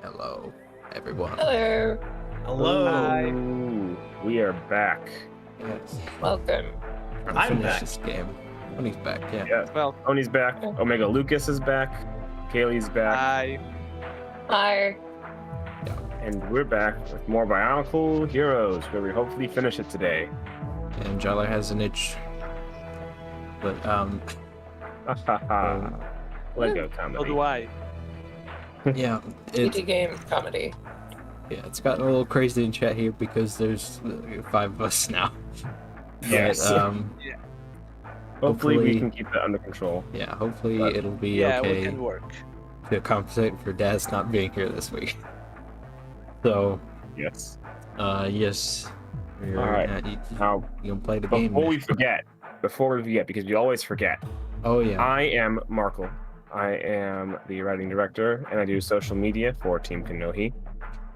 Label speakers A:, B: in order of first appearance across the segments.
A: Hello, everyone.
B: Hello.
C: Hello.
D: Hi.
C: We are back.
A: Yes.
B: Welcome.
A: Trying to
D: I'm
A: finish
D: back.
A: this game. Tony's back, yeah.
C: Yeah.
D: Well,
C: Tony's back. Omega Lucas is back. Kaylee's back.
D: hi.
B: Hi.
C: And we're back with more Bionicle Heroes, where we hopefully finish it today.
A: And Jolly has an itch. But,
C: Lego
D: So
C: comedy.
D: do I.
A: yeah,
B: TT
A: it's,
B: game comedy.
A: yeah, it's gotten a little crazy in chat here because there's 5 of us now.
C: Yes.
A: But,
C: Hopefully we
A: hopefully-
C: can keep that under control.
A: yeah, hopefully
C: But-
A: it'll be
D: Yeah, we
A: okay
D: can work.
A: to compensate for Dad's not being here this week. So,
C: Yes.
A: yes. You're,
C: All right.
A: you
C: Now,
A: can play the game.
C: before we forget, because we always forget,
A: Oh, yeah.
C: I am Markle. I am the writing director, and I do social media for Team Kanohi.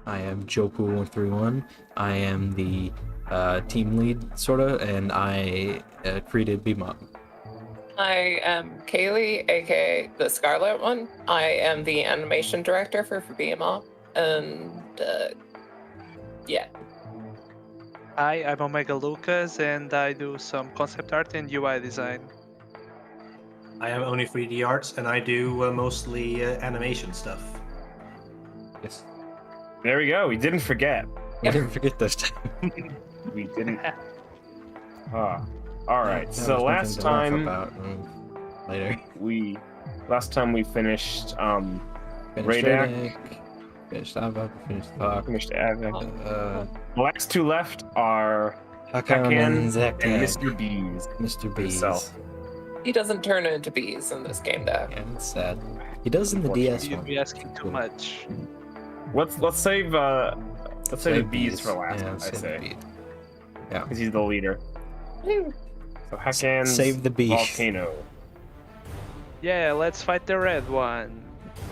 A: I am Joku131. I am the team lead, sorta, and I created Beam Up.
B: I am Kaylee, aka the Scarlet One. I am the animation director for BMO. And yeah.
D: Hi, I'm Omega Lucas, and I do some concept art and UI design.
E: I am only 3D arts, and I do mostly animation stuff.
A: Yes.
C: There we go. We didn't forget.
A: I didn't forget this time.
C: We didn't. All right.
A: That
C: So
A: was
C: last
A: something to laugh
C: time
A: about, later.
C: we finished
A: Finished
C: Radak.
A: Radak, finished Ava, finished Hawk.
C: finished Avik. The last two left are
A: Hakan
C: Hakan
A: and Zaktak.
C: and Mr. Bees.
A: Mr. Bees.
C: himself.
B: He doesn't turn into bees in this game though.
A: Yeah, it's sad. He does in the DS
D: You'd
A: one.
D: be asking too much.
C: Let's save the bees for last.
A: Yeah,
C: I
A: save the
C: say
A: bees.
C: because he's the leader.
B: Woo.
C: So Hakan's
A: Save the bees.
C: volcano,
D: Yeah, let's fight the red one.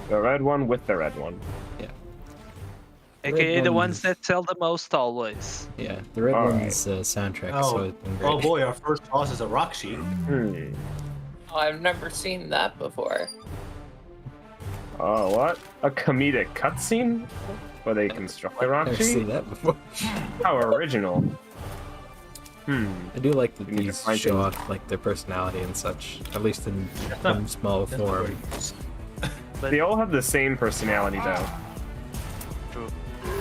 C: the red one with the red one.
A: The
D: AKA
A: red
D: the
A: one's-
D: ones that sell the most always.
A: Yeah, the red
C: All
A: one's soundtrack
E: Oh.
A: so it's been great.
E: Oh boy, our first boss is a Roxy.
B: I've never seen that before.
C: Oh, what? A comedic cutscene where they construct the
A: I've never seen
C: Roxy?
A: that before.
C: How original.
A: I do like that
C: You need to
A: these
C: find
A: show
C: things.
A: off like their personality and such, at least in
E: That's
A: some
E: not-
A: small
E: That's not
A: form.
E: very-
D: But
C: They all have the same personality though.
D: true.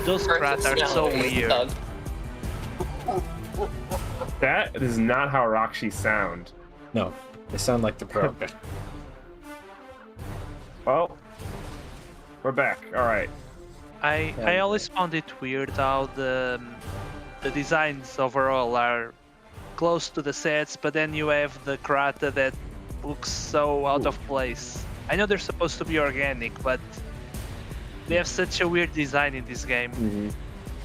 D: Those rats are so
B: Personality
D: weird.
B: does.
C: That is not how Roxy sound.
A: No, they sound like the pro.
C: Well, we're back. All right.
D: I always found it weird how the designs overall are close to the sets, but then you have the Krata that looks so out of place. I know they're supposed to be organic, but they have such a weird design in this game.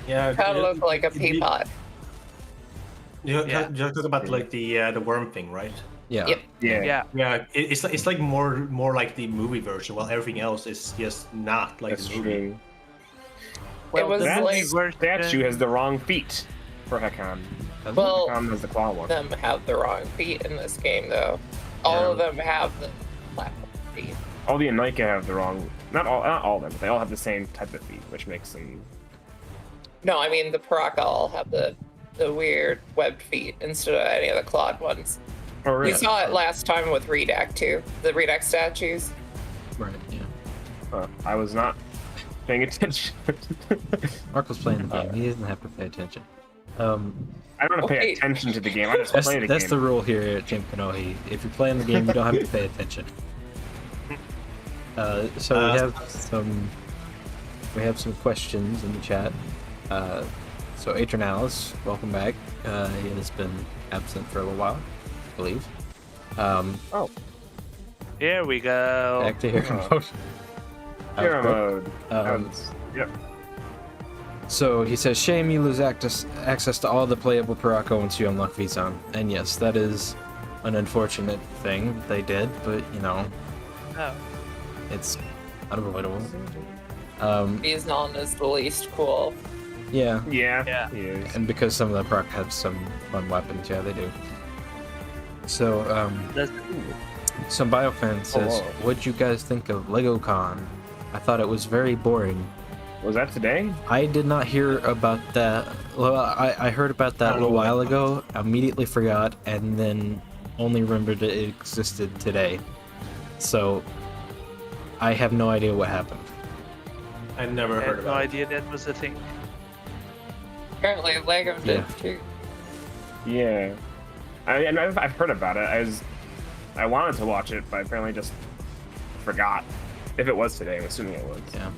E: Yeah,
B: Kind of look like a
E: it-
B: pea pod.
E: You
D: Yeah.
E: you're talking about like the worm thing, right?
A: Yeah.
B: Yep.
C: Yeah.
D: Yeah,
E: Yeah, it's like more like the movie version, while everything else is just not like
C: That's
E: the movie.
C: true.
D: well,
B: was
D: the
C: That
B: like-
D: movie
C: statue has the wrong feet for Hakan.
B: Well,
C: Hakan has the claw one.
B: them have the wrong feet in this game though. All
C: Yeah.
B: of them have the platform feet.
C: All the Anika have the wrong. Not all of them. But they all have the same type of feet, which makes them.
B: No, I mean the Paraka all have the weird webbed feet instead of any of the clawed ones.
C: Oh, really?
B: We saw it last time with Redact too. The Redact statues.
A: Right, yeah.
C: I was not paying attention.
A: Marco's playing the game. He doesn't have to pay attention.
C: I don't have to pay
B: Okay.
C: attention to the game. I just
A: That's,
C: play the
A: that's
C: game.
A: the rule here at Team Kanohi. If you're playing the game, you don't have to pay attention. So we have some questions in the chat. So Atronalis, welcome back. He has been absent for a little while, I believe.
D: Here we go.
A: Back to hero mode.
C: Hero mode.
A: Um,
C: Yep.
A: So he says, shame you lose access to all the playable Parako once you unlock V-Zone. And yes, that is an unfortunate thing they did, but you know,
D: Oh,
A: it's unavoidable.
B: Bizon is the least cool.
A: Yeah,
C: Yeah.
D: Yeah.
C: He is.
A: and because some of the proc have some fun weapons, yeah, they do. So,
D: does-
A: some biofan says,
C: whoa.
A: what'd you guys think of LegoCon? I thought it was very boring.
C: Was that today?
A: I did not hear about that. Well, I heard about that a little while ago, immediately forgot, and then only remembered it existed today. So, I have no idea what happened.
E: I never
D: I
E: heard
D: had no
E: about it.
D: idea that was a thing.
B: Apparently, Lego did
A: Yeah.
B: too.
C: Yeah. I've heard about it. I wanted to watch it, but apparently just forgot. If it was today, I'm assuming it was.
A: Yeah.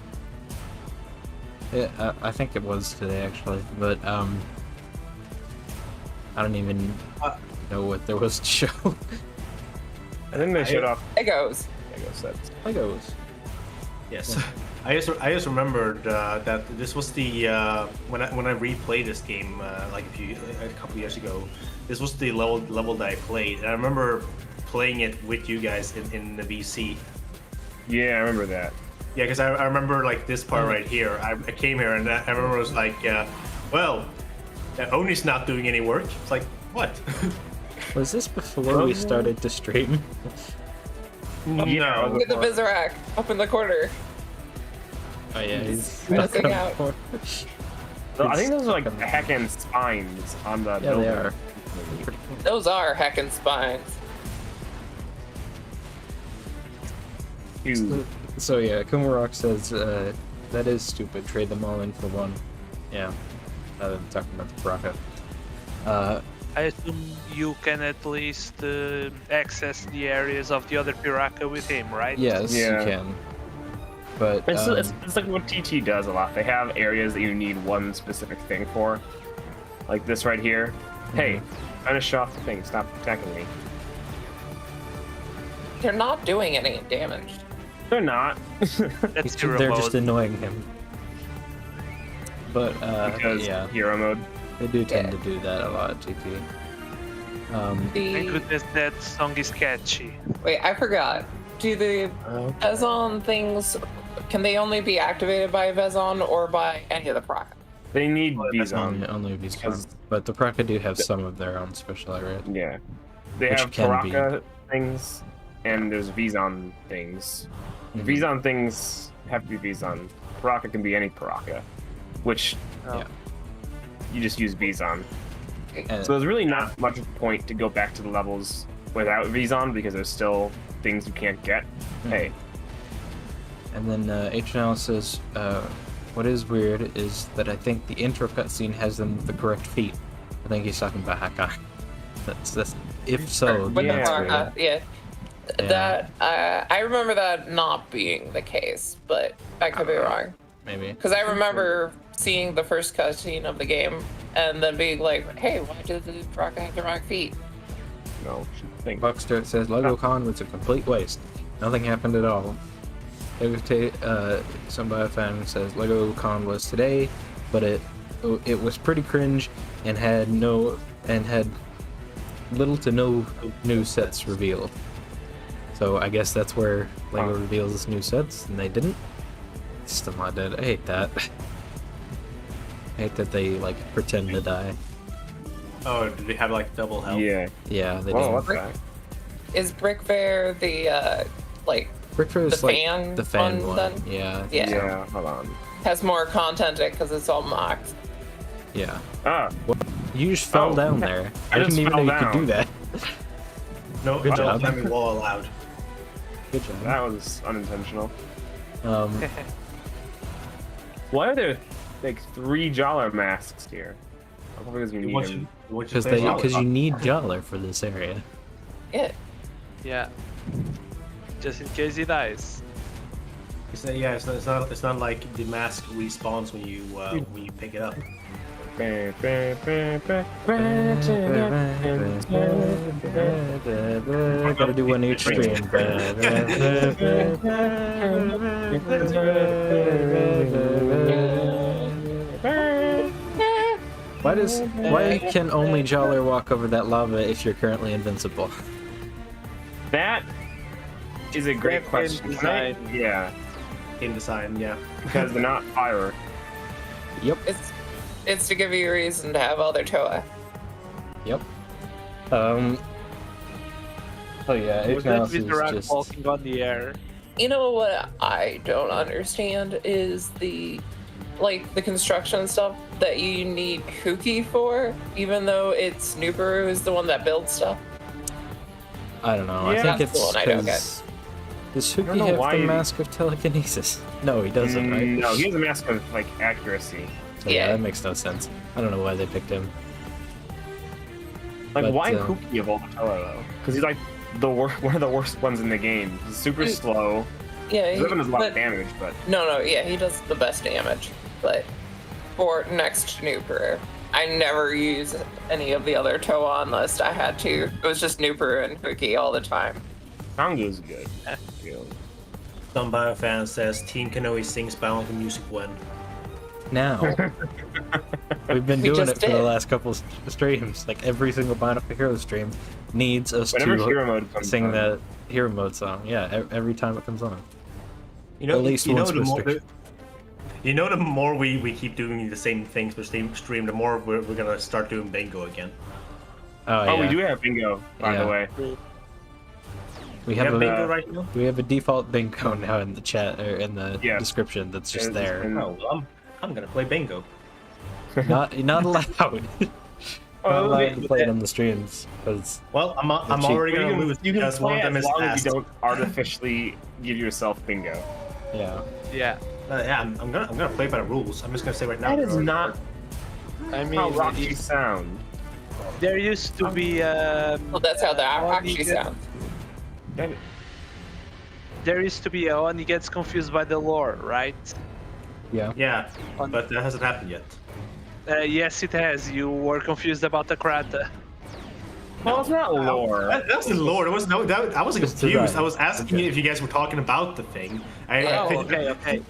A: Yeah, I think it was today actually, but I don't even know what there was to show.
C: I think they showed off
B: Legos.
C: Lego sets.
A: Legos.
E: Yes. I just remembered that this was the when I replayed this game like a couple years ago. This was the level that I played, and I remember playing it with you guys in the VC.
C: Yeah, I remember that.
E: Yeah, because I remember like this part right here. I came here and I remember it was like, well, Oni's not doing any work. It's like, what?
A: Was this before we started to stream?
C: Yeah,
B: Look at the Vizorak up in the corner.
A: Oh yeah, he's
B: Messing out.
C: So I think those are like the heckin' spines on the
A: Yeah,
C: building.
A: they are.
B: Those are heckin' spines.
C: Huge.
A: So yeah, Kumarok says that is stupid. Trade them all in for one. Yeah, rather than talking about the Baraka.
D: I assume you can at least access the areas of the other Piraka with him, right?
A: Yes,
C: Yeah.
A: you can. But
C: It's like what TT does a lot. They have areas that you need one specific thing for. Like this right here. Hey, finish off the thing. Stop attacking me.
B: They're not doing any damage.
C: They're not.
D: That's hero
A: they're
D: mode.
A: just annoying him. But
C: because
A: yeah,
C: hero mode.
A: they do tend to do that a lot, TT.
D: Thank
B: The
D: goodness that song is catchy.
B: wait, I forgot. Do the Vezon things? Can they only be activated by Vezon or by any of the Piraka?
C: They need these
A: only
C: on.
A: these
C: because-
A: but the Praka do have some of their own special area.
C: Yeah. They
A: Which
C: have
A: can be.
C: Paraka things, and there's Vizon things.
A: Mhm.
C: Vizon things have to be Vizon. Paraka can be any Paraka, which
A: Yeah.
C: you just use Vizon.
A: And,
C: So there's really not much of a point to go back to the levels without Vizon because there's still things you can't get. Hey,
A: and then HNL says, what is weird is that I think the intro cutscene has them with the correct feet. I think he's talking about Hakai. That's if so,
B: With
C: yeah.
B: the
A: that's
B: Piraka,
A: weird.
B: yeah. That I remember that not being the case, but I could be wrong.
A: Maybe.
B: Because I remember seeing the first cutscene of the game and then being like, "Hey, why did the Piraka have the wrong feet?"
C: no, thing.
A: Buckster says LegoCon was a complete waste. Nothing happened at all. Some biofan says LegoCon was today, but it was pretty cringe and had little to no new sets revealed. So I guess that's where Lego reveals new sets, and they didn't. Still not dead. I hate that. I hate that they like pretend to die.
E: Oh, did they have like double health?
C: Yeah.
A: Yeah, they
C: Whoa,
A: do.
C: what's that?
B: Is Brick Bear the like
A: Brickfair is
B: the
A: like
B: fan
A: the fan
B: one
A: one.
B: then?
A: Yeah.
B: Yeah.
C: Yeah, hold on.
B: has more content because it's all mocked?
A: Yeah.
C: Ah,
A: You just fell
C: Oh,
A: down there.
C: I
A: I didn't
C: just
A: even know
C: fell
A: you could do
C: down.
A: that.
E: No,
A: Good
E: no
A: job.
E: climbing wall allowed.
A: Good job.
C: that was unintentional.
A: Um,
C: Why are there like 3 Jollar masks here? I don't think you need him.
A: because you need Jollar for this area.
B: Yeah.
D: Yeah. Just in case he dies.
E: Yeah, it's not like the mask respawns when you pick it up.
A: Gotta do one each stream. Why can only Jollar walk over that lava if you're currently invincible?
C: That is a great question. Can I- Yeah,
E: In design, yeah.
C: because they're not fire.
A: Yep.
B: It's to give you a reason to have other Toa.
A: Yep. Oh yeah,
D: Was that
A: Ignace is
D: Vizorak
A: just
D: walking on the air?
B: You know what I don't understand is the like the construction stuff that you need Huki for, even though it's Nubaru is the one that builds stuff?
A: I don't know.
C: Yeah.
A: I think
B: That's the
A: it's
B: one I don't
A: because does
C: don't
A: Huki
C: know
A: have
C: why
A: the
C: you-
A: mask of telekinesis? No, he doesn't, right?
C: No, he has a mask of like accuracy.
A: So, yeah,
B: Yeah.
A: that makes no sense. I don't know why they picked him.
C: Like,
A: But,
C: why
A: uh,
C: Kuki of all the Toro though? Because he's like one of the worst ones in the game. He's super
B: Dude.
C: slow.
B: Yeah,
C: His weapon does a lot of
B: but-
C: damage, but
B: No, yeah, he does the best damage. But for next to Nubaru, I never use any of the other Toa on list. I had to. It was just Nubaru and Huki all the time.
C: Kongo's good. Really.
E: Some Biofan says Team Kanohi sings Bionicle music when.
A: Now. We've been
B: We
A: doing
B: just
A: it for the
B: did.
A: last couple streams. Like every single Bionicle Hero stream needs us
C: Whenever
A: to
C: hero mode comes
A: sing
C: on.
A: the hero mode song. Yeah, every time it comes on.
E: You know,
A: At least
E: you know
A: once
E: the
A: per
E: more
A: stream.
E: you know the more we keep doing the same things per stream, the more we're gonna start doing bingo again.
A: Oh,
C: Oh,
A: yeah.
C: we do have bingo, by
A: Yeah.
C: the way.
A: We
E: You
A: have
E: have
A: a
E: bingo right now?
A: we have a default bingo now in the chat or in the
C: Yeah.
A: description that's just
C: It's
A: there.
C: been-
E: Oh, well, I'm gonna play bingo.
A: Not allowed.
C: Oh,
A: Not allowed
C: okay.
A: to play it on the streams because
E: Well, I'm
A: cheap.
E: already
C: You
E: gonna
C: can,
E: lose
C: you can
E: because one
C: play
E: of them
C: as
E: is
C: long as
E: fast.
C: you don't artificially give yourself bingo.
A: yeah.
D: Yeah.
E: Yeah, I'm gonna play by the rules. I'm just gonna say right now.
C: That is not
D: I mean,
C: how Rocky
D: it-
C: sound.
D: there used to be
B: Well, that's how that
D: one
B: actually
D: you get-
B: sounds.
C: That-
D: there used to be a one he gets confused by the lore, right?
A: Yeah.
E: Yeah, but that hasn't happened yet.
D: Yes, it has. You were confused about the Krata.
C: Well, it's not lore.
E: That wasn't lore. It was no. I wasn't
A: Just
E: confused.
A: design.
E: I was asking
A: Okay.
E: if you guys were talking about the thing.
D: Oh, okay.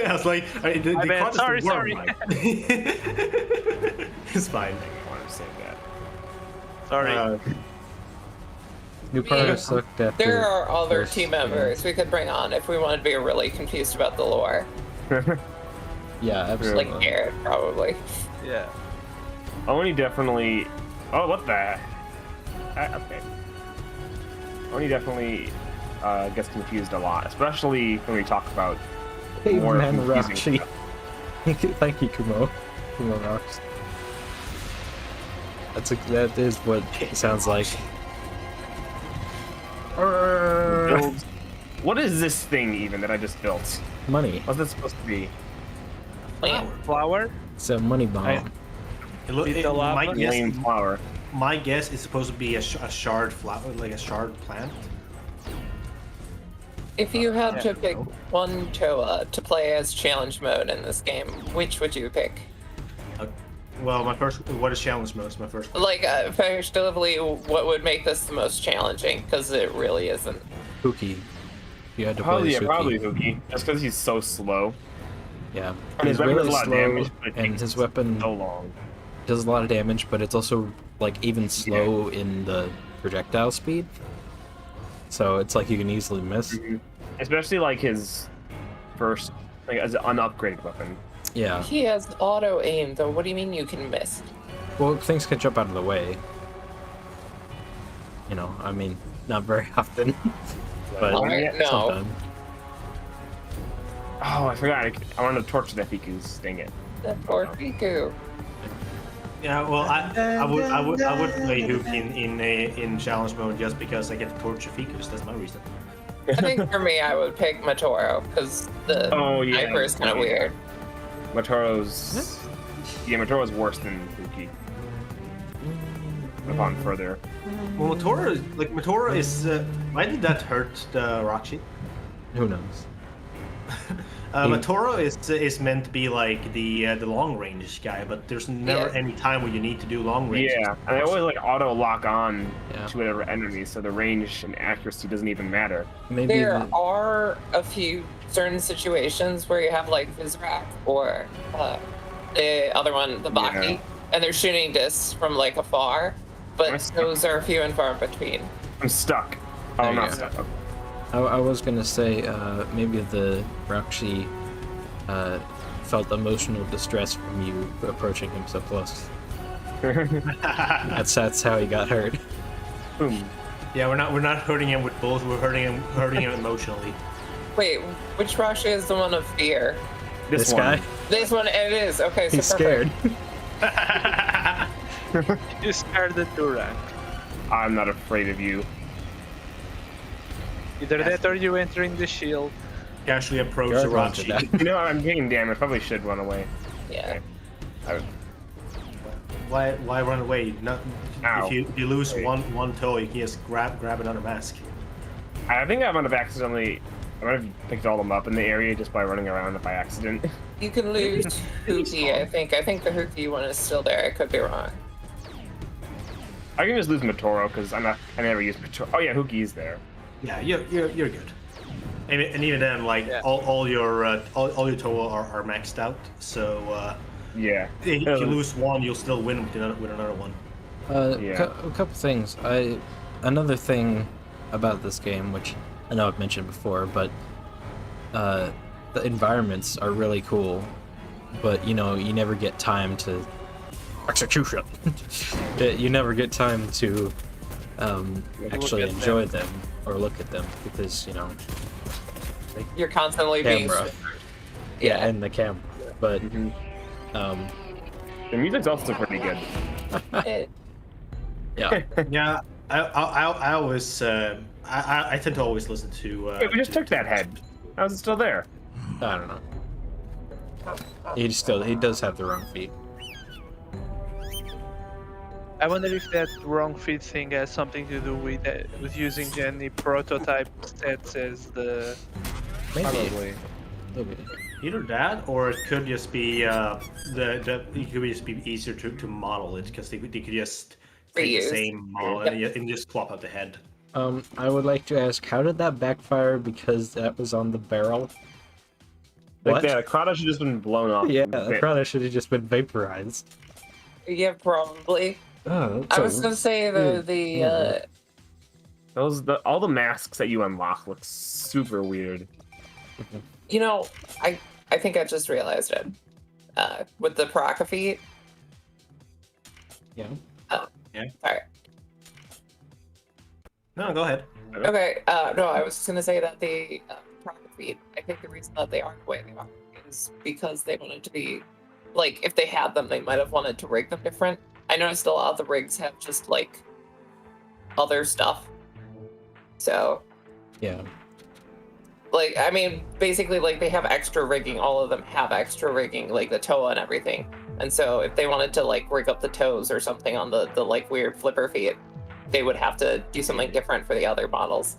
E: I was like, the
D: My bad.
E: Krata's the
D: Sorry.
E: worm, right? It's fine.
C: I want to say that.
D: Sorry.
A: New part sucked after.
B: There are other
A: first
B: team
A: game.
B: members we could bring on if we wanted to be really confused about the lore.
A: Yeah, absolutely.
B: Like Garrett, probably.
D: Yeah.
C: Oni definitely. Oh, what the? Okay. Oni definitely gets confused a lot, especially when we talk about more
A: Caveman
C: confusing
A: Rashi.
C: stuff.
A: Thank you, Kumo. Kumo rocks. That is what it sounds like.
C: Builds- What is this thing even that I just built?
A: Money.
C: What's this supposed to be?
B: Plant.
D: Flower?
A: It's a money bomb.
D: With the lava?
C: Lame flower.
E: My guess is supposed to be a shard flower, like a shard plant.
B: If you had to
D: Yeah.
B: pick one Toa to play as challenge mode in this game, which would you pick?
E: Well, what is challenge mode? Is my first.
B: Like, effectively, what would make this the most challenging? Because it really isn't.
A: Huki. You had to play
C: Probably,
A: Huki.
C: probably Huki. Just because he's so slow.
A: Yeah.
C: And his
A: He's
C: weapon
A: really
C: does a lot of
A: slow,
C: damage, but it
A: and
C: takes
A: his weapon
C: so long.
A: does a lot of damage, but it's also like even slow in the projectile speed. So it's like you can easily miss.
C: Especially like his first, like as an unupgraded weapon.
A: Yeah.
B: He has auto aim, though. What do you mean you can miss?
A: Well, things can jump out of the way. You know, I mean, not very often, but
B: Alright, no.
A: sometimes.
C: Oh, I forgot. I wanted to torture the Fikus. Dang it.
B: The poor Riku.
E: Yeah, well, I would play Hook in challenge mode just because I get to torture Ficus. That's my reason.
B: I think for me, I would pick Matoro, because the
C: Oh, yeah,
B: hyper is kind of
C: yeah.
B: weird.
C: Matoro's. Yeah, Matoro's worse than Huki. Upon further.
E: Well, Matoro is. Why did that hurt the Rachi?
A: Who knows?
E: Matoro is meant to be like the long range guy, but there's never
B: Yeah.
E: any time where you need to do long range.
C: Yeah, and they always like auto lock on
A: Yeah.
C: to whatever enemy, so the range and accuracy doesn't even matter.
A: Maybe
B: There
A: the-
B: are a few certain situations where you have like Vizrak or the other one, the Baki,
C: Yeah.
B: and they're shooting discs from like afar, but
C: Nice.
B: those are few and far between.
C: I'm stuck. Oh,
A: There
C: I'm
A: you
C: not
A: go.
C: stuck.
A: I was gonna say maybe the Rakshi felt emotional distress from you approaching him so close. That's how he got hurt.
C: Boom.
E: Yeah, we're not hurting him with bullets. We're hurting him emotionally.
B: Wait, which Rashi is the one of fear?
A: This
C: one.
A: guy?
B: This one, it is. Okay, so
A: He's
B: perfect.
A: scared.
D: You scared the Durang.
C: I'm not afraid of you.
D: Either that or you entering the shield.
E: Casually approach
A: You're going to
E: Irachi.
A: die.
C: You know, I'm taking damage. Probably should run away.
B: Yeah.
E: Why run away? Not,
C: Ow.
E: if you lose
C: Wait.
E: one toe, you can just grab another mask.
C: I think I might have accidentally. I might have picked all them up in the area just by running around by accident.
B: You can lose Hookie, I think. I think the Hookie one is still there. I could be wrong.
C: I can just lose Matoro because I never use Matoro. Oh yeah, Hookie's there.
E: Yeah, you're good. And even then, like
D: Yeah.
E: all your Toa are maxed out. So
C: Yeah.
E: if you lose one, you'll still win with another one.
C: Yeah.
A: A couple things. Another thing about this game, which I know I've mentioned before, but the environments are really cool. But you know, you never get time to execution. You never get time to actually
D: at them.
A: enjoy them or look at them because you know.
B: You're constantly being.
A: Camera.
B: Yeah.
A: And the camera. But
C: The music's also pretty good.
B: It-
A: yeah.
E: Yeah, I always I tend to always listen to.
C: Wait, we just took that head. How is it still there?
A: I don't know. He does have the wrong feet.
D: I wonder if that wrong feet thing has something to do with using any prototype stats as the.
A: Maybe.
C: Probably.
A: Maybe.
E: Either that, or it could just be it could just be easier to model it because they could just take the
B: Reuse.
E: same model and just swap out the head.
A: I would like to ask, how did that backfire because that was on the barrel?
C: Like
A: What?
C: the Crowder should have just been blown off.
A: Yeah,
C: a
A: the
C: bit.
A: product should have just been vaporized.
B: yeah, probably.
A: Oh,
B: I was gonna say
C: All the masks that you unlock look super weird.
B: you know, I think I just realized it. With the Procophy.
A: Yeah.
B: Sorry.
E: No, go ahead.
B: Okay. No, I was just gonna say that the Procophy. I think the reason that they are the way they are is because they wanted to be, like, if they had them, they might have wanted to rig them different. I noticed a lot of the rigs have just like other stuff. So.
A: Yeah.
B: Like, I mean, basically, like, they have extra rigging. All of them have extra rigging, like the Toa and everything. And so if they wanted to, like, rig up the toes or something on the like, weird flipper feet, they would have to do something different for the other models.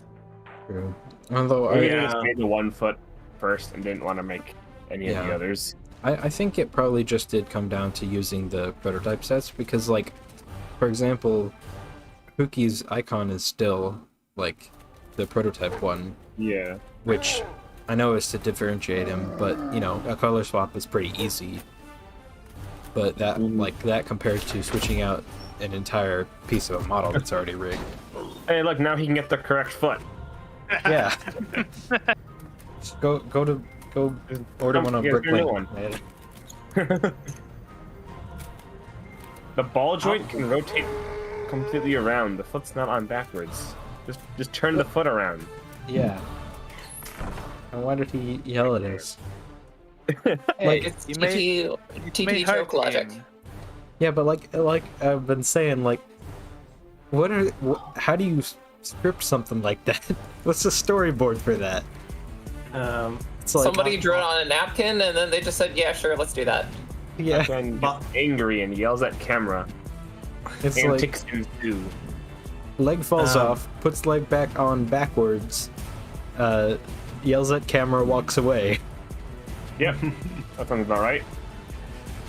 A: True. Although
C: Maybe
E: yeah.
C: they just made the 1 foot first and didn't want to make any of the
A: Yeah.
C: others.
A: I think it probably just did come down to using the prototype sets because, like, for example, Hookie's icon is still, like, the prototype one,
C: Yeah.
A: which I know is to differentiate him, but, you know, a color swap is pretty easy. But that, like, that compared to switching out an entire piece of a model that's already rigged.
C: Hey, look, now he can get the correct foot.
A: Yeah. Go order one on
C: Yeah, get a new one.
A: Bricklink.
C: The ball joint can rotate completely around. The foot's not on backwards. Just turn the foot around.
A: Yeah. And why did he yell at us?
B: Hey, it's
D: you may-
B: TT joke logic.
A: Yeah, but like I've been saying, like, how do you script something like that? What's the storyboard for that? It's like
B: Somebody drew it on a napkin, and then they just said, "Yeah, sure, let's do that."
A: yeah,
C: And gets angry and yells at camera.
A: it's like
C: Antics ensue.
A: leg falls off, puts leg back on backwards, yells at camera, walks away.
C: Yep, that sounds about right.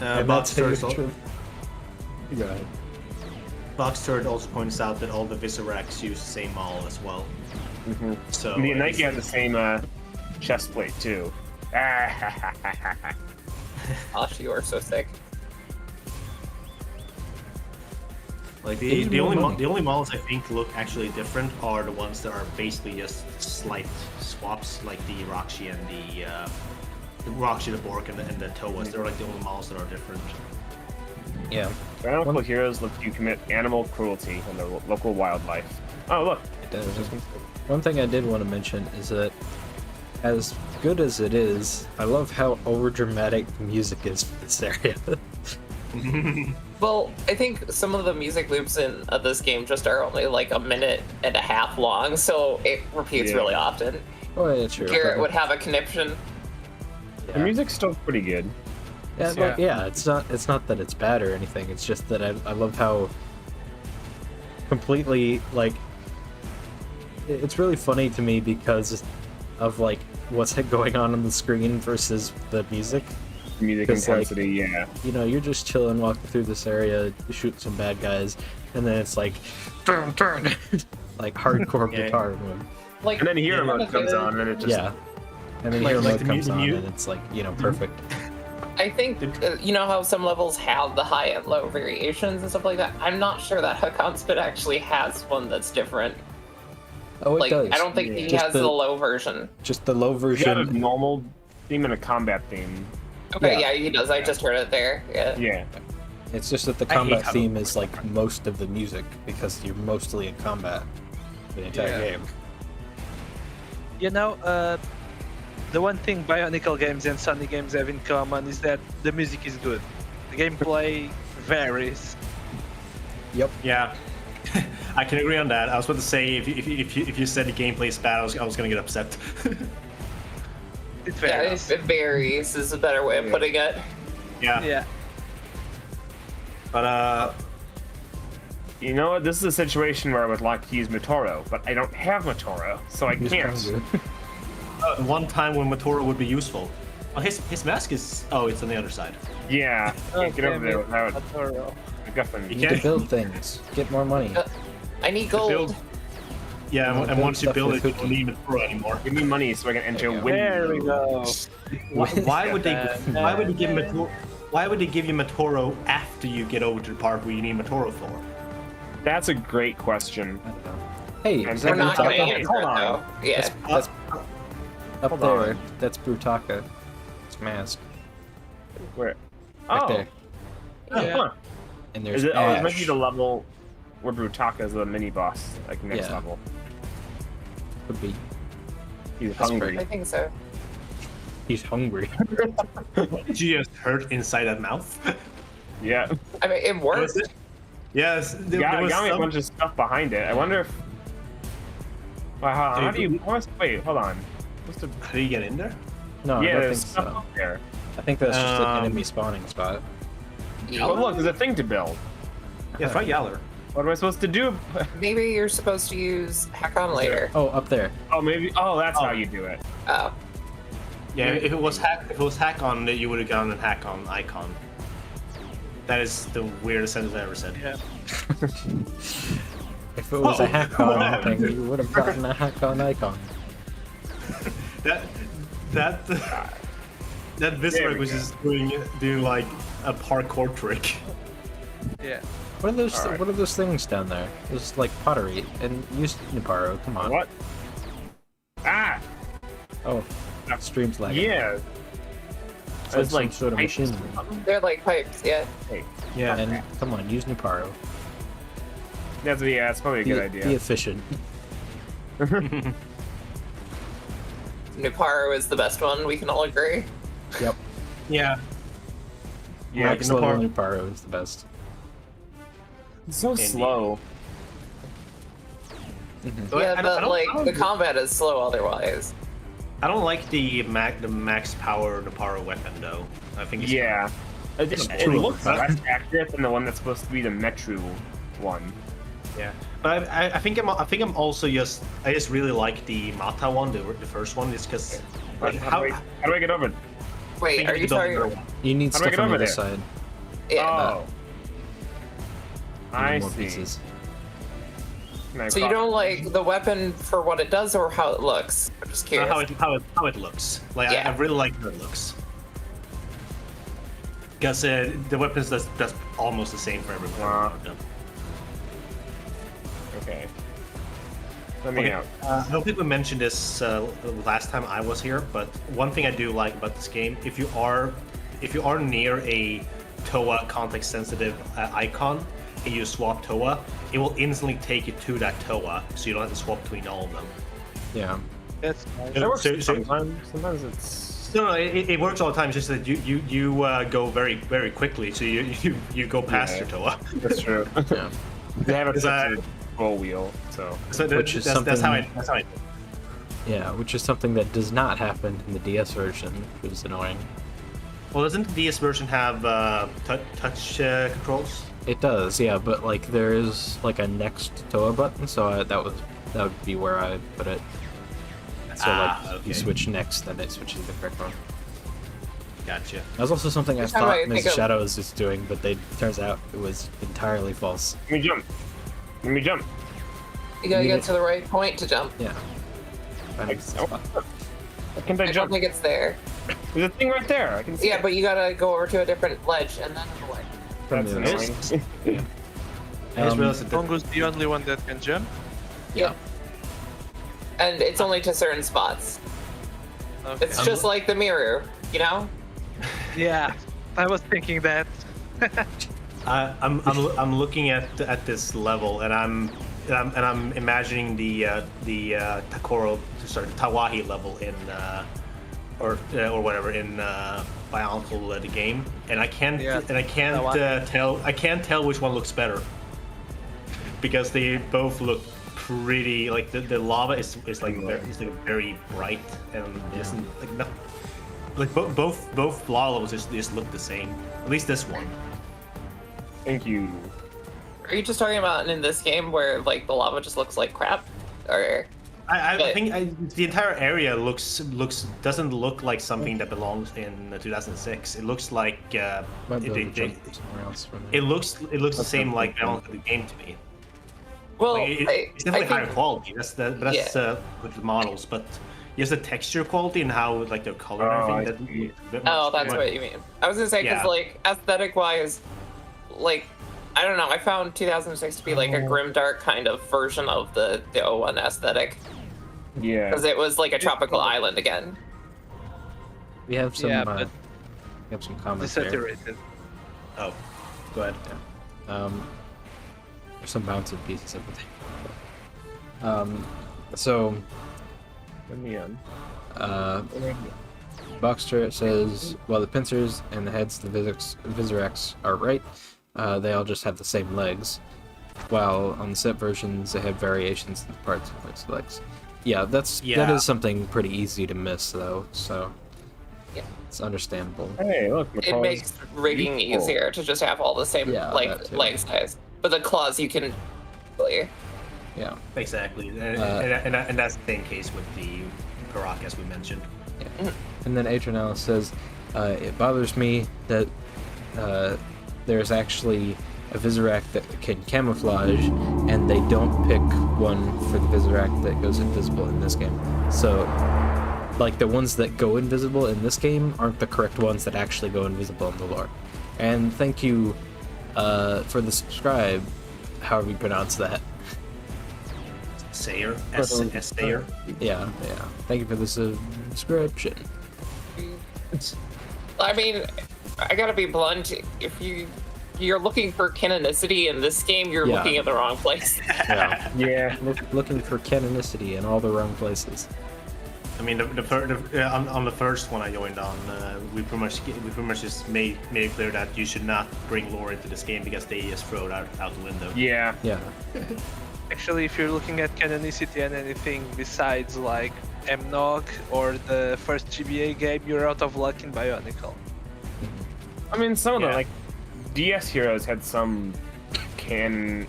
A: And
E: Box
A: how you
E: Turd
A: Go ahead.
E: Box Turd also points out that all the Viscerax use the same model as well.
C: Mm-hmm.
E: So
C: The Nike has the same chest plate too.
B: Gosh, you are so sick.
E: like
A: They need
E: the
A: more
E: only
A: money.
E: the only models I think look actually different are the ones that are basically just slight swaps, like the Roxy and the Roxy, the Bork, and the Toas. They're like the only models that are different.
A: Yeah,
C: Bionicle heroes let you commit animal cruelty in the local wildlife. Oh look,
A: it does. One thing I did want to mention is that as good as it is, I love how overdramatic the music is for this area.
B: Well, I think some of the music loops in this game just are only like a minute and a half long, so it repeats
C: Yeah.
B: really often.
A: Oh yeah, true.
B: Garrett would have a conniption.
C: The music's still pretty good.
A: Yeah, like, yeah, it's not that it's bad or anything. It's just that I love how completely like it's really funny to me because of like what's going on the screen versus the music.
C: Music
A: 'Cause, like,
C: intensity, yeah.
A: You know, you're just chilling, walking through this area, shooting some bad guys, and then it's like, turn, like hardcore
E: Yeah.
A: guitar mode.
B: Like,
C: And then hero
B: one
C: mode
B: of the-
C: comes on, and it just
A: Yeah, and then
E: Like-
A: hero
E: like
A: mode
E: the
A: comes
E: mu-
A: on,
E: mu-
A: and it's like, you know, perfect.
B: I think you know how some levels have the high and low variations and stuff like that. I'm not sure that Hakan Spit actually has one that's different.
A: Oh, it
B: Like,
A: does.
B: I don't think
C: Yeah.
B: he
A: Just
B: has
A: the-
B: the low version.
A: Just the low
C: You got a
A: version.
C: normal theme and a combat theme.
B: Okay,
A: Yeah.
B: yeah, he does. I just heard it there. Yeah.
C: Yeah.
A: It's just that the
E: I hate
A: combat
E: how-
A: theme is like most of the music because you're mostly in combat the entire
D: Yeah.
A: game.
D: You know, the one thing Bionicle games and Sony games have in common is that the music is good. The gameplay varies.
E: Yeah, I can agree on that. I was about to say if you said the gameplay is bad, I was gonna get upset.
D: It
B: Yeah,
D: varies.
B: it varies is a better way of putting it.
D: Yeah.
E: But
C: You know what? This is a situation where I would like to use Matoro, but I don't have Matoro, so I
A: Use
C: can't.
A: Pangu.
E: one time when Matoro would be useful. Oh, his mask is. Oh, it's on the other side.
C: Yeah, can't get over there without
D: Matoro.
C: MacGuffin.
A: You need to build things, get more money.
B: I need gold.
E: Build. Yeah,
A: Well,
E: and
A: build
E: once you
A: stuff
E: build
A: with
E: it, you don't
A: cookie.
E: need Matoro anymore.
C: Give me money so I can enter
A: There you go.
C: win.
D: There we go.
E: Why would they?
D: Da,
E: Why would they give
D: da,
E: Matoro? Why would they give you Matoro after you get over to the part where you need Matoro for?
C: That's a great question.
A: I don't know. Hey,
C: And
A: is
B: We're
A: that
B: not
C: Brutaka?
B: going to
A: Brutaka?
B: answer
C: Hold
B: it,
C: on.
B: though. Yeah.
A: That's up
C: Hold
A: there.
C: on.
A: That's Brutaka. It's mask
C: Where?
A: right
C: Oh,
A: there.
D: Yeah.
C: huh.
A: And there's
C: Is it? Oh, it's meant to
A: Ash.
C: be the level where Brutaka is the mini boss, like next
A: Yeah.
C: level.
A: Could be.
C: He's
A: That's
C: hungry.
B: I think so.
A: He's hungry.
E: Did you just hurt inside that mouth?
C: Yeah.
B: I mean, it worked.
E: Was it? Yes. There,
C: Got,
E: there was
C: got me a
E: some-
C: bunch of stuff behind it. I wonder if. Wow, how do you? Wait, hold on. What's the?
E: How do you get in there?
A: No,
C: Yeah,
A: I don't
C: there's
A: think
C: stuff
A: so.
C: up there.
A: I think that's just an
E: Um,
A: enemy spawning spot.
C: Oh, look, there's a thing to build.
E: Yeah, try Yaller.
C: What am I supposed to do?
B: Maybe you're supposed to use Hackon later.
A: Oh, up there.
C: Oh, maybe. Oh, that's
E: Oh.
C: how you do it.
B: Oh.
E: Yeah, if it was hack on, you would have gone and hack on icon. That is the weirdest sentence I ever said.
D: Yeah.
A: If it was
E: Oh,
A: a hack
E: come
A: on
E: on.
A: thing, you would have gotten a hack on icon.
E: That
C: There
E: Viscera
C: we
E: was
C: go.
E: just doing like a parkour trick.
D: Yeah.
A: What are those?
C: Alright.
A: What are those things down there? There's like pottery and use Niparo. Come on.
C: What? Ah!
A: Oh, stream's lagging.
C: Yeah.
A: It's like
C: It's
A: some
C: like
A: sort of
C: pipes.
A: machine.
B: They're like pipes, yeah.
E: Yeah.
A: And come on, use Niparo.
C: That's probably a good
A: Be
C: idea.
A: efficient.
B: Nuparo is the best one, we can all agree.
A: Yep.
E: Yeah.
C: Yeah,
E: Like
A: Max
E: Niparo.
A: level Niparo is the best.
C: it's so
E: Indeed.
C: slow.
E: So
B: Yeah,
E: I
B: but
E: don't-
B: like
E: I don't-
B: the combat is slow otherwise.
E: I don't like the max power Naparo weapon though. I think it's
C: Yeah. It
A: too
C: looks
A: overpowered.
C: less accurate than the one that's supposed to be the Metru one.
E: Yeah, but I think I'm also I just really like the Mata one, the first one, is because like
C: How do I get over?
B: Wait, are you sorry?
A: You need
C: How do I
A: stuff
C: get
A: on the
C: over
A: other
C: there?
A: side.
B: Yeah.
C: Oh.
A: You need
C: I
A: more
C: see.
A: pieces.
C: Can I
B: So you
C: cross-
B: don't like the weapon for what it does or how it looks? I'm just curious.
E: How it looks. Like
B: Yeah.
E: I really like how it looks. Because the weapons that's almost the same for everyone.
C: Wow. Okay. Let me
E: Okay,
C: out.
E: I don't think we mentioned this last time I was here, but one thing I do like about this game, if you are near a TOA context sensitive icon and you swap TOA, it will instantly take you to that TOA, so you don't have to swap between all of them.
A: Yeah.
D: That's nice.
C: It works
E: So-
C: sometimes. Sometimes it's.
E: No, it works all the time. It's just that you go very very quickly, so you go past
C: Yeah.
E: your Toa.
C: That's true.
A: Yeah.
C: They have a
E: Is that-
C: control wheel, so.
E: So
A: Which is
E: that's how
A: something-
E: that's how I.
A: Yeah, which is something that does not happen in the DS version, which is annoying.
E: Well, doesn't the DS version have touch controls?
A: It does, yeah, but like there is like a next Toa button, so that would be where I put it. So like
E: okay.
A: you switch next, then it switches to the correct one.
E: Gotcha.
A: That was also something I
B: That's how
A: thought
B: I
A: Ms.
B: think of-
A: Shadows is doing, but turns out it was entirely false.
C: Let me jump. Let me jump.
B: You gotta
A: You
B: get
A: need-
B: to the right point to jump.
A: Yeah.
C: Like, oh, can I
B: I don't
C: jump?
B: think it's there.
C: There's a thing right there. I can see
B: Yeah,
C: it.
B: but you gotta go over to a different ledge and then away.
C: That's
A: From the other
C: annoying.
E: I just realized that
D: Mongo's the only one that can jump.
B: Yeah. And it's only to certain spots.
D: Okay.
B: It's just like the mirror, you know?
D: Yeah, I was thinking that.
E: I'm looking at this level, and I'm imagining the Tawahi level in or whatever in Bionicle the game, and I can't tell which one looks better because they both look pretty like the lava is like very bright and isn't like no, like both lava levels just look the same. At least this one.
C: Thank you.
B: Are you just talking about in this game where like the lava just looks like crap? Or
E: I
B: But-
E: think the entire area doesn't look like something that belongs in 2006. It looks like
A: Might be able to
E: it
A: jump somewhere else from there.
E: it looks the same like Bionicle the game to me.
B: well,
E: Like, it's definitely higher
B: think,
E: quality. That's with the models, but just the texture quality and how like their color
C: Oh,
E: and
C: I
E: everything.
C: see.
B: that's what you mean. I was gonna say because
E: Yeah.
B: like aesthetic wise, like I don't know. I found 2006 to be like a grimdark kind of version of the 01 aesthetic
C: Yeah.
B: because it was like a tropical island again.
A: We have some.
D: Yeah,
A: We
D: but
A: have some comments here.
D: desaturated.
E: Oh, go ahead.
A: There's some bouncing pieces of it. So
C: Let me in.
A: Boxster says, while the pincers and the heads of the Visorex are right, they all just have the same legs. While on the set versions, they have variations in the parts of those legs. Yeah, that
E: Yeah.
A: is something pretty easy to miss, though. So
B: Yeah.
A: it's understandable.
C: Hey, look.
B: It
C: McCall's
B: makes rigging
C: beautiful.
B: easier to just have all the same
A: Yeah, that
B: like
A: too.
B: leg size, but the claws you can clear.
A: Yeah.
E: Exactly, and that's the same case with the Karak as we mentioned.
A: And then Adrianella says, it bothers me that there's actually a Visorak that can camouflage, and they don't pick one for the Visorak that goes invisible in this game. So, like, the ones that go invisible in this game aren't the correct ones that actually go invisible in the lore. And thank you for the subscribe, however you pronounce that.
E: Sayer, Sayer.
A: Yeah. Thank you for the subscription.
B: I mean, I gotta be blunt. If you're looking for canonicity in this game, you're
A: Yeah.
B: looking at the wrong place.
A: Yeah.
C: Yeah.
A: Looking for canonicity in all the wrong places.
E: I mean, on the first one I joined on, we pretty much just made it clear that you should not bring lore into this game because they just throw it out the window.
C: Yeah.
A: Yeah.
D: Actually, if you're looking at canonicity and anything besides like MNOG or the first GBA game, you're out of luck in Bionicle.
C: I mean, some of the
E: Yeah.
C: like DS heroes had some canon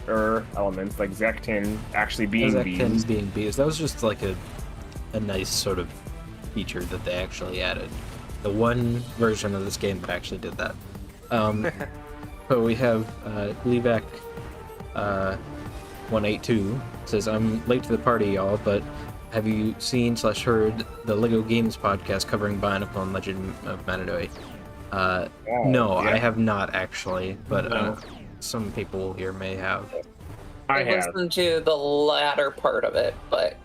C: elements, like Zektin actually being
A: Zektin
C: bees.
A: being bees. That was just like a nice sort of feature that they actually added. The one version of this game that actually did that. But we have Levac 182 says, I'm late to the party, y'all, but have you seen/heard the LEGO Games podcast covering Bionicle and Legend of Manadoi? No,
C: yeah.
A: I have not actually, but
E: No.
A: some people here may have.
C: I
B: I
C: have.
B: listened to the latter part of it, but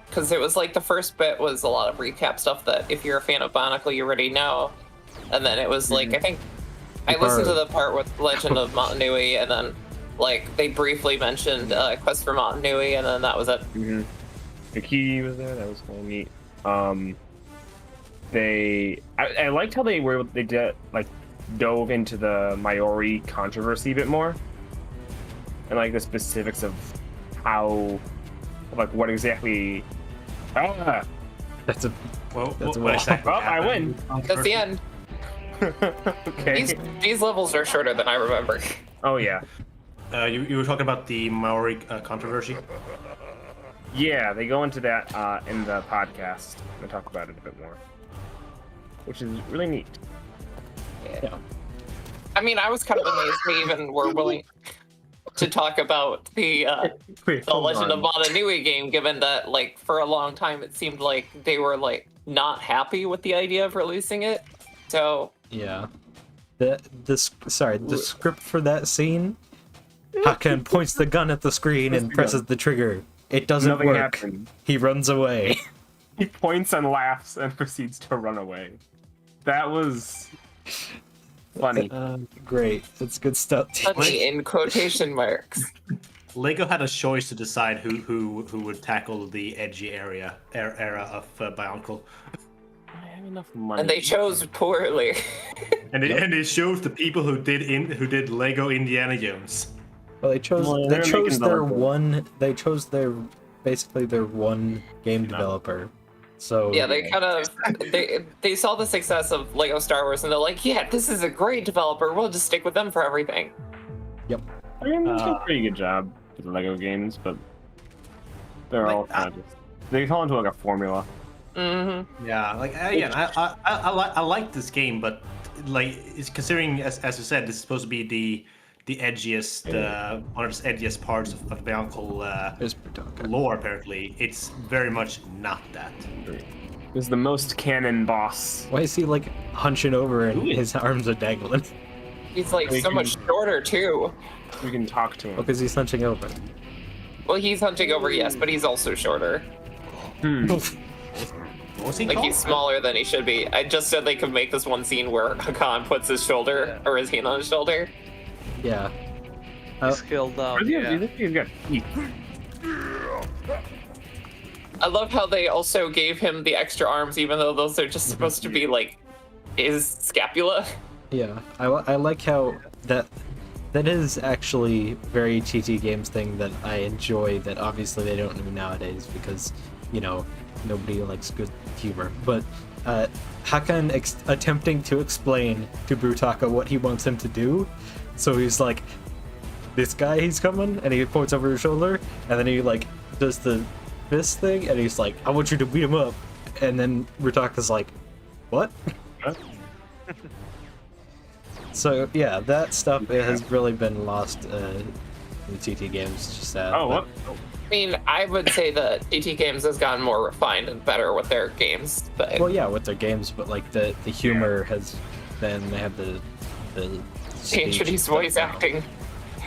B: because it was like the first bit was a lot of recap stuff that if you're a fan of Bionicle, you already know, and then it was like I think I listened to the part with Legend of Montanui, and then like they briefly mentioned Quest for Montanui, and then that was it.
C: The key was there. That was kind of neat. I liked how they did like dove into the Maori controversy a bit more, and like the specifics of how, like what exactly.
A: That's a
E: What
A: what
E: exactly
C: I
E: happened?
C: win.
B: That's the end.
C: Okay.
B: These levels are shorter than I remember.
C: Oh yeah.
E: You were talking about the Maori controversy.
C: Yeah, they go into that in the podcast. They talk about it a bit more, which is really neat.
A: yeah.
B: I mean, I was kind of amazed they even were willing to talk about the Legend of Mana Nui game, given that, like, for a long time it seemed like they were, like, not happy with the idea of releasing it. So,
A: Yeah. The script for that scene, Hakan points the gun at the screen and presses the trigger. It doesn't
C: Nothing
A: work.
C: happened.
A: He runs away.
C: He points and laughs and proceeds to run away. That was funny.
A: Great. That's good stuff.
B: funny in quotation marks.
E: Lego had a choice to decide who would tackle the edgy era of Bionicle,
C: I have enough money.
B: And they chose poorly.
E: and it shows the people who did Lego Indiana Jones.
A: Well, they chose
C: Well,
A: they
C: they're
A: chose
C: making
A: their
C: Bionicle.
A: one. They chose their basically their one game developer. So
B: Yeah, they kind of they saw the success of Lego Star Wars and they're like, yeah, this is a great developer. We'll just stick with them for everything.
A: Yep.
C: I mean, they do a pretty good job with the Lego games, but they're all kind of just, they fall into like a formula.
B: Mm-hmm.
E: Yeah, like again, I like this game, but like it's considering as you said, this is supposed to be the edgiest one of the edgiest parts of Bionicle
A: There's Butaka.
E: lore. Apparently, it's very much not that.
C: This is the most canon boss.
A: Why is he like hunching over and his arms are dangling?
B: He's like
C: They
B: so
C: can-
B: much shorter too.
C: We can talk to him.
A: Because he's hunching over.
B: Well, he's hunching over, yes, but he's also shorter.
E: What was he
B: Like
E: called?
B: he's smaller than he should be. I just said they could make this one scene where Hakan puts his shoulder or his hand on his shoulder.
A: Yeah.
D: He's killed down.
C: Where's he-
D: Yeah.
C: he's got teeth.
B: I love how they also gave him the extra arms, even though those are just supposed to be like his scapula.
A: Yeah. I like how that is actually very TT Games thing that I enjoy that obviously they don't do nowadays because, you know, nobody likes good humor. But Hakan attempting to explain to Brutaka what he wants him to do. So he's like, this guy, he's coming, and he points over his shoulder, and then he like does the fist thing, and he's like, I want you to beat him up. And then Brutaka's like, what? So yeah, that stuff has really been lost in TT Games. It's just sad.
C: Oh,
A: but-
C: what?
B: I mean, I would say that TT Games has gotten more refined and better with their games, but
A: Well, yeah, with their games, but like the humor has been, they have the
B: they
A: speech and
B: introduced
A: stuff
B: voice
A: now.
B: acting.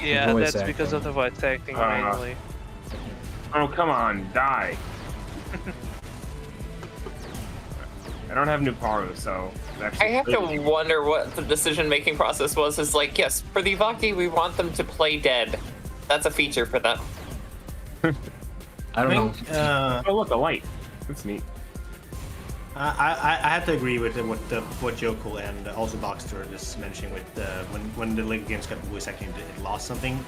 D: Yeah,
A: Voice
D: that's because
A: acting.
D: of the voice acting
C: Uh,
D: mainly.
C: Oh, come on, die. I don't have Nuparu, so actually.
B: I have to wonder what the decision-making process was. Is like, yes, for the Ivaki, we want them to play dead. That's a feature for them.
A: I don't know.
C: Oh, look, a light. That's neat.
E: I have to agree with what Joko and also Boxster is mentioning with when the Lego games got voice acting, it lost something.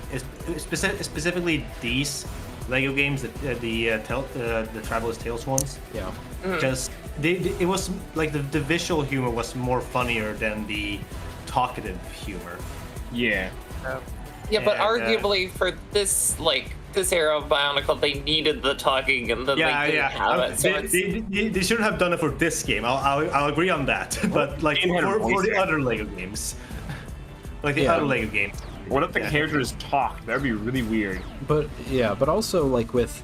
E: Specifically these Lego games, the Traveler's Tales ones,
A: Yeah.
E: because it was like the visual humor was more funnier than the talkative humor.
C: Yeah.
B: Yeah, but
E: And,
B: arguably for this era of Bionicle, they needed the talking, and then they didn't have it. So it's,
E: They shouldn't have done it for this game. I'll agree on that. But like
C: Game had a
E: for
C: voice
E: the
C: actor.
E: other Lego games, like the
A: Yeah.
E: other Lego games.
C: What if the
E: Yeah.
C: characters talked? That'd be really weird.
A: But yeah, but also like with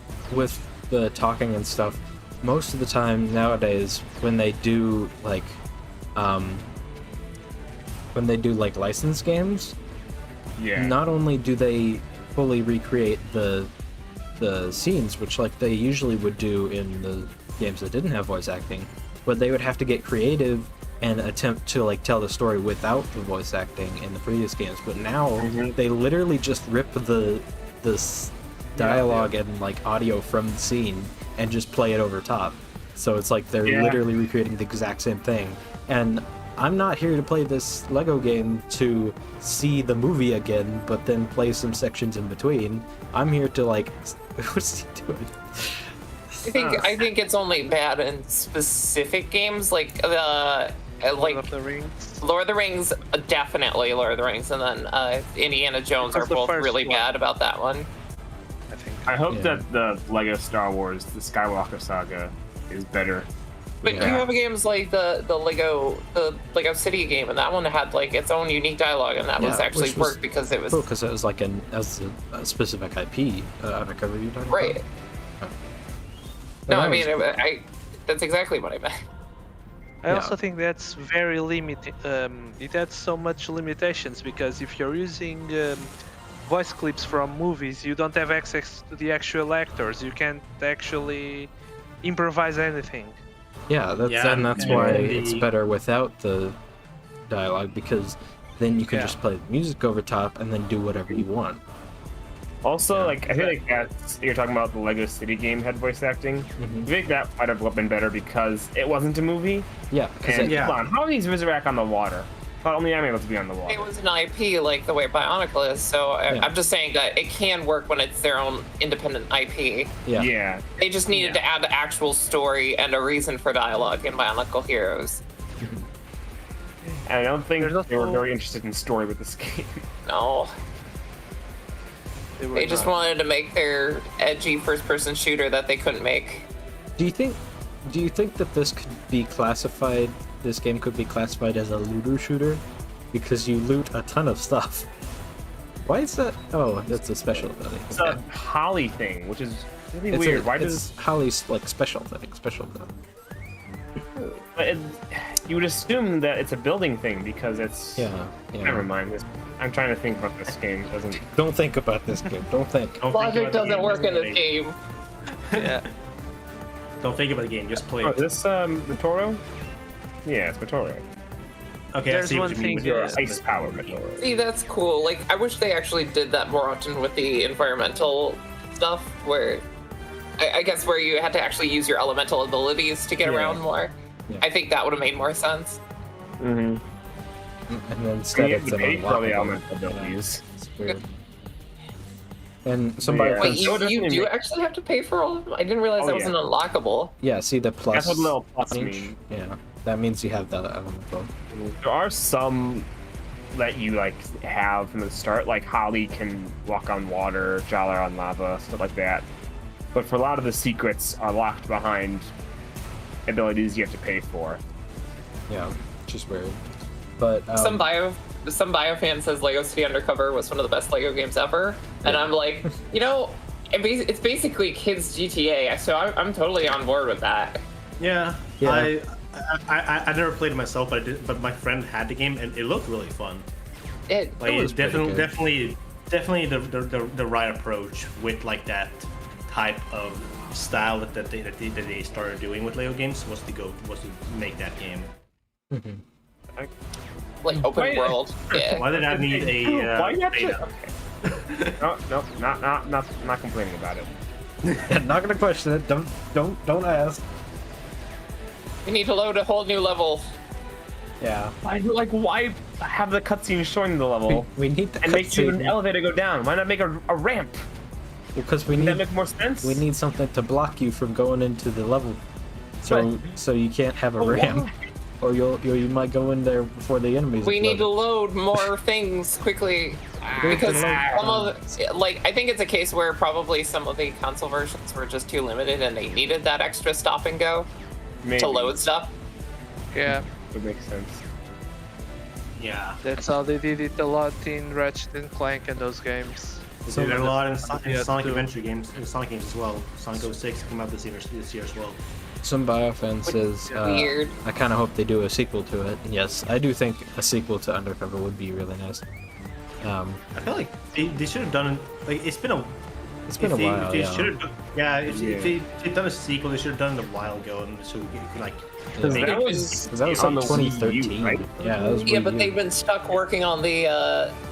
A: the talking and stuff, most of the time nowadays when they do like licensed games,
C: Yeah.
A: not only do they fully recreate the scenes, which like they usually would do in the games that didn't have voice acting, but they would have to get creative and attempt to like tell the story without the voice acting in the previous games. But now they literally just rip the dialogue and like audio from the scene and just play it over top. So it's like they're literally recreating the exact same thing. And I'm not here to play this Lego game to see the movie again, but then play some sections in between. I'm here to like, what's he doing?
B: I think it's only bad in specific games like the
D: Lord of the Rings.
B: Lord of the Rings, definitely Lord of the Rings, and then Indiana Jones
D: Because
B: are
D: the
B: both
D: first
B: really
D: one.
B: bad about that one.
D: I think.
C: I hope
A: Yeah.
C: that the Lego Star Wars, the Skywalker Saga, is better.
B: But
A: Yeah.
B: you have games like the Lego City game, and that one had like its own unique dialogue, and that was
A: Yeah,
B: actually
A: which was
B: worked because it was
A: Cool, because it was like a specific IP. Undercover, you talking
B: right.
A: about?
B: No,
A: Well,
B: I
A: that
B: mean,
A: was-
B: that's exactly what I meant.
D: I
A: Yeah.
D: also think that's very limited. It has so much limitations because if you're using voice clips from movies, you don't have access to the actual actors. You can't actually improvise anything.
A: Yeah, that's
E: and
A: why
E: the-
A: it's better without the dialogue, because then you can
D: Yeah.
A: just play the music over top and then do whatever you want.
C: Also, like I feel like that's you're talking about the Lego City game had voice acting.
A: Mhm.
C: I think that might have been better because it wasn't a movie.
A: Yeah, because
C: And
E: Yeah.
C: come on, how are these Rizzarak on the water? But only I'm able to be on the water.
B: It was an IP like the way Bionicle is, so
A: Yeah.
B: I'm just saying that it can work when it's their own independent IP.
A: yeah.
B: They just needed to add actual story and a reason for dialogue in Bionicle Heroes.
C: And I don't think
D: There's
C: they were
D: also-
C: very interested in story with this game.
B: No,
D: They, were
B: they just
D: not.
B: wanted to make their edgy first-person shooter that they couldn't make.
A: Do you think that this could be classified? This game could be classified as a looter shooter, because you loot a ton of stuff. Why is that? Oh, that's a special ability.
C: It's a Holly thing, which is really
A: It's
C: weird.
A: A,
C: Why
A: it's
C: does
A: Holly's like special thing?
C: but you would assume that it's a building thing because it's
A: Yeah.
C: Never mind. I'm trying to think about this game. It doesn't
A: Don't think about this game. Don't think.
E: Don't think
B: Logic
E: about the
B: doesn't
E: game,
B: work in this
E: just
B: game.
D: Yeah.
E: Don't think about the game, just play
C: Oh,
E: it.
C: is this Matoro? Yeah, it's Matoro.
E: Okay, I
D: There's
E: see what
D: one
E: you mean. with
D: thing,
E: your
C: Ice power Matoro.
B: See, that's cool. Like, I wish they actually did that more often with the environmental stuff, where I guess where you had to actually use your elemental abilities to get
A: Yeah.
B: around more.
A: Yeah.
B: I think that would have made more sense.
C: Mm-hmm.
A: And then instead
C: You
A: it's
C: have to
A: an
C: pay for all the
A: unlockable.
C: elemental abilities.
A: It's weird. And somebody,
C: Yeah.
B: Wait,
C: So it
B: you
C: doesn't
B: do
C: make-
B: actually have to pay for all of them? I didn't realize
C: Oh,
B: that was
C: yeah.
B: an unlockable.
A: yeah, see the plus.
C: That's what little plus
A: on each?
C: mean.
A: Yeah, that means you have the elemental.
C: There are some that you like have from the start, like Holly can walk on water, Jala on lava, stuff like that. But for a lot of the secrets are locked behind abilities you have to pay for.
A: Yeah, which is weird. But
B: Some bio fan says Lego City Undercover was one of the best Lego games ever, and I'm like, it's basically kids GTA, so I'm totally on board with that.
E: Yeah,
A: Yeah.
E: I never played it myself, but but my friend had the game and it looked really fun.
B: It
E: Like
A: was
E: it's
A: pretty
E: definitely the right approach with like that type of style that they started doing with Lego games was to make that game.
B: like open
C: Wait.
B: world. Yeah.
E: Why did I need a
C: Why you have
E: beta?
C: to? Okay. No, not complaining about it.
A: not gonna question it. Don't ask.
B: We need to load a whole new level.
A: Yeah.
C: Why have the cutscene showing the level
A: We need the
C: and make you an
A: cutscene
C: elevator go down? Why not make a ramp?
A: because we
C: Does that
A: need
C: make more sense?
A: we need something to block you from going into the level. So you can't have a
C: But
A: ramp, or you might go in there before the enemies.
B: We need to
A: explode.
B: load more things quickly
A: We have to
B: because
A: load-
B: some of I think it's a case where probably some of the console versions were just too limited and they needed that extra stop and go
C: Maybe.
B: to load stuff.
D: Yeah.
C: Would make sense.
E: Yeah,
D: That's how they did it a lot in Ratchet and Clank and those games.
E: they did a lot in
D: Yeah,
E: Sonic
D: too.
E: Adventure games, in Sonic games as well. Sonic 06 came out this year as well.
A: Some biofan says,
B: Weird.
A: I kind of hope they do a sequel to it. And yes, I do think a sequel to Undercover would be really nice.
E: I feel like they should have done like it's been a
A: It's been a while.
E: They
A: Yeah.
E: should have, if they'd done a sequel, they should have done it a while ago, and so you could like.
A: Because
E: make
C: that
E: it-
C: was
A: that was
C: on
A: like
C: the Wii U,
A: 2013.
C: right?
A: Yeah, that was
B: Yeah,
A: Wii
B: but
A: U.
B: they've been stuck working on the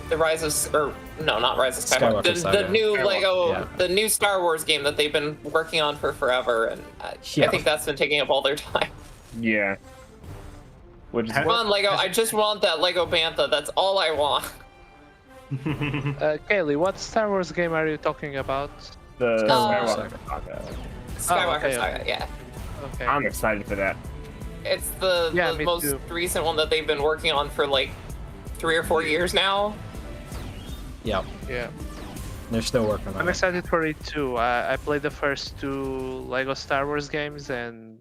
B: the Rise of, or no, not Rise of Skywalker,
A: Skywalker
B: the
A: Saga.
B: new Lego,
A: yeah.
B: the new Star Wars game that they've been working on for forever, and I
A: Yeah.
B: think that's been taking up all their time.
C: Yeah. Which is
B: Come on, Lego, I just want that Lego Bantha. That's all I want.
D: Kaylee, what Star Wars game are you talking about?
C: the
B: Skywalker
C: Skywalker Saga.
B: Skywalker
D: okay.
B: Saga, yeah.
D: Okay.
C: I'm excited for that.
B: It's the
D: Me
B: most
D: too.
B: recent one that they've been working on for like 3 or 4 years now.
A: Yeah,
D: Yeah.
A: they're still working on
D: I'm
A: it.
D: excited for it too. I played the first 2 Lego Star Wars games and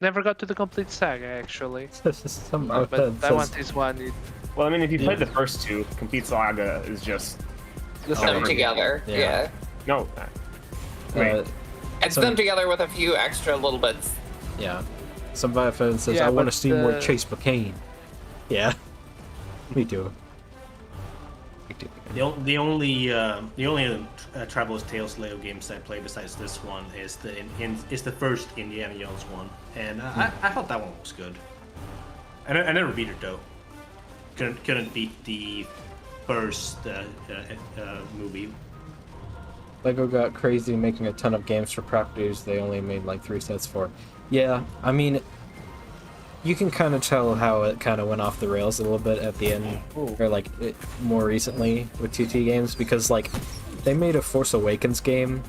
D: never got to the complete saga actually.
A: Some
D: But
A: moped
D: that one
A: says-
D: is one.
C: Well, I mean, if you played
A: Yeah.
C: the first 2, Complete Saga is just
D: The
B: Them
D: same.
B: together,
A: Yeah.
B: yeah.
C: no. Wait.
B: It's
A: So-
B: them together with a few extra little bits.
A: Yeah. Somebody says,
D: Yeah,
A: I want to
D: but
A: see more
D: the-
A: Chase McCain. Yeah. Me too. Me too.
E: The only Traveler's Tales Lego games I played besides this one is the first Indiana Jones one, and I thought that one was good. I never beat it though. Couldn't beat the first movie.
A: Lego got crazy making a ton of games for properties they only made like 3 sets for. Yeah, I mean, you can kind of tell how it kind of went off the rails a little bit at the end, or like more recently with 2T games, because like they made a Force Awakens game,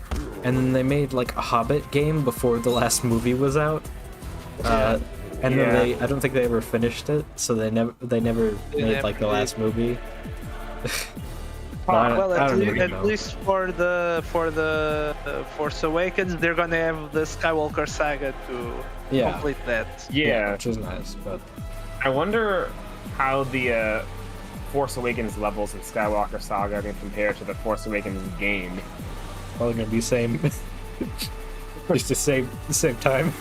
A: and then they made like a Hobbit game before the last movie was out. And
C: Yeah.
A: then I don't think they ever finished it, so they never made like the last movie.
D: Well,
A: I don't even
D: at
A: know.
D: least for the Force Awakens, they're gonna have the Skywalker saga to
A: Yeah.
D: complete that.
C: Yeah.
A: Which is nice, but
C: I wonder how the Force Awakens levels in Skywalker Saga are going to compare to the Force Awakens game.
A: probably gonna be same, just the same time.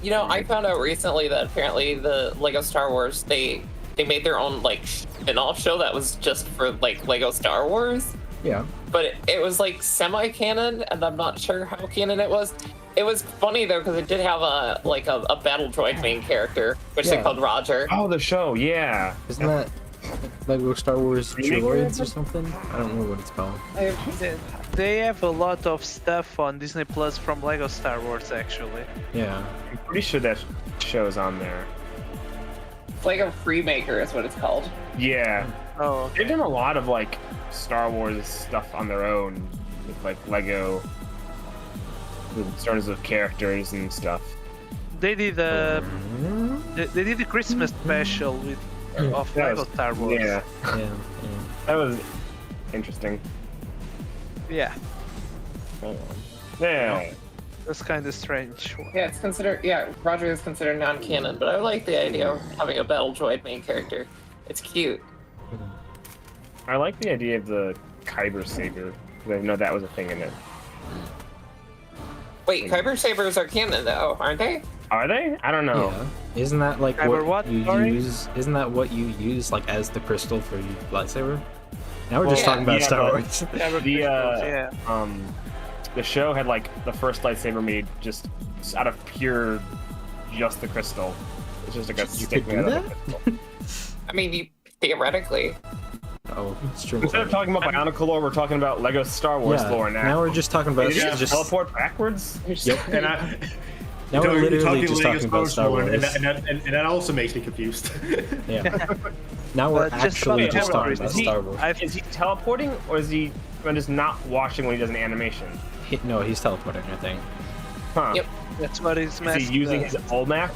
B: You know, I found out recently that apparently the Lego Star Wars, they made their own like spin-off show that was just for like Lego Star Wars,
A: Yeah.
B: but it was like semi-canon, and I'm not sure how canon it was. It was funny though because it did have a battle droid main character, which they
A: Yeah.
B: called Roger.
C: Oh, the show, yeah.
A: Isn't that Lego Star Wars
C: Remake
A: Droids
C: or
A: or something? I don't know what it's called.
D: They have a lot of stuff on Disney Plus from Lego Star Wars actually.
A: Yeah.
C: I'm pretty sure that show's on there.
B: Lego Freemaker is what it's called.
C: Yeah.
D: Oh,
C: They've done a lot of like Star Wars stuff on their own with like Lego in terms of characters and stuff.
D: they did they did a Christmas special with of
C: That
D: Lego
C: was-
D: Star Wars.
C: Yeah,
A: Yeah.
C: that was interesting.
D: Yeah,
C: Yeah.
D: that's kind of strange.
B: Yeah, it's considered. Yeah, Roger is considered non-canon, but I like the idea of having a battle droid main character. It's cute.
C: I like the idea of the Kyber Saber. I didn't know that was a thing in it.
B: Wait, Kyber sabers are canon though, aren't they?
C: Are they? I don't know.
A: Yeah. Isn't that like
D: Kyber
A: what
D: what,
A: you
D: sorry?
A: use? Isn't that what you use like as the crystal for your lightsaber? Now we're just
B: Well,
A: talking about
C: yeah,
A: Star
C: but-
A: Wars.
C: The show had like the first lightsaber made just out of pure, just the crystal. It's just like a
A: You
C: stick
A: could
C: made
A: do
C: out of the crystal.
B: I mean, theoretically.
A: Oh, it's true.
C: Instead of talking about Bionicle lore, we're talking about Lego Star Wars
A: yeah.
C: lore now.
A: Now we're just talking about
C: Did you just
A: just.
C: teleport backwards?
A: Yep.
E: And I,
A: Now we're
E: you're
A: literally just
E: Lego
A: talking about Star
E: Wars,
A: Wars.
E: and that also makes me confused.
A: Yeah. Now we're
D: But just
A: actually
D: about
A: just talking
D: everyone.
A: about
C: Is he-
A: Star Wars.
C: Is he teleporting, or is he just not watching when he does an animation?
A: No, he's teleporting. I think.
C: Huh.
B: Yep.
D: That's what his
C: Is
D: master
C: he using
D: does.
C: his Olmec,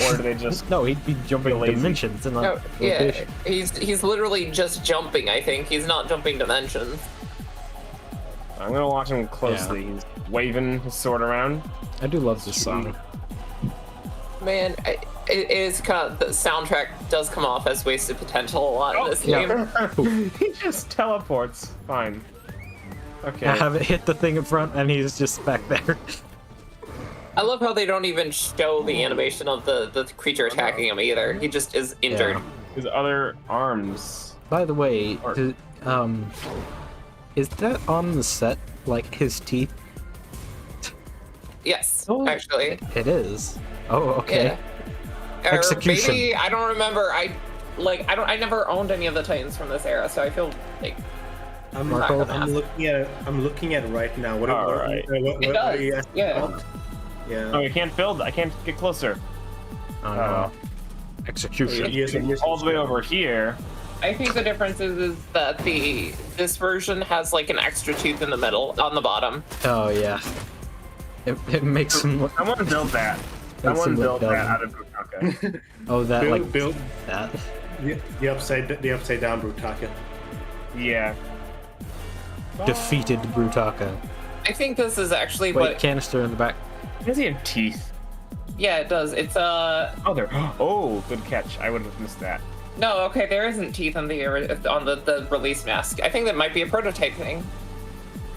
C: or do they just?
A: No, he'd be jumping
C: Lazy.
A: dimensions and
B: No,
A: like
B: yeah,
A: location.
B: he's literally just jumping. I think he's not jumping dimensions.
C: I'm gonna watch him closely. He's waving his sword around.
A: I do love this song.
B: Man, it is kind of the soundtrack does come off as wasted potential a lot in this
A: yeah.
B: game.
C: He just teleports. Fine. Okay.
A: I have it hit the thing in front, and he's just back there.
B: I love how they don't even show the animation of the creature attacking him either. He just is injured.
A: Yeah.
C: His other arms.
A: By the way,
C: Or-
A: is that on the set? Like his teeth?
B: Yes,
A: Oh,
B: actually.
A: It is. Oh, okay.
B: Yeah. Or
A: Execution.
B: maybe I don't remember. like I never owned any of the Titans from this era, so I feel like
E: I'm,
A: Marco?
E: I'm looking at it right now. What
C: Alright.
B: It does,
E: are you asking
B: yeah.
E: about? Yeah.
C: Oh, I can't build. I can't get closer.
A: Oh, no. Execution.
E: Yes,
C: All the way over here.
B: I think the difference is that this version has like an extra tooth in the middle on the bottom.
A: Oh yeah. It makes him look.
C: I want to build that. I
A: Makes
C: want
A: him
C: to
A: look
C: build that
A: dumb.
C: out of Brutaka.
A: Oh, that like
E: build
A: that.
E: the upside down Brutaka.
C: Yeah.
A: Defeated Brutaka.
B: I think this is actually
A: Wait,
B: what.
A: canister in the back.
C: Does he have teeth?
B: Yeah, it does. It's
C: Oh, there. Oh, good catch. I would have missed that.
B: no, okay. There isn't teeth on the release mask. I think that might be a prototype thing.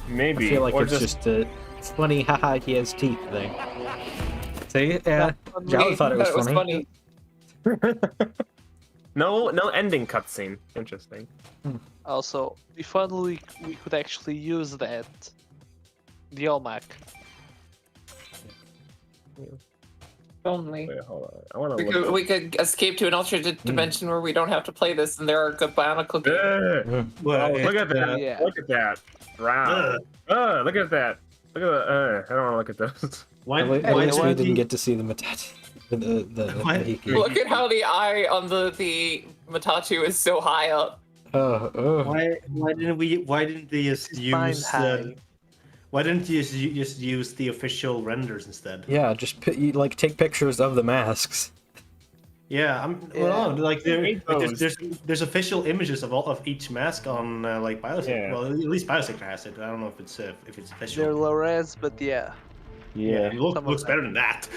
C: Maybe.
A: I feel like
C: or
A: it's just a funny, haha, he has teeth thing. See, yeah, Jolly thought it was funny.
C: no ending cutscene. Interesting.
D: Also, if only we could actually use that. The Olmec.
B: Only.
C: Wait, hold on. I want to
B: We could escape to an alternate dimension where we don't have to play this, and there are good Bionicle games.
E: Well,
C: Look at that.
D: Yeah.
C: Look at that. Wow. Look at that. Look at that. I don't want to look at those.
E: Why
A: At least we
E: did
A: didn't get to see the Matata. The
E: Why-
A: Hiki.
B: Look at how the eye on the Matachu is so high up.
E: Why didn't they just
D: Spine
E: use
D: high.
E: why didn't you just use the official renders instead?
A: Yeah, just you, like take pictures of the masks.
E: Yeah, well, like there's official images of each mask on like Biosector.
C: Yeah.
E: Well, at least Biosector has it. I don't know if it's official.
D: They're low res, but yeah.
E: Yeah, it
D: some of
E: looks
D: them.
E: better than that.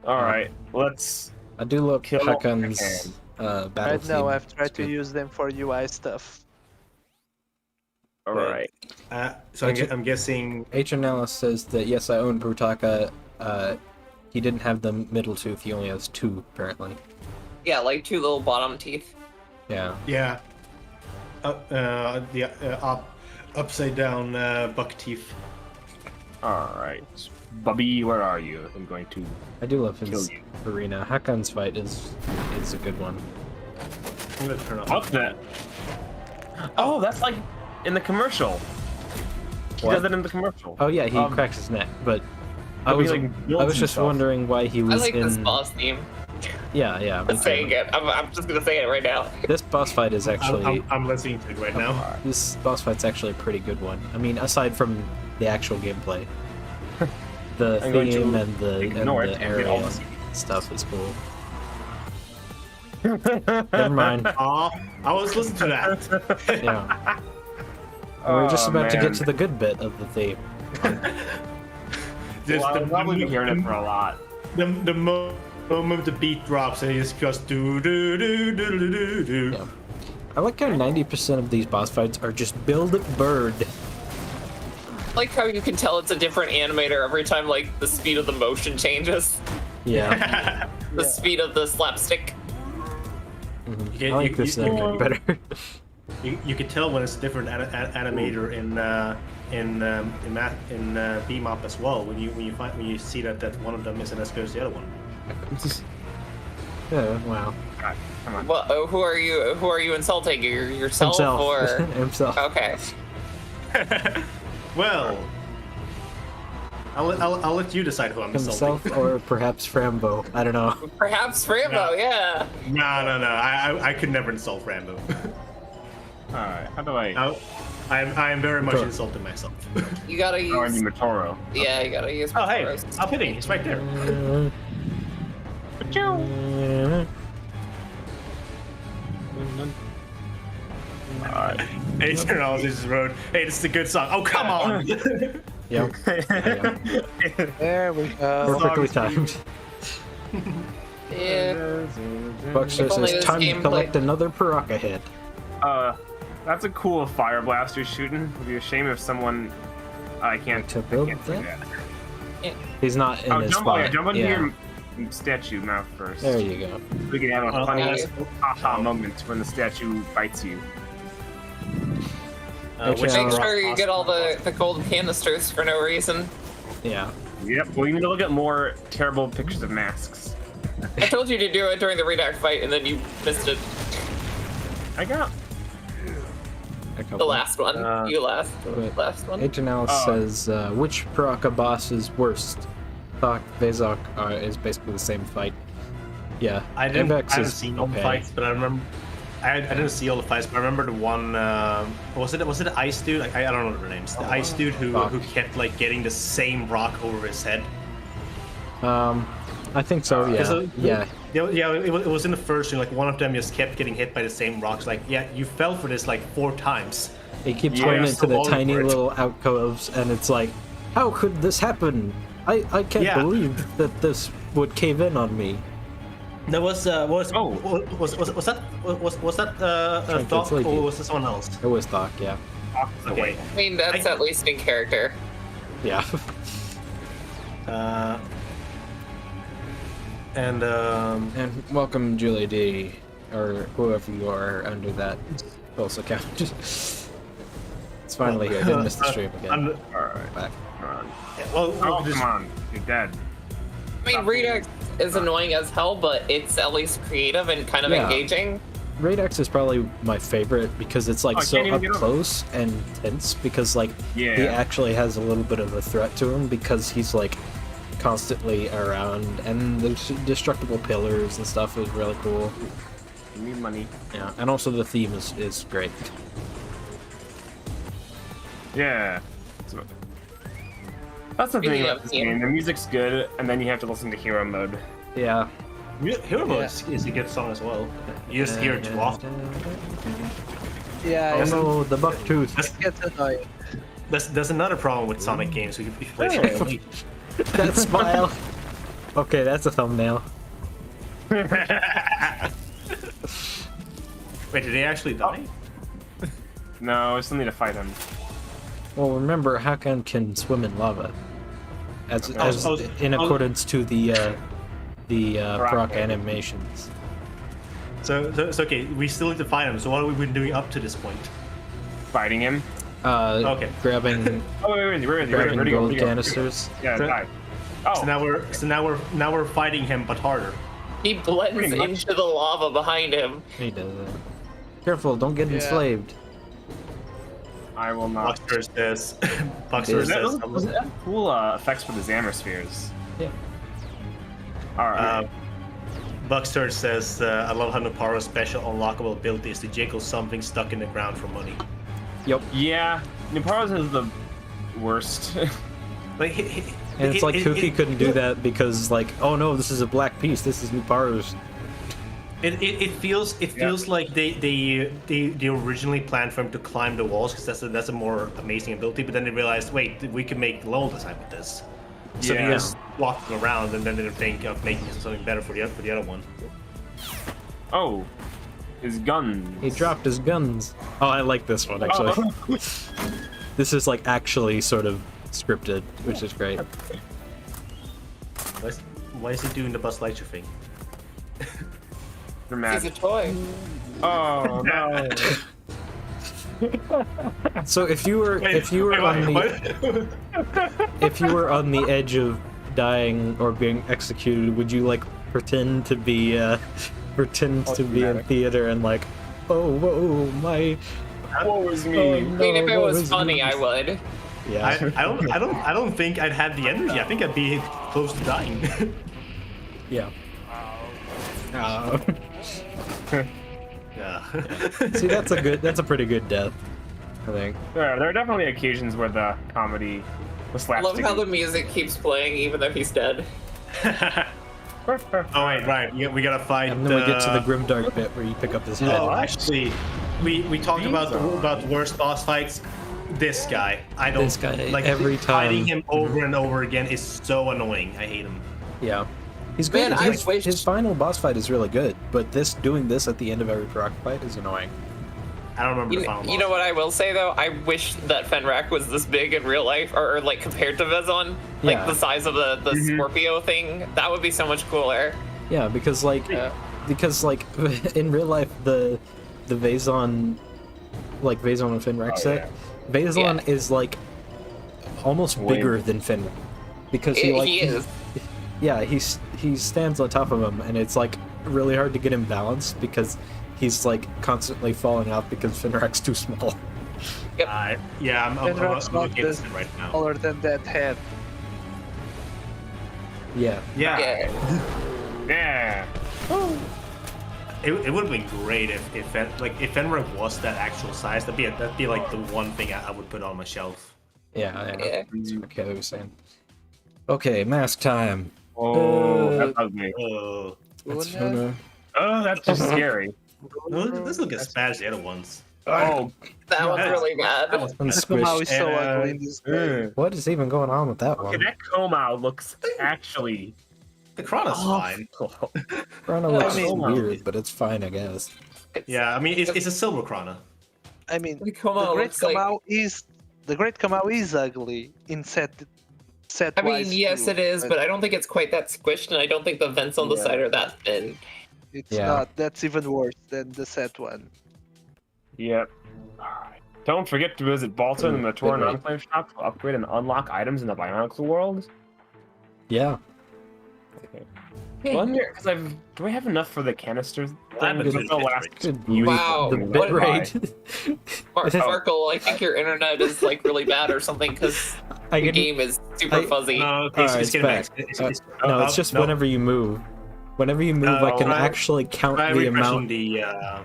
C: All right. Let's.
A: I do love
C: Kill
A: Hakan's battle
D: Right now,
A: theme.
D: I've tried
A: It's
D: to
A: good.
D: use them for UI stuff.
C: All right.
E: So I'm guessing.
A: H&L says that yes, I own Brutaka. He didn't have the middle tooth. He only has two apparently.
B: Yeah, like two little bottom teeth.
A: Yeah.
E: Yeah. Upside down buck teeth.
C: All right. Bubby, where are you? I'm going to.
A: I do love his
C: Kill you.
A: arena. Hakan's fight is a good one.
E: I'm gonna turn off.
C: What's that? Oh, that's like in the commercial. He
A: What?
C: does it in the commercial.
A: Oh yeah, he
C: Um,
A: cracks his neck. But I
C: but he,
A: was
C: like, builds
A: I was just
C: himself.
A: wondering why he
B: I
A: was
B: like
A: in.
B: this boss theme.
A: Yeah, yeah. me
B: I'm saying
A: too.
B: it. I'm just gonna say it right now.
A: This boss fight is actually
E: I'm listening to it right now.
A: this boss fight's actually a pretty good one. I mean, aside from the actual gameplay, the
C: I'm going to
A: theme and the
C: ignore it and get all
A: area
C: the
A: stuff is cool. Never mind.
E: Aw, I was listening to that.
A: Yeah. We're just
C: Oh,
A: about to
C: man.
A: get to the good bit of the theme.
E: Just
C: Well, I'll probably be hearing it for a lot.
E: the moment the beat drops and it just goes do do do do do do do.
A: Yeah. I like how 90% of these boss fights are just build bird.
B: I like how you can tell it's a different animator every time like the speed of the motion changes.
A: Yeah.
B: The speed of the slapstick.
A: I like this thing better.
E: You can tell when it's a different animator in BMOP as well. When you see that one of them isn't as good as the other one.
A: Yeah, wow.
C: God, come on.
B: Well, who are you insulting? Yourself
A: Himself.
B: or?
A: Himself.
B: Okay.
E: Well, I'll let you decide who I'm
A: Himself
E: insulting.
A: or perhaps Frambo. I don't know.
B: Perhaps Rambo. Yeah.
E: No. I could never insult Rambo.
C: All right. How do I?
E: I am very much
A: Sure.
E: insulting myself.
B: You gotta
C: Oh, I need
B: use.
C: Matoro.
B: Yeah, you gotta use.
E: Oh hey,
B: Mataros.
E: I'm hitting. It's right there.
C: Alright.
E: Hey, turn on this road. Hey, this is a good song. Oh come on.
A: Yep.
D: There we go.
A: Perfectly timed.
B: Yeah.
A: Buckster
B: If only
A: says,
B: this
A: time to
B: gameplay-
A: collect another Paraka head.
C: That's a cool fire blaster shooting. It'd be a shame if someone. I can't.
A: To
C: I
A: build
C: can't do
A: that?
C: that.
A: He's not in
C: Oh,
A: his
C: jump,
A: spot.
C: jump into
A: Yeah.
C: your statue mouth first.
A: There you go.
C: We can have a funny
B: yeah.
C: aha moment when the statue bites you.
E: Which
A: Yeah.
B: Make sure you get all the gold canisters for no reason.
A: Yeah.
C: Yep. Well, you need to look at more terrible pictures of masks.
B: I told you to do it during the Redact fight, and then you missed it.
C: I got.
A: A couple.
B: The last one. You last.
A: Wait.
B: Last one.
A: H&L says, which Paraka boss is worst? Thok, Vezok is basically the same fight. Yeah.
E: I
A: Avex
E: haven't
A: is
E: seen all the
A: okay.
E: fights, but I remember. I didn't see all the fights, but I remember the one. Was it the ice dude? I don't know their names. The ice dude who kept like getting the same rock over his head.
A: I think so, yeah.
E: Yeah, it was in the first one. Like one of them just kept getting hit by the same rocks. Like, yeah, you fell for this like 4 times.
A: He keeps
E: Yeah,
A: running
E: so
A: into the
E: all
A: tiny
E: for it.
A: little alcoves, and it's like, how could this happen? I can't
E: Yeah.
A: believe that this would cave in on me.
E: That was was
C: Oh.
E: was that
A: Trying to
E: Thok
A: flick
E: or
A: you.
E: was it someone else?
A: It was Thok, yeah.
E: Okay.
B: I mean, that's at least in character.
A: Yeah.
E: And
A: And welcome, Julie D, or whoever you are under that false account. It's finally here. Didn't miss the stream again.
C: Alright.
A: Back.
C: Come on.
E: well,
C: Oh,
E: just-
C: come on. You're dead.
B: I mean, Redux is annoying as hell, but it's at least creative and kind of
A: Yeah.
B: engaging.
A: Radex is probably my favorite because it's like
C: Oh, I
A: so
C: can't even
A: up
C: get over.
A: close and tense because like he
C: Yeah.
A: actually has a little bit of a threat to him because he's like constantly around and there's destructible pillars and stuff is really cool.
C: You need money.
A: Yeah, and also the theme is great.
C: Yeah. So- That's the
B: Speaking
C: thing
B: of
C: about this
B: theme.
C: game. The music's good, and then you have to listen to hero mode.
A: Yeah.
E: Hero Mode is a good song as well. You just hear it too often.
D: Yeah,
A: Oh
D: it
A: no, the buck tooth.
D: gets annoying.
E: There's another problem with Sonic games. If you play Sonic Elite.
A: That smile. Okay, that's a thumbnail.
E: Wait, did they actually die?
C: No, I still need to fight him.
A: Well, remember, Hakan can swim in lava, as
E: Oh,
A: in
E: oh.
A: accordance to the proc
C: Rock
A: animations.
E: So it's okay. We still need to fight him. So what have we been doing up to this point?
C: Fighting him.
E: Okay.
A: Grabbing
C: Oh, wait, where'd he
A: grabbing
C: go?
A: gold canisters.
C: Yeah,
E: So-
C: die. Oh,
E: So now we're fighting him, but harder.
B: He blends
C: Pretty much.
B: into the lava behind him.
A: He does that. Careful, don't get
D: Yeah.
A: enslaved.
C: I will not.
E: Buckster says. Buckster says.
C: Those are cool effects for the Xammer spheres.
A: Yeah.
C: Alright.
E: Buckster says, I love how Nuparo's special unlockable ability is to jiggle something stuck in the ground for money.
A: Yep.
C: Yeah, Nuparo's is the worst.
E: Like,
A: And it's like Kuki couldn't do that because, like, oh no, this is a black piece. This is Nuparu's.
E: It feels like they originally planned for him to climb the walls because that's a more amazing ability, but then they realized, wait, we can make level design with this. So
C: Yeah.
E: they just walked around, and then they think of making something better for the other one.
C: Oh, his gun.
A: He dropped his guns. Oh, I like this one actually. This is like actually sort of scripted, which is great.
E: Why is he doing the Buzz Lightyear thing?
B: He's a
C: Dramatic.
B: toy.
C: Oh no.
A: So if you were on the edge of dying or being executed, would you like pretend to be in
C: dramatic.
A: theater and like, oh whoa, my
C: What was
A: oh,
C: me?
B: I mean, if it
A: what
B: was funny,
A: me?
B: I would.
A: Yeah.
E: I don't think I'd have the energy. I think I'd be close to dying.
A: Yeah.
E: Yeah.
A: See, that's a pretty good death, I think.
C: There are definitely occasions where the comedy was
B: I love
C: slapstick.
B: how the music keeps playing even though he's dead.
E: Oh wait, right. We gotta fight.
A: And then we get to the grimdark bit where you pick up his head.
E: Oh, actually, we talked about worst boss fights. This guy, I don't.
A: This guy,
E: like
A: every
E: fighting
A: time.
E: him over and over again is so annoying. I hate him.
A: Yeah. He's good.
B: Man, I
A: his,
B: wish-
A: his final boss fight is really good, but doing this at the end of every proc fight is annoying.
E: I don't remember
B: You,
E: the final
B: you know
E: boss.
B: what I will say though? I wish that Fenrak was this big in real life, or like compared to Vezon, like
A: Yeah.
B: the size of the Scorpio thing. That would be so much cooler.
A: Yeah, because like in real life the Vezon and Finrak set, Vezon is like almost
C: Way
A: bigger than Finrak because
B: He
A: he
B: is.
A: Yeah, he stands on top of him, and it's like really hard to get him balanced because he's like constantly falling out because Finrak's too small.
E: Yeah, I'm
D: Finrak's not
E: looking at
D: this
E: it right now.
D: smaller than that head.
A: Yeah.
E: Yeah.
C: Yeah.
E: It would have been great if Fenrir was that actual size. That'd be like the one thing I would put on my shelf.
A: Yeah.
B: Yeah.
A: That's what Kelly was saying. Okay, mask time.
C: Oh, that bugged me.
A: That's
D: Tuna.
A: Tuna.
C: Oh, that's just scary.
E: No, it doesn't look as bad as the other ones.
C: Oh,
B: That one's really bad.
E: That one's bad.
D: Somehow
A: Unsquished.
D: is so
C: And,
D: ugly in this game.
A: What is even going on with that
C: okay,
A: one?
C: that Komau looks actually.
E: The Chrona's fine.
A: Chrono looks
D: I mean-
A: weird, but it's fine, I guess.
E: Yeah, I mean it's a silver Chrono.
D: I mean,
B: The Komau looks like-
D: the Great Kamau is ugly in set.
B: I mean, yes, it is, but I don't think it's quite that squished, and I don't think the vents on the
D: Yeah.
B: side are that thin.
D: it's
A: Yeah.
D: not. That's even worse than the set one.
C: Yep. Alright. Don't forget to visit Balta and the Matoran
A: Wait.
C: Enclave shop to upgrade and unlock items in the Bionicle world.
A: Yeah.
C: Wonder, because do we have enough for the canisters?
E: I haven't
C: Thing?
E: been
C: The last
A: Good
C: use
B: Wow.
A: The
C: of
A: bit
C: the
A: rate.
B: Sparkle, I think your internet is like really bad or something because
A: I
B: the
A: can,
B: game is super fuzzy.
E: No, okay,
A: Alright,
E: it's getting
A: it's
E: back.
A: back. no, it's just
E: no.
A: whenever you move. Whenever you move, I can
E: try-
A: actually count
E: Try
A: the
E: refreshing
A: amount.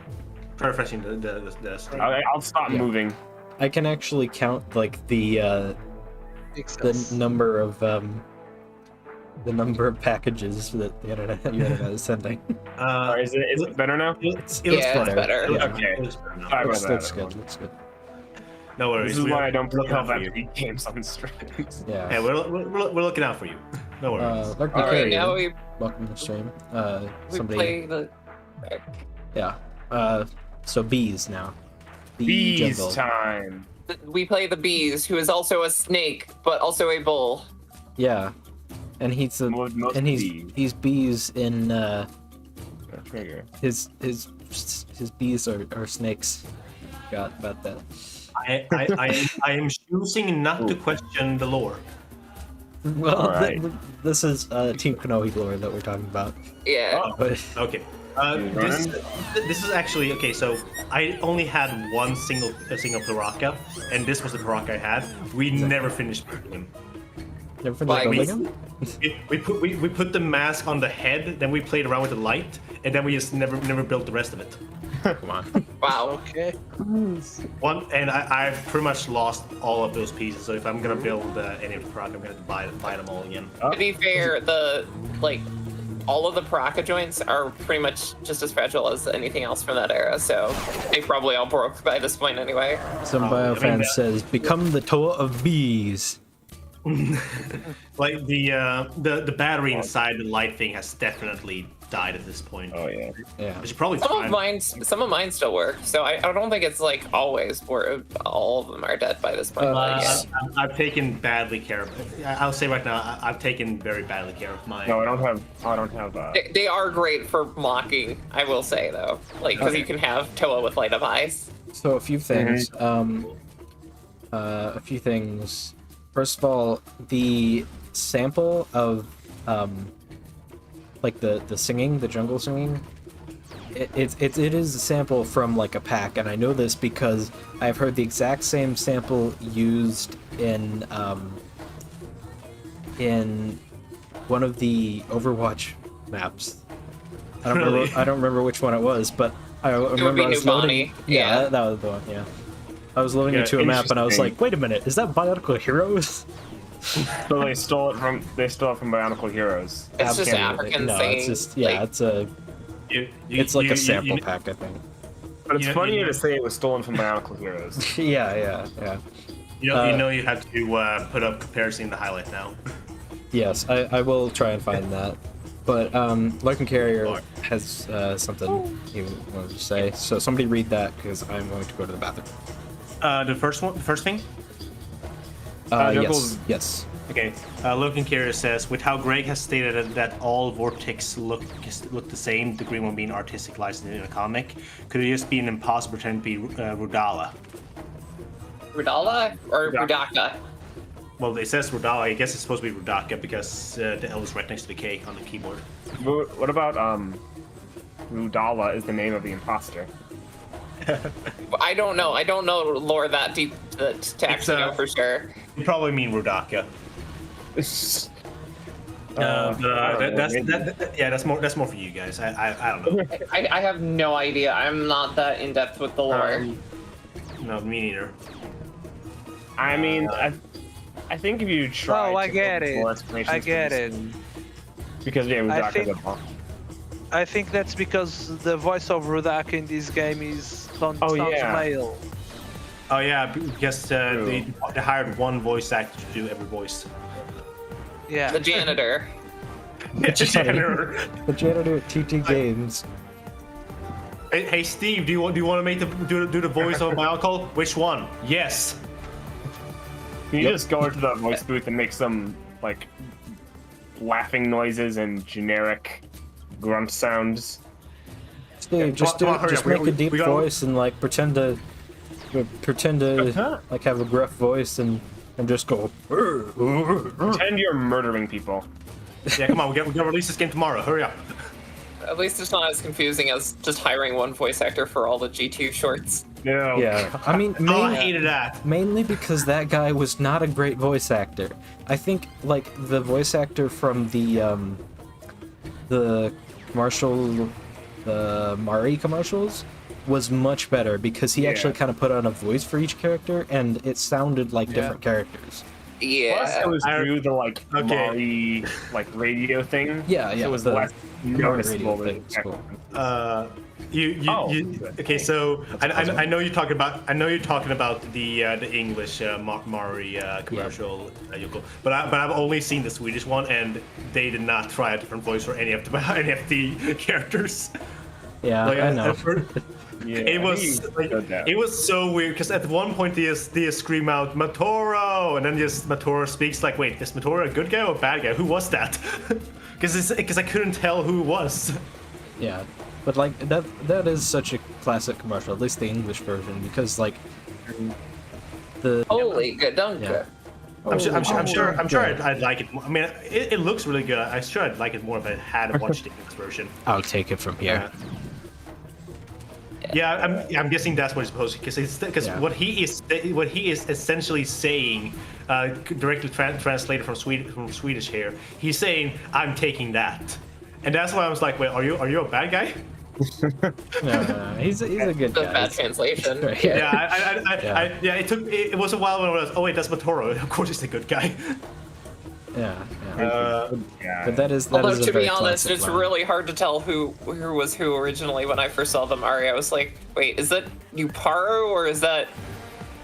E: try refreshing the screen.
C: Okay, I'll stop
A: Yeah.
C: moving.
A: I can actually count like the
D: Pixels.
A: number of packages that the internet is sending.
C: Is it better now?
E: It
A: It's
E: looks
B: Yeah, it's better.
A: Yeah.
C: Okay.
E: It looks better now.
C: Sorry about
A: Looks
C: that.
A: good.
C: everyone.
A: Looks good.
E: No worries.
C: This is why I don't play
E: looking out
C: Call
E: for
C: of
E: you.
C: Duty games on streams.
A: Yeah.
E: Hey, we're looking out for you. No worries.
A: Larky
B: Alright,
A: Carrier,
B: now we
A: welcome to the stream. Somebody.
B: play the.
A: Yeah. So bees now. Bee
C: Bees
A: jungle.
C: time.
B: We play the bees, who is also a snake, but also a bull.
A: Yeah. And he's a,
C: Most
A: and
C: bees.
A: he's bees in
C: Trigger.
A: his bees are snakes. Forgot about that.
E: I am choosing not to question the lore.
A: Well,
C: Alright.
A: this is Team Kanohi lore that we're talking about.
B: Yeah.
E: Oh,
A: But
E: okay.
C: You
E: This is actually okay. So I only had one single Piraka, and this was the Piraka I had. We never finished building him.
A: never finished
B: Why,
A: building
B: we-
A: him?
E: We put the mask on the head, then we played around with the light, and then we just never built the rest of it.
A: Come on.
B: Wow.
D: Okay.
E: I've pretty much lost all of those pieces. So if I'm gonna build any of the Piraka, I'm gonna have to buy them all again.
B: To be fair, all of the Paraka joints are pretty much just as fragile as anything else from that era, so they probably all broke by this point anyway.
A: Some
E: Probably. I mean,
A: biofan
E: that-
A: says, "Become the Toa of bees."
E: Like the battery inside the light thing has definitely died at this point.
C: Oh yeah.
A: Yeah.
E: I should probably
B: Some of mine still work, so I don't think it's like always where all of them are dead by this point.
E: I've taken badly care of. I'll say right now, I've taken very badly care of mine.
C: No, I don't have.
B: They are great for mocking, I will say though, like because you can have Toa with light up eyes.
A: So a few things. First of all, the sample of like the singing, the jungle singing, it is a sample from like a pack, and I know this because I've heard the exact same sample used in one of the Overwatch maps. I don't
E: Really?
A: remember. I don't remember which one it was, but I remember
B: be
A: I was
B: New
A: loading.
B: Bonnie.
A: Yeah,
B: Yeah.
A: that was the one. Yeah, I was loading
E: Yeah,
A: into a map, and I was
C: interesting.
A: like, "Wait a minute, is that Bionicle Heroes?"
C: So they stole it from Bionicle Heroes.
B: It's just
A: Absolutely.
B: African
A: No,
B: saying.
A: it's just yeah,
B: like,
A: it's like a sample pack, I think.
C: But it's
E: You know-
C: funnier
E: you know-
C: to say it was stolen from Bionicle Heroes.
A: Yeah.
E: You have to put up comparison in the highlight now.
A: Yes, I will try and find that. But Larkin Carrier has something he wanted to say. So somebody read that because I'm going to go to the bathroom.
E: The first thing.
C: Juggles-
A: Yes.
E: Okay, Logan Carrier says, with how Greg has stated that all Vortex look the same, the green one being artistic license in a comic, could it just be an imposter pretend to be Rudala?
B: Rudala or
C: Rudaka.
B: Rudaka?
E: Well, it says Rudala. I guess it's supposed to be Rudaka because the L is right next to the K on the keyboard.
C: What about Rudala is the name of the imposter.
B: I don't know. I don't know lore that deep to actually know for sure.
E: You probably mean Rudaka. That's more for you guys. I don't know.
B: I have no idea. I'm not that in depth with the lore.
E: No, me neither.
C: I mean, I think if you try.
D: Oh, I
C: to
D: get
C: look
D: it.
C: for explanations
D: I get
C: for
D: it.
C: this, because yeah,
D: I
C: Rudaka
D: think-
C: is a boss.
D: I think that's because the voice of Rudaka in this game sounds
C: yeah.
D: male.
E: Oh yeah, because they hired one voice actor to do every voice.
D: Yeah.
B: The janitor.
E: The janitor.
A: The janitor at TT Games.
E: Hey Steve, do you want to make do the voice of Bionicle? Which one? Yes.
C: Can you just go into the voice booth and make some like laughing noises and generic grunt sounds?
A: Steve, just
E: come on, hurry
A: just
E: up.
A: make a deep
E: we gotta-
A: voice and like pretend to like have a gruff voice and just go.
C: Pretend you're murdering people.
E: Yeah, come on, we're gonna release this game tomorrow. Hurry up.
B: At least it's not as confusing as just hiring one voice actor for all the G2 shorts.
C: No.
A: Yeah, I mean,
E: Oh, I hated that.
A: mainly because that guy was not a great voice actor. I think like the voice actor from the commercial, the Mari commercials, was much better because he actually kind of put on a voice for each character and it sounded like different characters.
C: Plus,
B: Yeah.
C: it was through the like
E: Okay.
C: Mari like radio thing.
A: Yeah,
C: So
A: yeah,
C: it was
A: the
C: less noticeable.
A: radio
C: than
A: thing, cool.
E: Okay, so I know you're talking about the English Mari commercial, Yoko. But I've only seen the Swedish one, and they did not try a different voice for any of the characters.
A: Yeah,
E: Like,
A: I know.
C: Yeah,
E: It was so weird because at one point they just scream out Matoro, and then just Matoro speaks like, wait, is Matoro a good guy or a bad guy? Who was that? Because I couldn't tell who it was.
A: Yeah, but like that is such a classic commercial, at least the English version, because like the
B: Holy good dunk.
A: Yeah.
E: I'm sure I'd like it more. I mean, it looks really good. I'm sure I'd like it more if I had watched the English version.
A: I'll take it from here.
E: Yeah, I'm guessing that's what it's supposed to, because
A: Yeah.
E: what he is essentially saying, directly translated from Swedish here. He's saying, "I'm taking that," and that's why I was like, "Wait, are you a bad guy?"
A: No, he's a good
B: The
A: guy.
B: bad translation.
A: Right,
E: Yeah, it was a while when I was, oh wait, that's Matoro. Of course, he's a good guy.
A: yeah.
C: yeah.
A: But that is
B: Although
A: a
B: to
A: very
B: be honest,
A: classic
B: it's
A: line.
B: really hard to tell who was who originally. When I first saw the Mari, I was like, wait, is that Nuparu or is that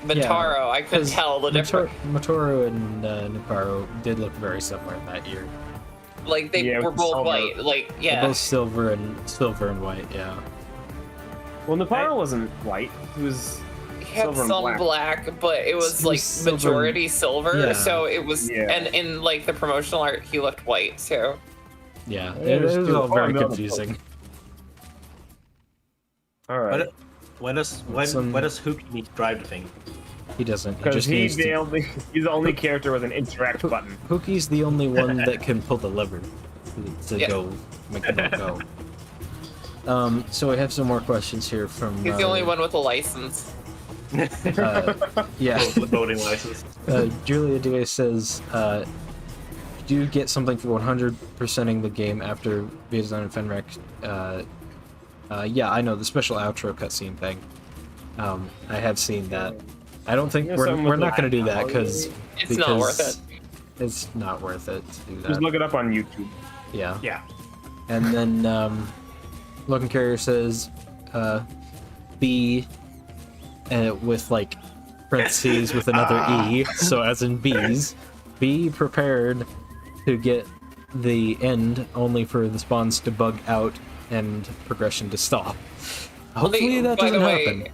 B: Mataro? I couldn't
A: 'cause
B: tell the difference.
A: Matoro and Nuparu did look very similar in that year.
B: Like they
C: Yeah,
B: were
C: with
B: both
C: silver.
B: white. Like
A: They're
B: yeah,
A: both silver and white. Yeah.
C: Well, Neparo wasn't white. He was
B: he had
C: silver and
B: some
C: black.
B: black, but it was
A: He
B: like
A: was silver and-
B: majority silver.
A: Yeah.
B: So it was,
C: Yeah.
B: and in like the promotional art, he looked white. So
A: Yeah.
C: Yeah,
A: It was
C: there's
A: all
C: two-
A: very
C: oh, no.
A: confusing.
C: all right.
E: When does Hook need to drive the thing?
A: He doesn't. He
C: Because
A: just needs to.
C: he's the only character with an interact button.
A: Hookie's the only one that can pull the lever to
B: Yeah.
A: go make the boat go. So we have some more questions here from.
B: he's the only one with a license.
A: Yeah.
E: Voting license.
A: Julia Diaz says, "Do you get something for 100%ing the game after Vietnam and Fenrek?" Yeah, I know the special outro cutscene thing. I have seen that. I don't think
C: Yeah,
A: we're
C: something
A: we're
C: with
A: not going to do
C: that.
A: that because
B: It's not worth it.
A: It's not worth it to do that.
C: Just look it up on YouTube.
A: Yeah.
E: Yeah.
A: And then Logan Carrier says, "B," with like parentheses with another E, so as in bees. Be prepared to get the end, only for the spawns to bug out and progression to stop. Hopefully that
B: by the
A: doesn't
B: way-
A: happen.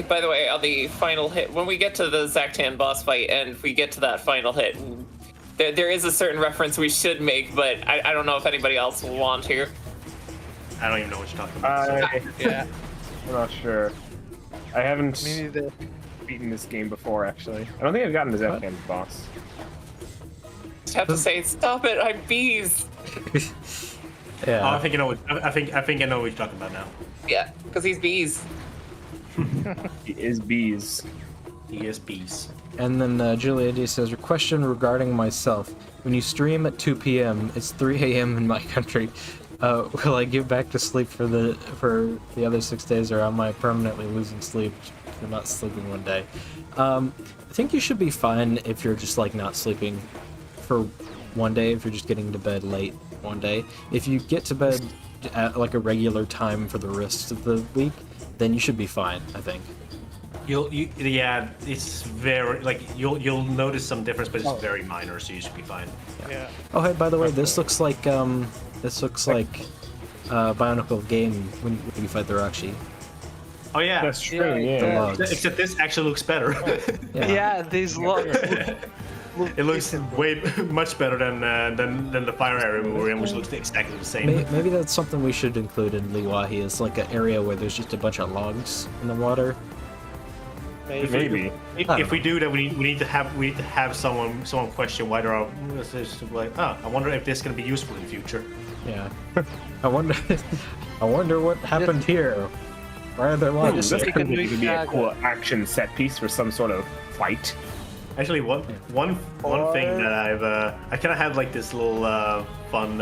B: By the way, on the final hit, when we get to the Zactan boss fight, and if we get to that final hit, there is a certain reference we should make, but I don't know if anybody else will want to.
E: I don't even know what you're talking about.
B: Yeah.
C: I'm not sure. I haven't
D: Me neither.
C: beaten this game before, actually. I don't think I've gotten the
A: What?
C: Zepkan boss.
B: Just have to say, stop it, I'm bees.
A: Yeah.
E: Oh, I think I know. I think I know what you're talking about now.
B: Yeah, because he's bees.
C: He is bees.
E: ESPs.
A: And then Julia D says, "A question regarding myself. When you stream at 2 p.m., it's 3 a.m. in my country. Will I get back to sleep for the other 6 days, or am I permanently losing sleep for not sleeping one day?" I think you should be fine if you're just like not sleeping for one day, if you're just getting to bed late one day. If you get to bed at like a regular time for the rest of the week, then you should be fine, I think.
E: Yeah, it's very like you'll notice some difference, but it's very minor, so you should be fine.
D: Yeah.
A: Oh, hey, by the way, this looks like Bionicle game when you fight the Rockshi.
E: Oh yeah,
C: That's true. Yeah.
A: The logs.
E: except this actually looks better.
D: Yeah, these logs.
E: It looks way much better than the fire area we were in, which looks exactly the same.
A: Maybe that's something we should include in Liwahi, is like an area where there's just a bunch of logs in the water.
C: Maybe.
E: If we do that, we need to have someone question why there are like, I wonder if this is gonna be useful in the future.
A: Yeah. I wonder what happened here. Why are there logs
C: This
A: here?
C: could be a cool action set piece for some sort of fight.
E: Actually, one thing that I kind of had like this little fun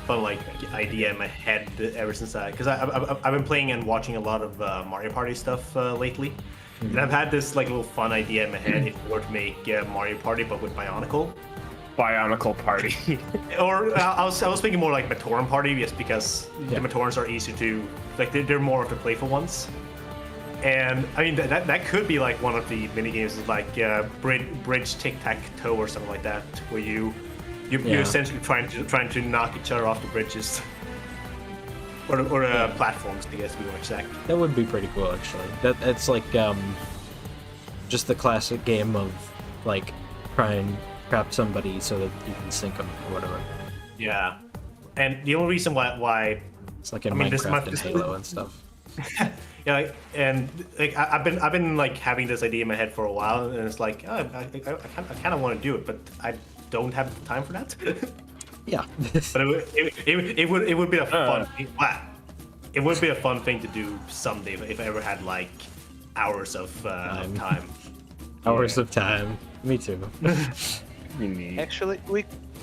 E: like idea in my head ever since because I've been playing and watching a lot of Mario Party stuff lately, and I've had this like little fun idea in my head if we were to make Mario Party but with Bionicle.
C: Bionicle Party.
E: Or I was thinking more like Matoran Party, just because the Matorans are easy to like they're more of the playful ones. And I mean that could be like one of the mini games, like bridge tic-tac-toe or something like that, where you're essentially trying to knock each other off the bridges or platforms, I guess to be more exact.
A: That would be pretty cool, actually. That's like just the classic game of like try and trap somebody so that you can sink them or whatever.
E: Yeah, and the only reason why
A: it's like in Minecraft and Halo and stuff.
E: Yeah, and like I've been like having this idea in my head for a while, and it's like I kind of want to do it, but I don't have the time for that.
A: Yeah.
E: But it would be a fun thing. It would be a fun thing to do someday if I ever had like hours of time.
A: Hours of time. Me too.
D: Actually,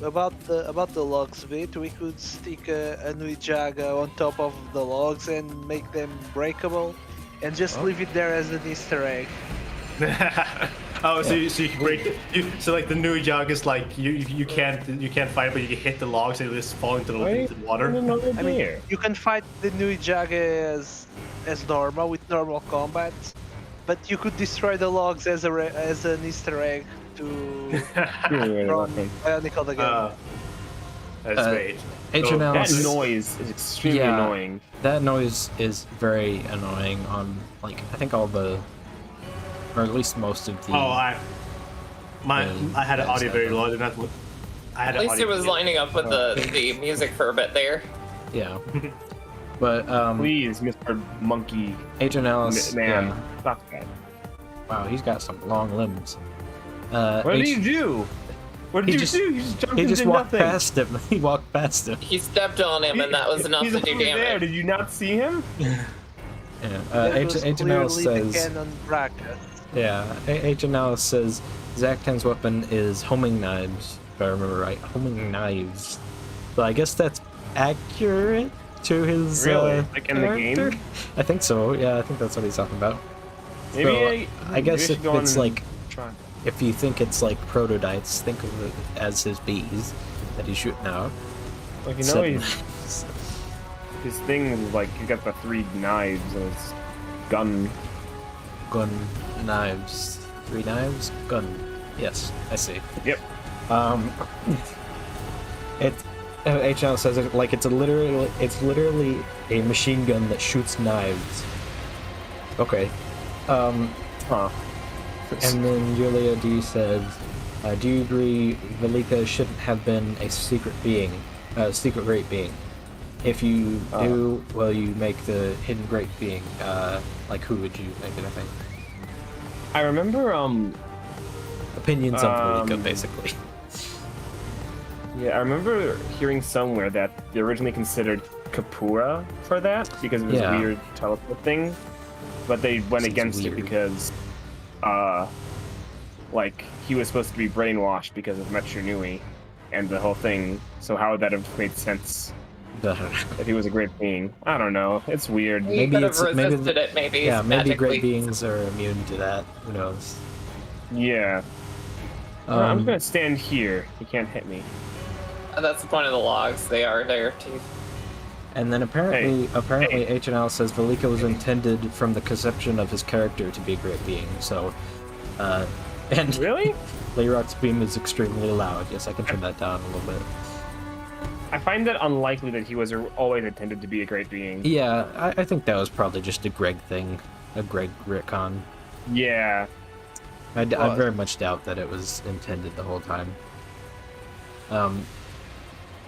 D: about the logs bit, we could stick a Nuijaga on top of the logs and make them breakable, and just leave it there as an Easter egg.
E: So you can break. So like the Nuijag is like you can't fight, but you can hit the logs and they just fall into the water.
D: I mean, you can fight the Nuijaga as normal with normal combat, but you could destroy the logs as an Easter egg to Bionicle again.
E: That's great.
C: That noise is extremely annoying.
A: That noise is very annoying on like I think all the, or at least most of the.
E: I had an audio very low. At
B: least it was lining up with the music for a bit there.
A: Yeah. But
C: please, Mr. Monkey
A: Agent Alice,
C: man, stop that.
A: Wow, he's got some long limbs.
C: What did you do? What did you do?
A: He just walked past him. He walked past him.
B: He stepped on him, and that was enough to do damage.
C: There. Did you not see him?
A: Agent Alice says. Agent Alice says Zach10's weapon is homing knives, if I remember right. Homing knives. So I guess that's accurate to his
C: like in
A: character?
C: the game.
A: I think so. Yeah, I think that's what he's talking about.
C: Maybe
A: I guess if it's like.
C: Try.
A: If you think it's like prototypes, think of it as his bees that he's shooting out.
C: Like his thing is like you got the 3 knives and it's gun
A: knives, 3 knives, gun. Yes, I see.
C: Yep.
A: HL says it like it's literally a machine gun that shoots knives. Okay. And then Julia D says, do you agree Velika shouldn't have been a secret great being? If you do, will you make the hidden great being? Like who would you make it, I think?
C: I remember,
A: opinions on Velika, basically.
C: Yeah, I remember hearing somewhere that they originally considered Kapura for that because of his
A: Yeah.
C: weird teleport thing, but they went
A: Seems
C: against
A: weird.
C: it because, like he was supposed to be brainwashed because of Metro Nui and the whole thing. So how would that have made sense if he was a great being? I don't know. It's weird.
B: He
A: Maybe
B: could have
A: it's- maybe
B: resisted it, maybe.
A: Yeah, maybe
B: magically.
A: great beings are immune to that. Who knows?
C: Yeah. I'm just
A: Um,
C: gonna stand here. He can't hit me.
B: That's the point of the logs. They are there to.
A: and then apparently H&L says Velika was intended from the conception of his character to be a great being. So, and
C: Really?
A: Layrock's beam is extremely loud. Yes, I can turn that down a little bit.
C: I find that unlikely that he was always intended to be a great being.
A: Yeah, I think that was probably just a Greg thing, a Greg retcon.
C: Yeah.
A: I
B: Well-
A: very much doubt that it was intended the whole time.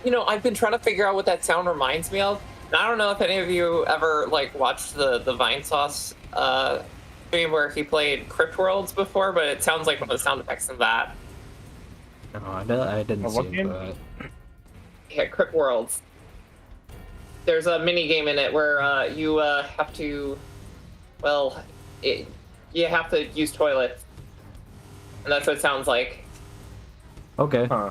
B: You know, I've been trying to figure out what that sound reminds me of. And I don't know if any of you ever like watched the Vine Sauce stream where he played Crypt Worlds before, but it sounds like one of the sound effects in that.
A: No, I didn't see
C: What
A: him
C: game?
A: play it.
B: Yeah, Crypt Worlds. There's a mini game in it where you have to, well, you have to use toilets, and that's what it sounds like.
A: Okay.
C: Huh.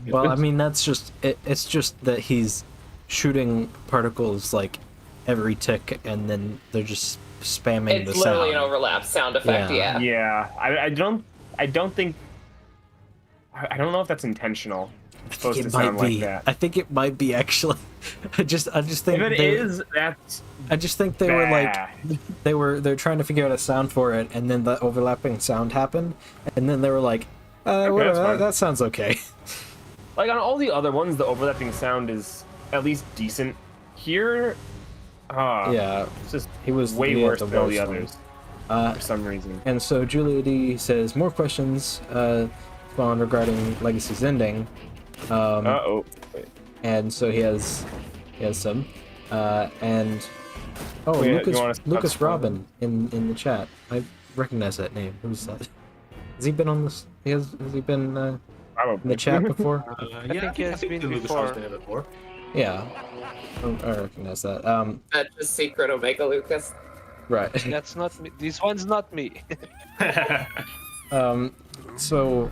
A: Well, I mean, that's just it's just that he's shooting particles like every tick, and then they're just spamming
B: It's
A: the
B: literally
A: sound.
B: an overlap sound effect.
A: Yeah.
B: Yeah.
C: Yeah. I don't think. I don't know if that's intentional. It's
A: I think
C: supposed to
A: it might
C: sound
A: be.
C: like that.
A: I think it might be actually. I just think
C: If it is, that's
A: I just think they were like
C: bad.
A: they're trying to figure out a sound for it, and then the overlapping sound happened, and then they were like,
C: that's
A: whatever,
C: fine.
A: that sounds okay.
C: Like on all the other ones, the overlapping sound is at least decent. Here,
A: Yeah,
C: it's just
A: he was
C: way
A: the
C: worse than all the
A: worst one.
C: others for some reason.
A: And so Julia D says more questions spawn regarding Legacy's ending.
C: Oh.
A: And so he has some. And oh,
C: Wait, you
A: Lucas
C: wanna stop
A: Lucas
C: spoiling?
A: Robin in the chat. I recognize that name. Who's that? Has he been on this? Has he been in
C: Probably.
A: the chat before?
E: Yeah,
D: think he has been
E: the Lucas
D: before.
E: Rob's been here before.
A: Yeah, I recognize that.
B: That's just secret Omega Lucas.
A: Right.
D: That's not me. This one's not me.
A: So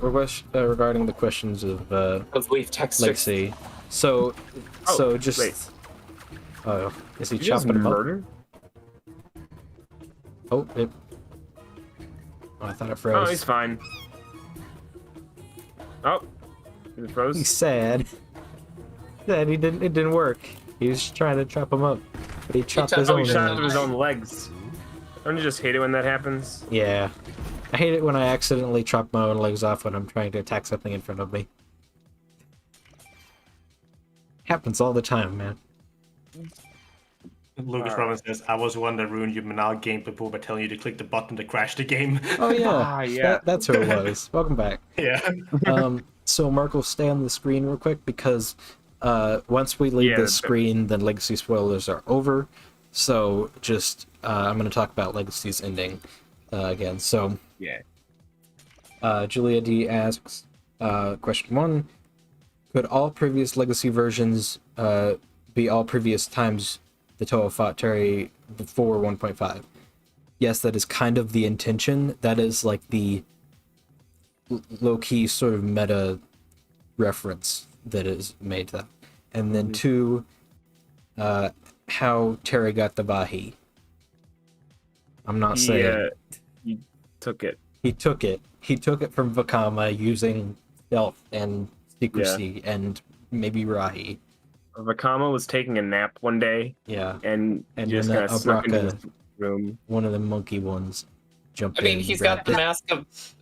A: regarding the questions of
B: Those leaf textures.
A: Legacy, so
C: Oh,
A: just
C: wait.
A: oh, is he
C: Did you just
A: chopping him up?
C: murder?
A: Oh, I thought it
C: Oh,
A: froze.
C: he's fine. Oh, is it froze?
A: He's sad. Sad it didn't work. He was just trying to chop him up, but he chopped his
B: chopped-
C: Oh,
A: own.
C: he shot
A: hand.
C: through his own legs. Don't you just hate it when that happens?
A: Yeah, I hate it when I accidentally chop my own legs off when I'm trying to attack something in front of me. Happens all the time, man.
E: Lucas Robin says, I was the one that ruined your Manal game before by telling you to click the button to crash the game.
A: Oh yeah,
C: Ah, yeah.
A: that's who it was. Welcome back.
E: Yeah.
A: So Mark will stay on the screen real quick because once we leave
C: Yeah,
A: this screen, then Legacy spoilers are over. So just I'm going to talk about Legacy's ending again. So
C: Yeah.
A: Julia D asks, question 1, could all previous Legacy versions be all previous times the Toa fought Terry before 1.5? Yes, that is kind of the intention. That is like the low-key sort of meta reference that is made to that. And then 2, how Terry got the Vahi. I'm not saying
C: He took it.
A: he took it. He took it from Vakama using stealth and secrecy and maybe Rahi.
C: Vakama was taking a nap one day,
A: Yeah,
C: and
A: And
C: he just
A: then
C: kind of snuck into
A: Abraka-
C: his room.
A: one of the monkey ones jumped
B: I mean,
A: in.
B: he's got
A: grabbed
B: the
A: it.
B: mask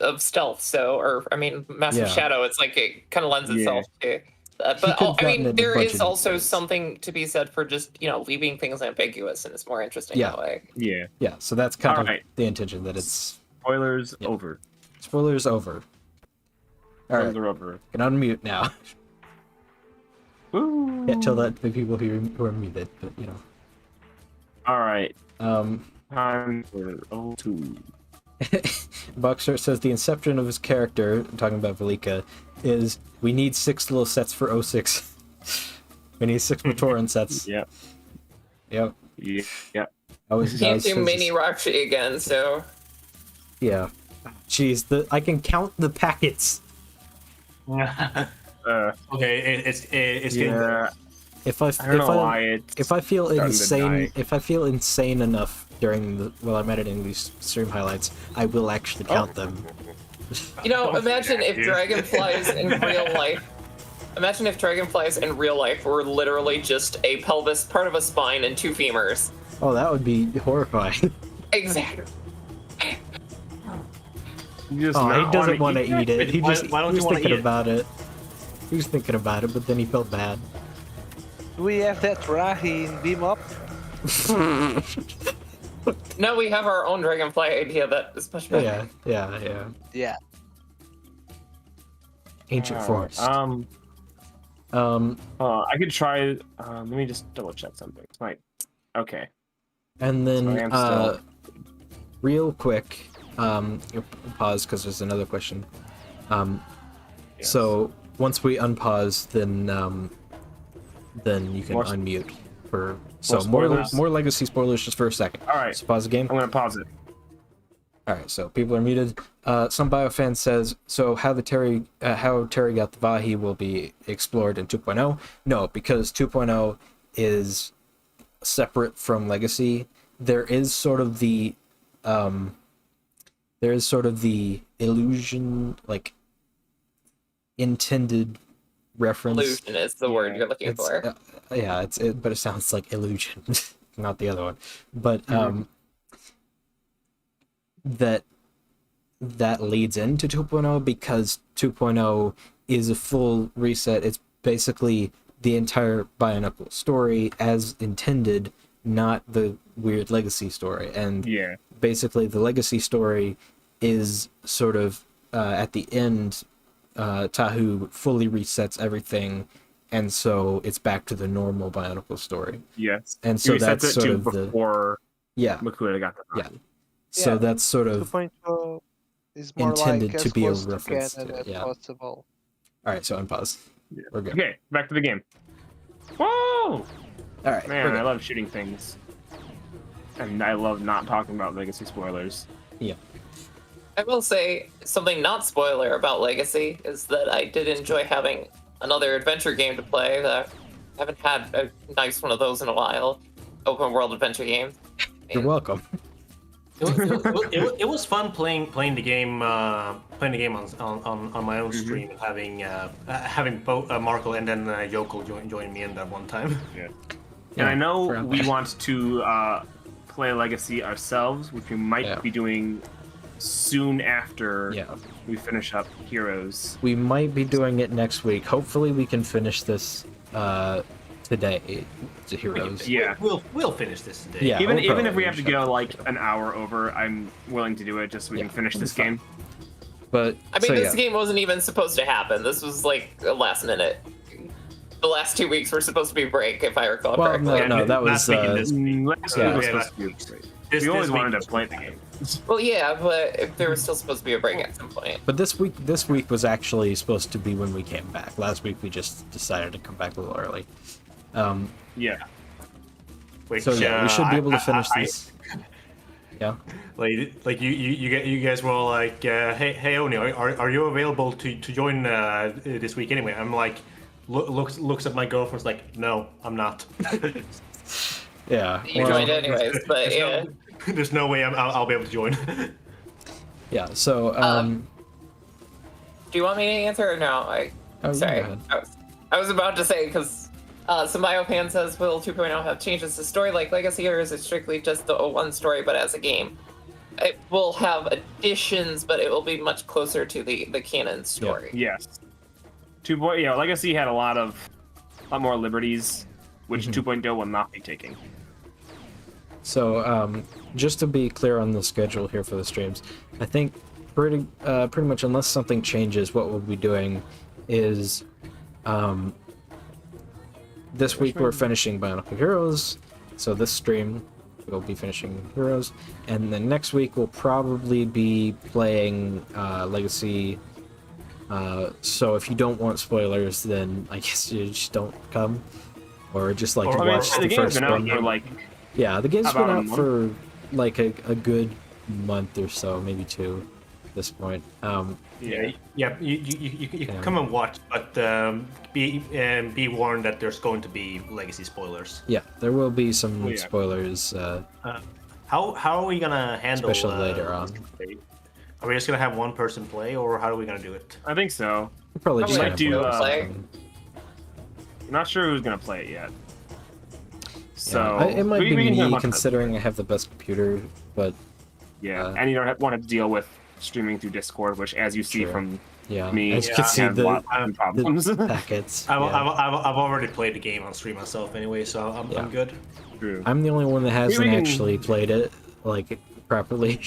B: of stealth, so, or I mean, mask of
A: Yeah.
B: shadow. It's like it kind of lends
C: Yeah.
B: itself to. But
A: could've
B: I
A: gotten
B: mean,
A: it a
B: there
A: bunch
B: is
A: of
B: also
A: different ways.
B: something to be said for just leaving things ambiguous, and it's more interesting
A: Yeah.
B: that way.
C: Yeah.
A: Yeah, so that's kind of
C: Alright.
A: the intention, that it's
C: Spoilers
A: Yeah.
C: over.
A: spoilers over. All right,
C: Spoilers are over.
A: can unmute now.
C: Woo!
A: Can't tell that to the people who are muted, but
C: All right.
A: um,
C: Time for O2.
A: Boxer says the inception of his character, talking about Velika, is we need 6 little sets for 06. We need 6 Matoran sets.
C: Yep.
A: Yep.
C: Yeah.
B: Can't do mini Roxy again, so...
A: Yeah. Jeez, I can count the packets.
E: Okay, it's getting
C: Yeah.
E: there.
A: If I feel insane, if I feel insane enough during while I'm editing these stream highlights, I will actually count them.
B: You know, imagine if dragonflies in real life. Imagine if dragonflies in real life were literally just a pelvis, part of a spine, and 2 femurs.
A: Oh, that would be horrifying.
B: Exactly.
C: You just
A: Oh, he
C: not
A: doesn't
C: wanna
A: want to eat it. He
E: Why-
A: just
E: why don't
A: he was
E: you wanna
A: thinking
E: eat it?
A: about it. He was thinking about it, but then he felt bad.
D: Do we have that Rahi in Beam Up?
B: No, we have our own dragonfly idea that is much better.
A: Yeah.
D: Yeah.
A: Ancient forest.
C: I could try. Let me just double check something. Okay.
A: And
C: So I
A: then,
C: am still-
A: real quick, you'll pause because there's another question.
C: Yes.
A: So once we unpause, then you can
C: More-
A: unmute for
C: more spoilers?
A: more legacy spoilers just for a second.
C: All right.
A: So pause the game.
C: I'm gonna pause it.
A: All right, so people are muted. Some biofan says, so how Terry got the Vahi will be explored in 2.0. No, because 2.0 is separate from Legacy. There is sort of the illusion, like intended reference.
B: Illusion is the word you're looking for.
A: But it sounds like illusion, not the other one. But that leads into 2.0 because 2.0 is a full reset. It's basically the entire Bionicle story as intended, not the weird Legacy story. And
C: Yeah.
A: basically the Legacy story is sort of at the end, Tahu fully resets everything, and so it's back to the normal Bionicle story.
C: Yes.
A: And so
C: He resets
A: that's
C: it
A: sort
C: to
A: of
C: before
A: yeah.
C: Makuta got the
A: Yeah.
C: Vahi.
A: So
D: Yeah.
A: that's sort of
D: 2.0 is more
A: intended
D: like
A: to
D: as
A: be a
D: close to
A: reference
D: canon
A: to it,
D: as
A: yeah.
D: possible.
A: all right. So unpause.
C: Yeah.
A: We're good.
C: Okay, back to the game. Whoa!
A: All right.
C: Man,
A: we're
C: I
A: good.
C: love shooting things. And I love not talking about Legacy spoilers.
A: Yeah.
B: I will say something not spoiler about Legacy is that I did enjoy having another adventure game to play. That I haven't had a nice one of those in a while. Open world adventure game.
A: You're welcome.
E: It was fun playing the game on my own stream and having both Marco and then Yoko join me in that one time.
C: Yeah.
A: Yeah,
C: And I know
A: forgot
C: we
A: that.
C: want to play Legacy ourselves, which we might
A: Yeah.
C: be doing soon after
A: Yeah.
C: we finish up Heroes.
A: We might be doing it next week. Hopefully, we can finish this today. To Heroes.
C: Yeah.
E: We'll finish this today.
A: Yeah.
C: Even
A: we'll
C: even
A: probably
C: if we have to
A: finish
C: go like an hour over, I'm willing to do it just so we
A: Yeah,
C: can finish
A: it'll be
C: this
A: fun.
C: game.
A: But
B: I mean,
A: so,
B: this
A: yeah.
B: game wasn't even supposed to happen. This was like a last minute. The last 2 weeks were supposed to be break, if I recall
A: Well,
B: correctly.
A: no, that
E: last
A: was
E: week and this week.
C: Last
A: Yeah.
C: week was
E: Yeah,
C: supposed to be great.
E: This
C: We always
E: week
C: wanted
E: was
C: to play the game.
B: Well, yeah, but if there was still supposed to be a break at some point.
A: But this week was actually supposed to be when we came back. Last week we just decided to come back a little early.
C: Yeah.
E: Which,
A: So yeah, we should be able to
E: I-
A: finish
E: I-
A: this. Yeah.
E: Like you guys were all like, hey Oni, are you available to join this week anyway? I'm like, looks at my girlfriend's like, no, I'm not.
A: Yeah.
B: You
A: well,
B: joined anyways, but yeah.
E: There's no way I'll be able to join.
A: Yeah. So
B: Do you want me to answer or no?
A: oh,
B: Sorry.
A: go ahead.
B: I was about to say, because some Biofan says, will 2.0 have changes to story like Legacy, or is it strictly just the 01 story but as a game? It will have additions, but it will be much closer to the canon story.
C: Yes. Legacy had a lot more liberties, which 2.0 will not be taking.
A: So, just to be clear on the schedule here for the streams, I think pretty much unless something changes, what we'll be doing is this week we're finishing Bionicle Heroes, so this stream, we'll be finishing Heroes, and then next week we'll probably be playing Legacy. So if you don't want spoilers, then I guess you just don't come, or just like
E: Or-
A: watch
C: the
A: the
C: game's
A: first
C: been out
A: one.
C: for like
A: Yeah, the game's been
C: about a
A: out
C: month?
A: for like a good month or so, maybe 2 at this point.
C: yeah.
E: Yeah, you can
A: Yeah.
E: come and watch, but be warned that there's going to be Legacy spoilers.
A: Yeah, there will be some
C: Oh, yeah.
A: spoilers,
E: How are we gonna handle?
A: especially later on.
E: Are we just gonna have one person play, or how are we gonna do it?
C: I think so.
A: We'll probably
B: I
A: just
C: might
A: have
C: do,
A: one
B: play.
A: person.
C: I'm not sure who's gonna play it yet. So
A: Yeah, it might
C: we
A: be
C: can do a
A: me
C: bunch of
A: considering I have the best computer, but
C: Yeah, and you don't want to deal with streaming through Discord, which, as you see
A: True.
C: from
A: yeah,
C: me,
A: as you can see,
C: have a lot
A: the
C: of problems.
A: packets.
E: I've,
A: yeah.
E: I've already played the game on stream myself anyway, so
A: Yeah.
E: I'm good.
C: True.
A: I'm the only one that hasn't
C: can-
A: actually played it like properly,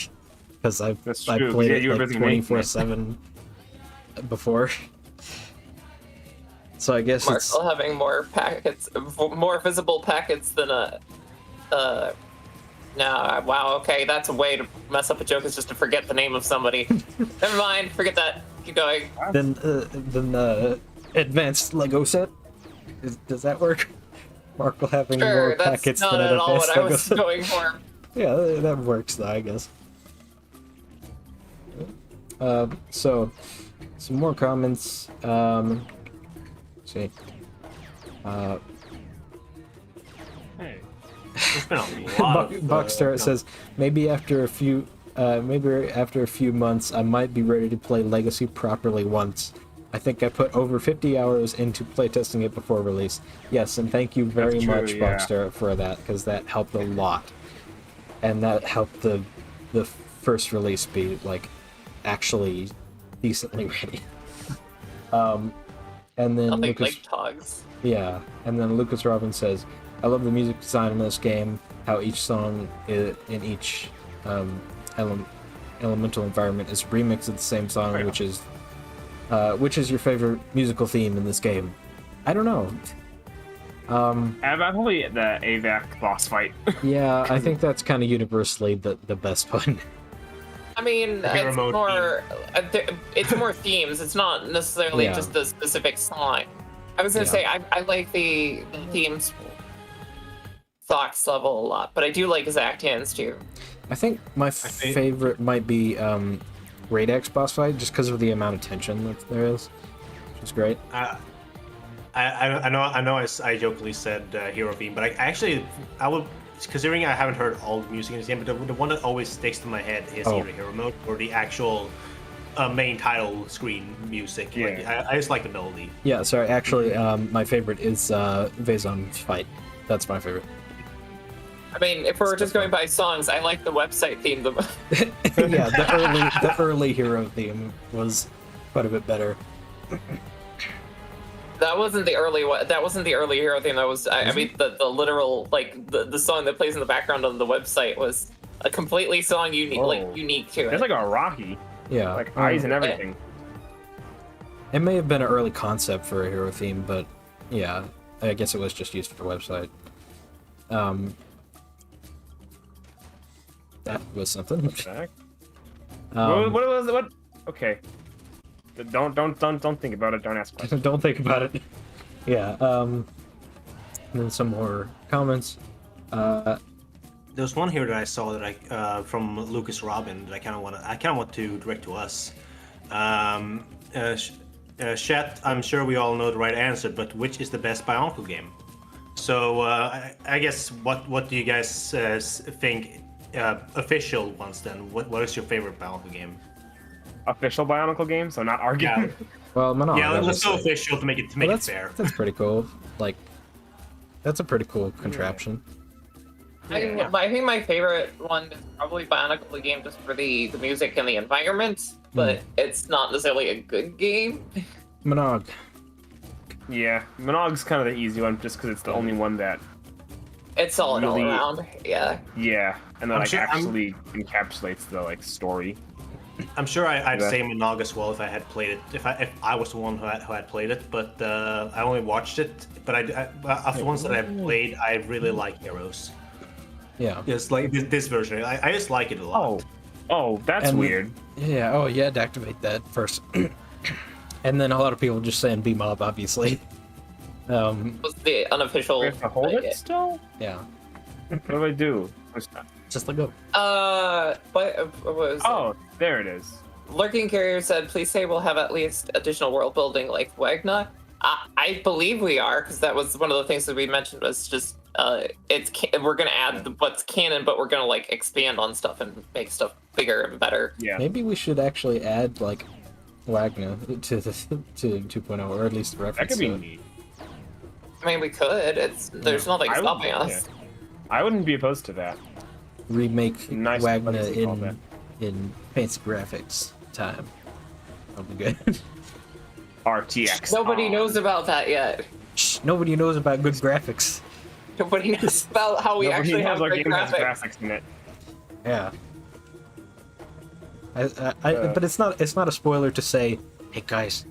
A: because I
C: That's
A: I
C: true.
A: played
C: Yeah,
A: it
C: you were
A: like
C: busy making it.
A: 24/7 before. So I guess it's
B: Marshall having more packets, more visible packets than no, wow, okay, that's a way to mess up a joke, is just to forget the name of somebody. Never mind, forget that. Keep going.
A: then advanced Lego set. Does that work? Markle having
B: Sure,
A: more
B: that's
A: packets
B: not
A: than an
B: at all
A: advanced
B: what I
A: Lego
B: was
A: set.
B: going for.
A: Yeah, that works though, I guess. So some more comments. Let's see.
C: Hey.
E: There's been a lot of
A: Boxstar says maybe after a few months I might be ready to play Legacy properly once. I think I put over 50 hours into playtesting it before release. Yes, and thank you very
C: That's true,
A: much,
C: yeah.
A: Boxstar, for that, because that helped a lot, and that helped the first release be like actually decently ready. And then
B: Nothing
A: Lucas,
B: like Togs.
A: yeah, and then Lucas Robin says, I love the music design in this game, how each song in each elemental environment is remixed of the same song,
C: Right.
A: which is your favorite musical theme in this game? I don't know.
C: Probably the AVAC boss fight.
A: Yeah, I think that's kind of universally the best one.
B: I mean,
E: Like a
B: it's
E: remote
B: more, it's more themes. It's not necessarily
A: Yeah.
B: just a specific song. I was gonna
A: Yeah.
B: say I like the themes Fox level a lot, but I do like Zactan's too.
A: I think my
E: think-
A: favorite might be Great X boss fight, just because of the amount of tension that there is, which is great.
E: I know I jokingly said hero theme, but I would, considering I haven't heard all the music in this game, but the one that always sticks to my head is
A: Oh.
E: either hero mode or the actual main title screen music.
C: Yeah.
E: Like, I just like the melody.
A: Yeah, sorry. Actually, my favorite is Vezon's fight. That's my favorite.
B: I mean, if we're just going by songs, I like the website theme the most.
A: Yeah, the early hero theme was quite a bit better.
B: That wasn't the early one. That wasn't the early hero theme. That was, I mean, the literal, like, the song that plays in the background on the website was a completely song unique,
C: Oh.
B: like, unique to it.
C: It's like a Rocky,
A: Yeah,
C: like eyes and everything.
A: it may have been an early concept for a hero theme, but yeah, I guess it was just used for the website. That was something.
C: Back.
A: Um,
C: What was it? What? Okay. Don't think about it. Don't ask questions.
A: Don't think about it. Yeah. And then some more comments.
E: There's one here that I saw that from Lucas Robin that I kind of want to direct to us. Chat, I'm sure we all know the right answer, but which is the best Bionicle game? So I guess what do you guys think? Official ones then. What is your favorite Bionicle game?
C: Official Bionicle game, so not our
E: Yeah.
C: game.
A: Well, Manon,
E: Yeah, let's
A: obviously.
E: go official to make it
A: Well,
E: fair.
A: that's pretty cool. Like, that's a pretty cool contraption.
B: I think my favorite one is probably Bionicle the game, just for the music and the environment, but it's not necessarily a good game.
A: Monog.
C: Yeah, Monog's kind of the easy one, just because it's the only one that.
B: It's solid all
C: Really?
B: around. Yeah.
C: Yeah, and then
E: I'm
C: like
E: sure-
C: actually encapsulates the like story.
E: I'm sure I'd
C: Yeah.
E: say Monog as well if I had played it. If I was the one who had played it, but I only watched it. But of the ones that I've played, I really like Heroes.
A: Yeah.
E: Yes, like this version. I just like it a lot.
C: Oh, that's
A: And-
C: weird.
A: Yeah. Oh, you had to activate that first. And then a lot of people just saying beam up, obviously.
B: Was the unofficial.
C: We have to hold it still?
A: Yeah.
C: What do I do?
A: Just let go.
B: What was
C: Oh, there it is.
B: Lurking Carrier said, please say we'll have at least additional world building like Wagner. I believe we are, because that was one of the things that we mentioned was just we're gonna add what's canon, but we're gonna like expand on stuff and make stuff bigger and better.
C: Yeah.
A: Maybe we should actually add like Wagner to 2.0, or at least
C: That
A: reference
C: could be
A: it.
C: neat.
B: I mean, we could. There's nothing
C: I would-
B: stopping us.
C: yeah. I wouldn't be opposed to that.
A: Remake
C: Nice
A: Wagner
C: place to call that.
A: in fancy graphics time. That'll be good.
C: RTX.
B: Nobody knows about that yet.
A: Shh, nobody knows about good graphics.
B: Nobody knows about how we
C: Nobody
B: actually
C: knows
B: have
C: our
B: great
C: game has
B: graphics.
C: graphics in it.
A: Yeah. But it's not a spoiler to say, hey guys,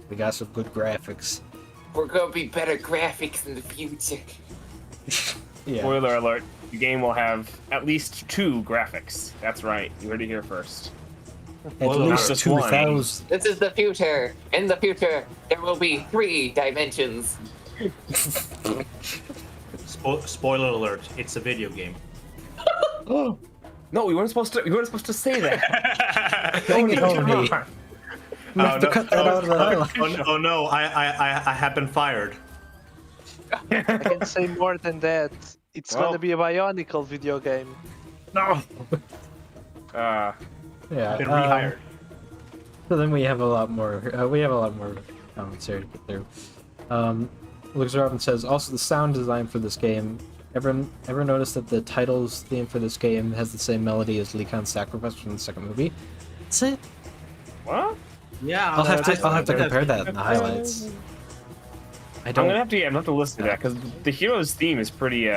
A: we got some good graphics.
B: We're gonna be better graphics in the future.
A: Yeah.
C: Spoiler alert, the game will have at least 2 graphics. That's right, you heard it here first.
A: At
E: Well, not
A: least
C: just one.
A: 2,000.
B: This is the future. In the future, there will be 3 dimensions.
E: Spoiler alert! It's a video game.
C: Oh no, we weren't supposed to say that.
A: Dang it,
C: Come
A: Tony.
C: on.
A: You have to cut that out of the highlight.
E: Oh no! I have been fired.
D: I can say more than that. It's
C: Well.
D: gonna be a Bionicle video game.
C: No.
A: Yeah.
E: Been rehired.
A: So then we have a lot more. Comments here to get through. Lucas Robin says also the sound design for this game. Ever notice that the title's theme for this game has the same melody as Lecon's Sacrifice from the second movie? That's it.
C: What?
E: Yeah,
A: I'll have to compare that in the highlights. I
C: I'm
A: don't.
C: gonna have to listen to that because the hero's theme is pretty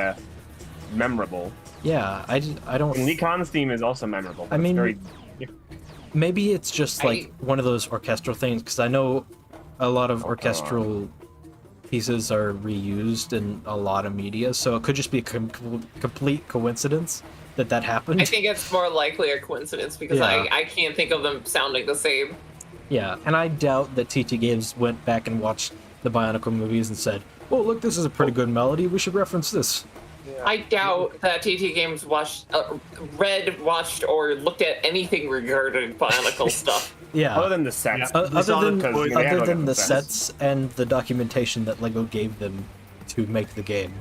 C: memorable.
A: Yeah, I don't.
C: And Lecon's theme is also memorable.
A: I mean,
C: it's very,
A: maybe it's just like one of those orchestral things because I know a lot of orchestral pieces are reused in a lot of media, so it could just be a complete coincidence that happened.
B: I think it's more likely a coincidence because
A: Yeah.
B: I can't think of them sounding the same.
A: Yeah, and I doubt that TT Games went back and watched the Bionicle movies and said, "Oh, look, this is a pretty good melody. We should reference this."
B: I doubt that TT Games watched, or looked at anything regarding Bionicle stuff.
A: Yeah.
C: other than the sets.
E: Yeah.
A: Other than,
C: because they had,
A: other
C: like,
A: than the
C: sets.
A: sets and the documentation that Lego gave them to make the game.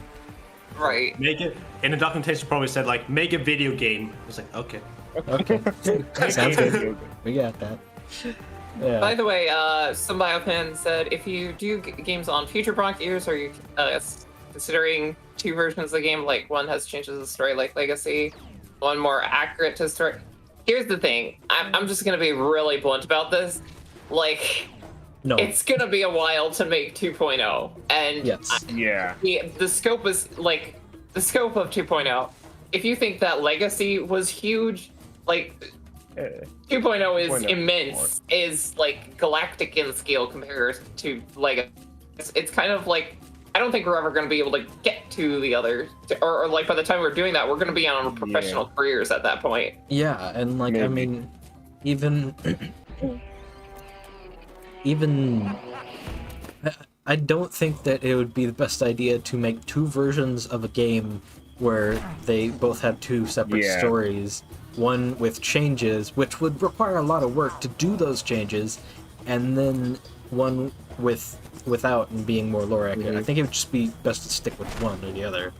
B: Right.
E: Make it. In the documentation, probably said like, make a video game. It's like, okay.
A: Okay. Sounds good. We got that. Yeah.
B: By the way, some Biofan said if you do games on future Bronc years, are you considering 2 versions of the game? Like one has changes to the story, like Legacy, one more accurate to story. Here's the thing. I'm just gonna be really blunt about this. Like,
A: No.
B: it's gonna be a while to make 2.0, and
A: Yes.
C: Yeah.
B: the scope is like the scope of 2.0. If you think that Legacy was huge, like 2.0 is
C: 2.0
B: immense, is like galactic in scale compared to Legacy. It's kind of like I don't think we're ever going to be able to get to the other, or like by the time we're doing that, we're going to be on professional careers at that point.
A: Yeah, and like I
C: Maybe.
A: mean, even I don't think that it would be the best idea to make 2 versions of a game where they both have 2 separate
C: Yeah.
A: stories, one with changes, which would require a lot of work to do those changes, and then one without and being more lore accurate. I think it would just be best to stick with one or the other.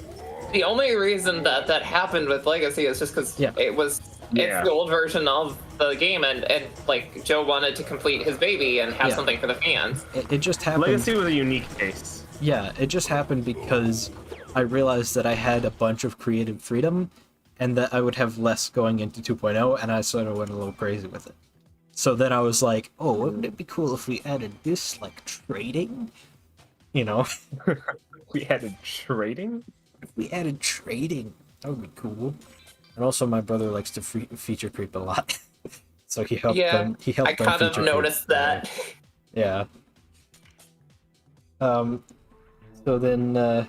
B: The only reason that happened with Legacy is just because
A: Yeah.
B: it's the old version of the game, and like Joe wanted to complete his baby and have
A: Yeah.
B: something for the fans.
A: It just happened.
C: Legacy was a unique case.
A: Yeah, it just happened because I realized that I had a bunch of creative freedom and that I would have less going into 2.0, and I sort of went a little crazy with it. So then I was like, oh, wouldn't it be cool if we added this, like, trading? You know?
C: We added trading?
A: If we added trading, that would be cool. And also my brother likes to feature creep a lot. So he helped them. He helped
B: I
A: them
B: kind of
A: feature creep.
B: noticed that.
A: Yeah. So then,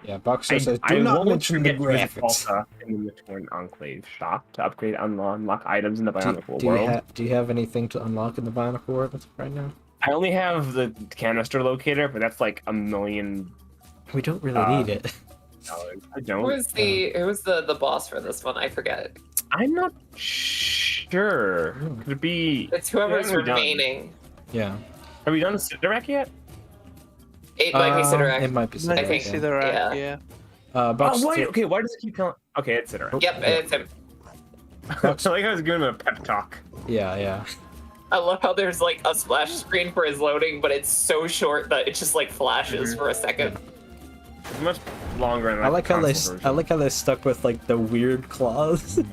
A: Yeah, Boxer says,
C: I
A: do not
C: won't
A: mention the
C: forget to visit
A: graphics.
C: Tulsa in the Torn Enclave shop to upgrade and unlock items in the Bionicle
A: Do
C: world.
A: you have anything to unlock in the Bionicle world right now?
C: I only have the canister locator, but that's like $1 million.
A: We don't really need it.
C: I don't.
B: Who was the boss for this one? I forget.
C: I'm not sure. Could it be?
B: It's whoever's
C: What have we done?
B: remaining.
A: Yeah.
C: Have we done Sidorak yet?
B: It might be Sidorak.
A: It might be
D: I
B: I
A: Sidorak.
B: think
D: think Sidorak, yeah.
A: Box
C: Why? Okay, why does it keep telling? Okay, it's Sidorak.
B: Yep, it's him.
C: I like I was giving him a pep talk.
A: Yeah.
B: I love how there's like a splash screen for his loading, but it's so short that it just like flashes for a second.
C: It's much longer than
A: I like how
C: console version.
A: they stuck with like the weird claws.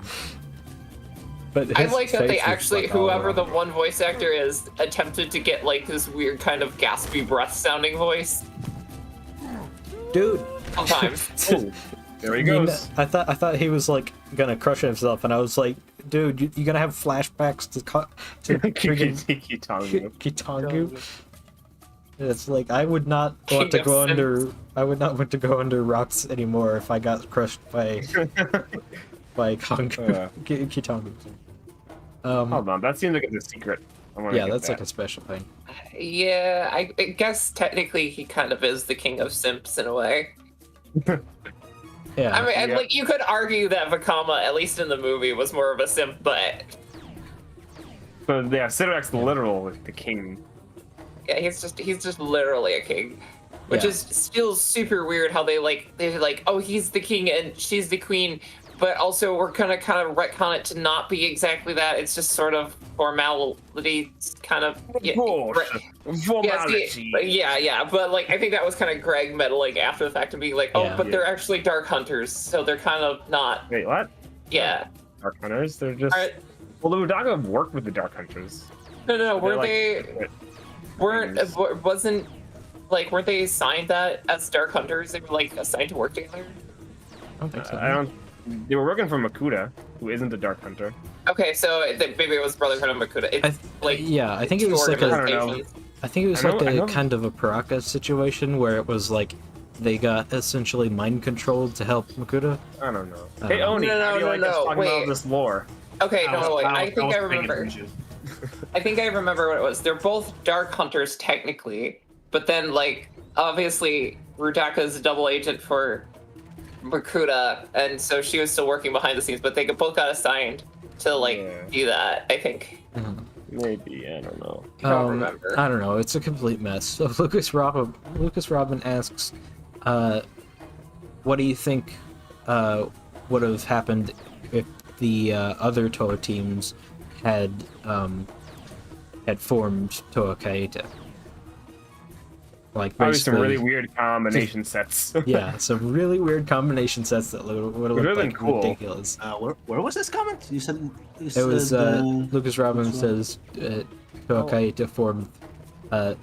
A: But
B: I
A: his
B: like that they
A: face was,
B: actually,
A: like, all
B: whoever the
A: wrong.
B: one voice actor is, attempted to get like this weird kind of gaspy breath sounding voice.
A: Dude.
B: Sometimes.
C: Oh, there he
A: I mean,
C: goes.
A: I thought he was like gonna crush himself, and I was like, dude, you're gonna have flashbacks to friggin'
C: Kitangu.
A: Kitangu. It's like I would not want to
B: King
A: go
B: of
A: under. I would not want to go under rocks anymore if I got crushed by Kongu. Kitangu.
C: Hold on, that seems like it's a secret. I wanna
A: Yeah,
C: get
A: that's
C: that.
A: like a special thing.
B: Yeah, I guess technically he kind of is the king of simps in a way.
A: Yeah.
B: I mean, and,
C: Yeah.
B: like you could argue that Vakama, at least in the movie, was more of a simp, but
C: So yeah, Sidorak's literal the king.
B: yeah, he's just literally a king, which
A: Yeah.
B: is still super weird. How they're like, oh, he's the king and she's the queen, but also we're gonna kind of retcon it to not be exactly that. It's just sort of formality, kind of. Yeah,
C: Formality.
B: yeah, but like I think that was kind of Greg meddling after the fact and being like, oh,
A: Yeah.
B: but they're actually dark hunters, so they're kind of not.
C: Wait, what?
B: Yeah.
C: Dark Hunters? They're just.
B: Are-
C: Well, the Udaga worked with the Dark Hunters.
B: No, were
C: They're,
B: they? Weren't weren't they assigned that as dark hunters? They were like assigned to work together.
A: I don't think so.
C: I don't. They were working for Makuta, who isn't a Dark Hunter.
B: Okay, so maybe it was Brotherhood of Makuta. It's
A: I think it
B: two
A: was like
C: I don't know.
B: organizations.
A: I think it was
C: I know-
A: like
C: I
A: a
C: know-
A: kind of a Paraka situation where it was like they got essentially mind controlled to help Makuta.
C: I don't know.
A: Uh,
C: Hey, Oni,
B: No,
C: how do you like us
B: no,
C: talking
B: wait.
C: about this lore?
B: Okay, no, wait. I think I
E: was paying
B: remember.
E: attention.
B: I think I remember what it was. They're both dark hunters technically, but then like obviously Rudaka is a double agent for Makuta, and so she was still working behind the scenes. But they both got assigned to like
C: Yeah.
B: do that. I think.
C: Maybe, I don't know.
B: I don't remember.
A: I don't know. It's a complete mess. So Lucas Robin asks, "What do you think would have happened if the other Toa teams had formed Toa Kaita?" Like
C: Probably some
A: basically,
C: really weird combination sets.
A: yeah, some really weird combination sets that would have
C: Would've
A: looked
C: been
A: like
C: cool.
A: ridiculous.
E: Where was this comment? You said
A: It was Lucas Robin
E: which one?
A: says Toa Kaita formed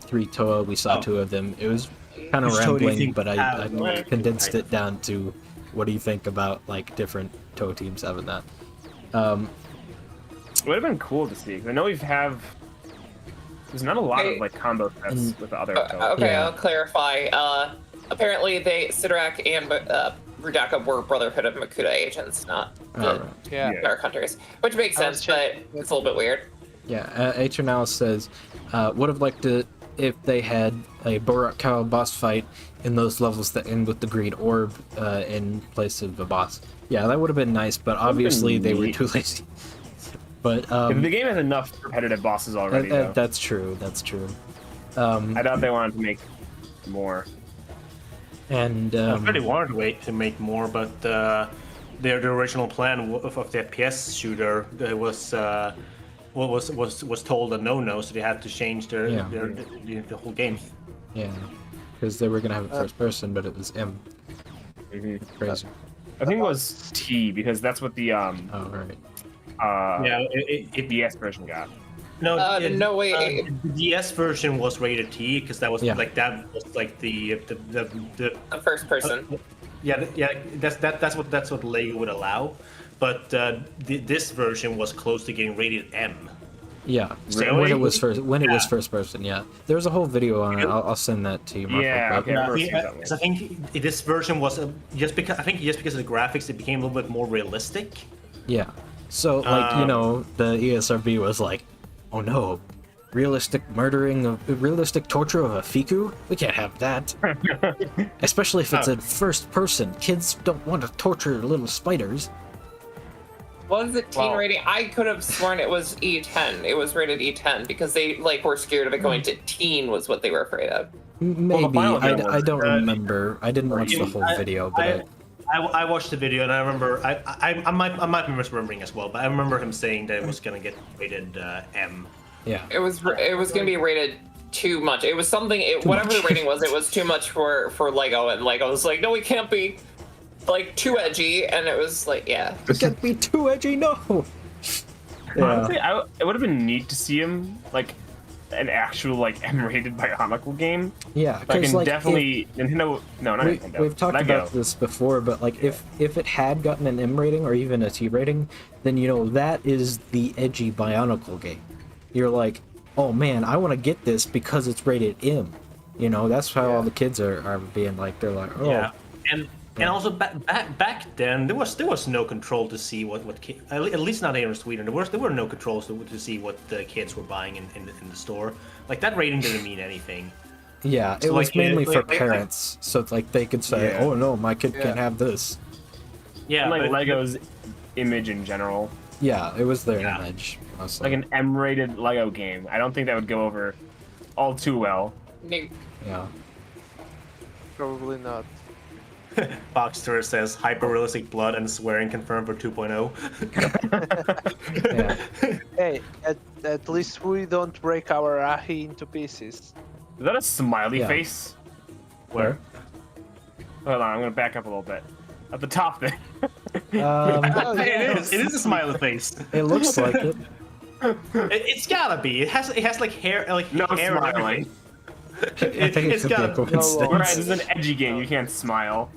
A: 3 Toa. We saw
E: Oh.
A: 2 of them. It was kind of
E: Which Toa do you
A: rambling,
E: think
A: but I
E: have
A: condensed
E: Kaita?
A: it down to what do you think about like different Toa teams having that.
C: It would have been cool to see. 'Cause I know there's not a lot
B: Hey.
C: of like combo sets
A: And-
C: with the other Toa.
B: Okay,
A: Yeah.
B: I'll clarify. Apparently, Sidorak and Rudaka were Brotherhood of Makuta agents, not the
A: Alright.
D: Yeah.
C: Yeah.
B: Dark Hunters, which makes
D: I was
B: sense, but it's a little bit weird.
A: Yeah, H&L says, would have liked it if they had a Borak Cow boss fight in those levels that end with the green orb in place of a boss. Yeah, that would have been nice, but obviously they were
C: neat.
A: too lazy. But
C: The game has enough repetitive bosses already, though.
A: that's true. That's true.
C: I doubt they wanted to make more.
A: And
E: I really wanted to make more, but the original plan of the FPS shooter was told a no, so they had to change the whole game.
A: yeah, because they were gonna have it first person, but it was M.
C: Mhm.
A: Crazy.
C: I think it was T because that's what the
A: Oh right.
E: Yeah,
C: DS version got.
E: no,
B: no way.
E: The DS version was rated T because that was
A: Yeah.
E: like that was like the
B: The first person.
E: that's what Lego would allow, but this version was close to getting rated M.
A: Yeah,
C: Really?
A: when it was first person. Yeah, there was a whole video on it. I'll send that to you, Marco.
C: Yeah,
A: but-
C: okay. I've never seen
E: Yeah,
C: that one.
E: 'cause I think this version was just because of the graphics, it became a little bit more realistic.
A: Yeah. So, like, you know, the ESRB was like, oh no, realistic torture of a Fiku? We can't have that. Especially if it's in first person. Kids don't want to torture little spiders.
B: Was it teen
C: Well-
B: rating? I could have sworn it was E10. It was rated E10 because they like were scared of it going to teen was what they were afraid of.
A: Maybe.
C: final
A: I,
C: game
A: I
C: was,
A: don't remember. I didn't watch the whole
E: I-
A: video, but
E: I watched the video and I remember I might be misremembering as well, but I remember him saying that it was gonna get rated M.
B: It was going to be rated too much. It was something. Whatever
A: much.
B: the rating was, it was too much for Lego, and Lego was like, no, we can't be like too edgy, and it was like, yeah.
A: it can't be too edgy, no! Yeah.
C: Honestly, it would have been neat to see him like an actual like M-rated Bionicle game.
A: Yeah,
C: Like,
A: because
C: and
A: like,
C: definitely Nintendo. No, not Nintendo.
A: we've talked
C: Lego.
A: about this before, but like if it had gotten an M rating or even a T rating, then you know that is the edgy Bionicle game. You're like, oh man, I want to get this because it's rated M. You know, that's how all the kids are being like, they're like, oh,
E: Yeah, and also back then there was no control to see what at least not here in Sweden. There were no controls to see what the kids were buying in the store. Like that rating didn't mean anything.
A: yeah,
E: So,
A: it was
E: like,
A: mainly for
E: like-
A: parents, so it's like they could say,
E: Yeah.
A: oh no, my kid can't have this.
E: Yeah,
C: And, like
E: but-
C: Lego's image in general,
A: Yeah, it was their
E: Yeah.
A: image. Mostly.
C: like an M-rated Lego game. I don't think that would go over all too well.
B: No.
A: Yeah.
F: Probably not.
E: Boxster says hyper-realistic blood and swearing confirmed for 2.0.
A: Yeah.
F: Hey, at least we don't break our ahi into pieces.
C: Is that a smiley
A: Yeah.
C: face?
A: Where?
C: Hold on, I'm gonna back up a little bit. At the top there.
F: Oh,
E: It is a smiley face.
A: It looks like it.
E: It's gotta be. It has like hair,
C: No
E: hair and
C: smiling.
A: I think it
E: it's
A: could be a
E: gotta.
A: coincidence.
C: Right, this is an edgy game. You can't smile.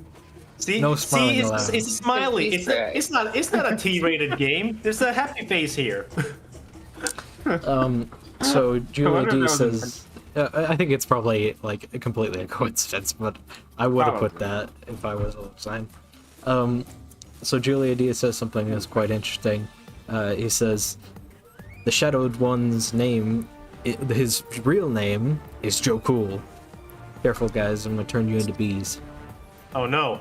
E: See,
A: No smiling
E: it's
A: allowed.
E: a smiley.
B: Easter egg.
E: It's not a T-rated game. There's a happy face here.
A: So Julia
C: wonder if
A: D
C: that was
A: says, I think it's probably like completely a coincidence, but I would have put
C: Probably.
A: that if I was a sign. So Julia D says something that's quite interesting. He says, the Shadowed One's name, his real name is Joe Cool. Careful, guys, I'm gonna turn you into bees.
E: Oh no,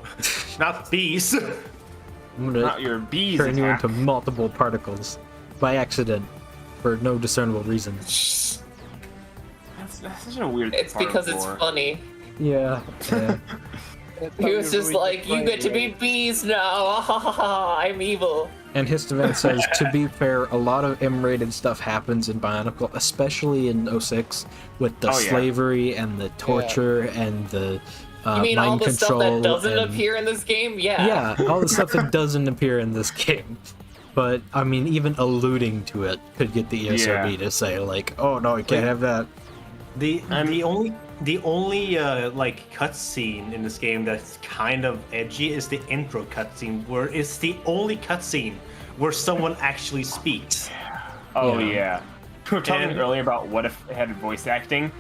E: not bees.
A: I'm gonna
C: Not your bees
A: turn you
C: attack.
A: into multiple particles by accident for no discernible reason.
C: That's such a weird.
B: It's
C: part of
B: because it's
C: lore.
B: funny.
A: Yeah. Yeah.
B: He was just like, you get to be bees now. I'm evil.
A: And Histovan says, to be fair, a lot of M-rated stuff happens in Bionicle, especially in 06, with the
C: Oh, yeah.
A: slavery and the torture and the
B: You mean
A: mind
B: all the stuff
A: control.
B: that doesn't
A: and-
B: appear in this game? Yeah.
A: Yeah, all the stuff that doesn't appear in this game. But, I mean, even alluding to it could get the ESRB to say, like, oh, no, you can't have that.
E: The only like cutscene in this game that's kind of edgy is the intro cutscene, where it's the only cutscene where someone actually speaks.
C: Oh
A: Yeah.
C: yeah. We were talking
E: And-
C: earlier about what if it had voice acting.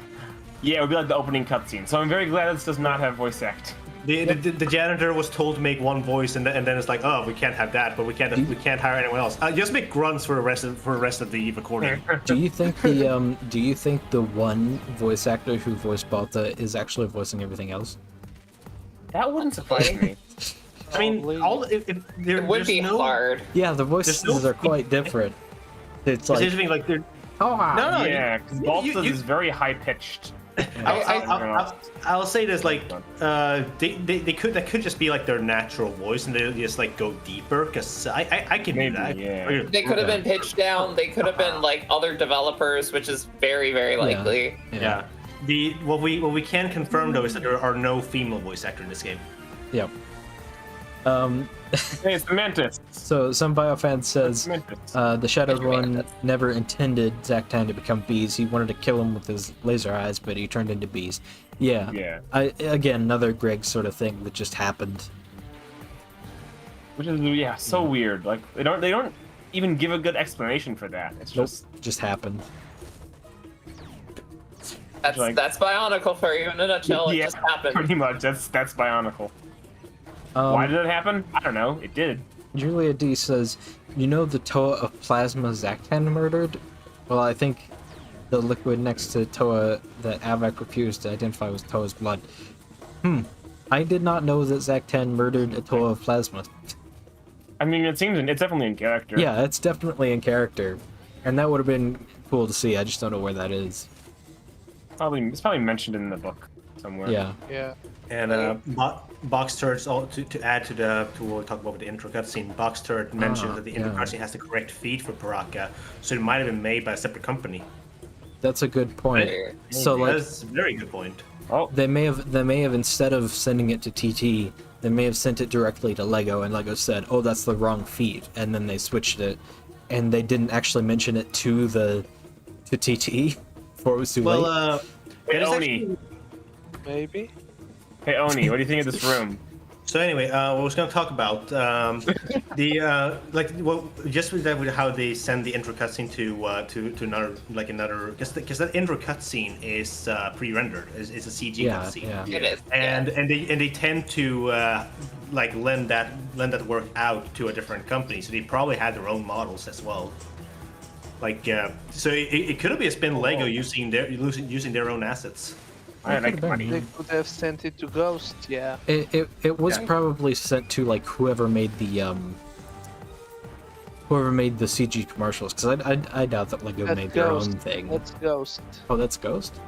C: Yeah, it would be like the opening cutscene. So I'm very glad this does not have voice act.
E: The janitor was told to make one voice, and then it's like, oh, we can't have that, but we can't hire anyone else. Just make grunts for the rest of the recording.
A: Do you think the one voice actor who voiced Balta is actually voicing everything else?
C: That wouldn't surprise me.
E: I mean,
F: Probably.
B: It would be hard.
A: Yeah, the voices
E: There's no-
A: are quite different. It's
E: It's
A: like,
E: interesting, like they're.
A: oh,
E: No,
C: Yeah, because Balthus is very high pitched.
E: I'll say this, like, they could just be like their natural voice, and they just like go deeper. Cause I can
C: Maybe,
E: do that.
C: yeah.
B: They could have been pitched down. They could have been like other developers, which is very, very likely.
E: Yeah. What we can confirm though is that there are no female voice actor in this game.
A: Yep.
C: Hey, it's the Mantis.
A: So some biofan says
C: Mantis.
A: the Shadowed
B: It's
A: One
B: Mantis.
A: never intended Zactan to become bees. He wanted to kill him with his laser eyes, but he turned into bees. Yeah.
C: Yeah.
A: Again, another Greg sort of thing that just happened.
C: Which is so weird. Like they don't even give a good explanation for that. It's
A: Nope,
C: just
A: just happened.
C: like-
B: That's Bionicle for you in a nutshell. It
C: yeah,
B: just happened.
C: pretty much. That's Bionicle. Why did it happen? I don't know. It did.
A: Julia D says, "You know the Toa of Plasma Zaktan murdered? Well, I think the liquid next to Toa that Avak refused to identify was Toa's blood. I did not know that Zaktan murdered a Toa of Plasma.
C: I mean, it's definitely in character.
A: Yeah, it's definitely in character, and that would have been cool to see. I just don't know where that is.
C: It's probably mentioned in the book somewhere.
A: Yeah.
F: Yeah.
E: And Box Turds, to add to what we talked about with the intro cutscene, Box Turd mentioned that the intro
A: yeah.
E: cutscene has the correct feed for Paraka, so it might have been made by a separate company.
A: That's a good point.
B: Maybe.
A: So like,
E: That's a very good point.
C: Oh,
A: they may have instead of sending it to TT, they may have sent it directly to Lego, and Lego said, "Oh, that's the wrong feed," and then they switched it, and they didn't actually mention it to TT before it was too late.
E: Well,
C: hey,
E: it is
C: Oni.
E: actually-
F: Maybe.
C: Hey, Oni, what do you think of this room?
E: So anyway, what I was going to talk about just with that, with how they send the intro cutscene to another because that intro cutscene is pre-rendered. It's a CG
A: Yeah,
E: cutscene.
A: yeah.
B: It is.
E: And they tend to lend that work out to a different company, so they probably had their own models as well. So it could have just been Lego using their own assets.
C: I like
A: could've
C: money.
F: They could have sent it to Ghost, yeah.
A: It was
E: Yeah.
A: probably sent to like whoever made the CG commercials, because I doubt that Lego
F: That's
A: made their
F: Ghost.
A: own thing.
F: That's Ghost.
A: Oh, that's Ghost.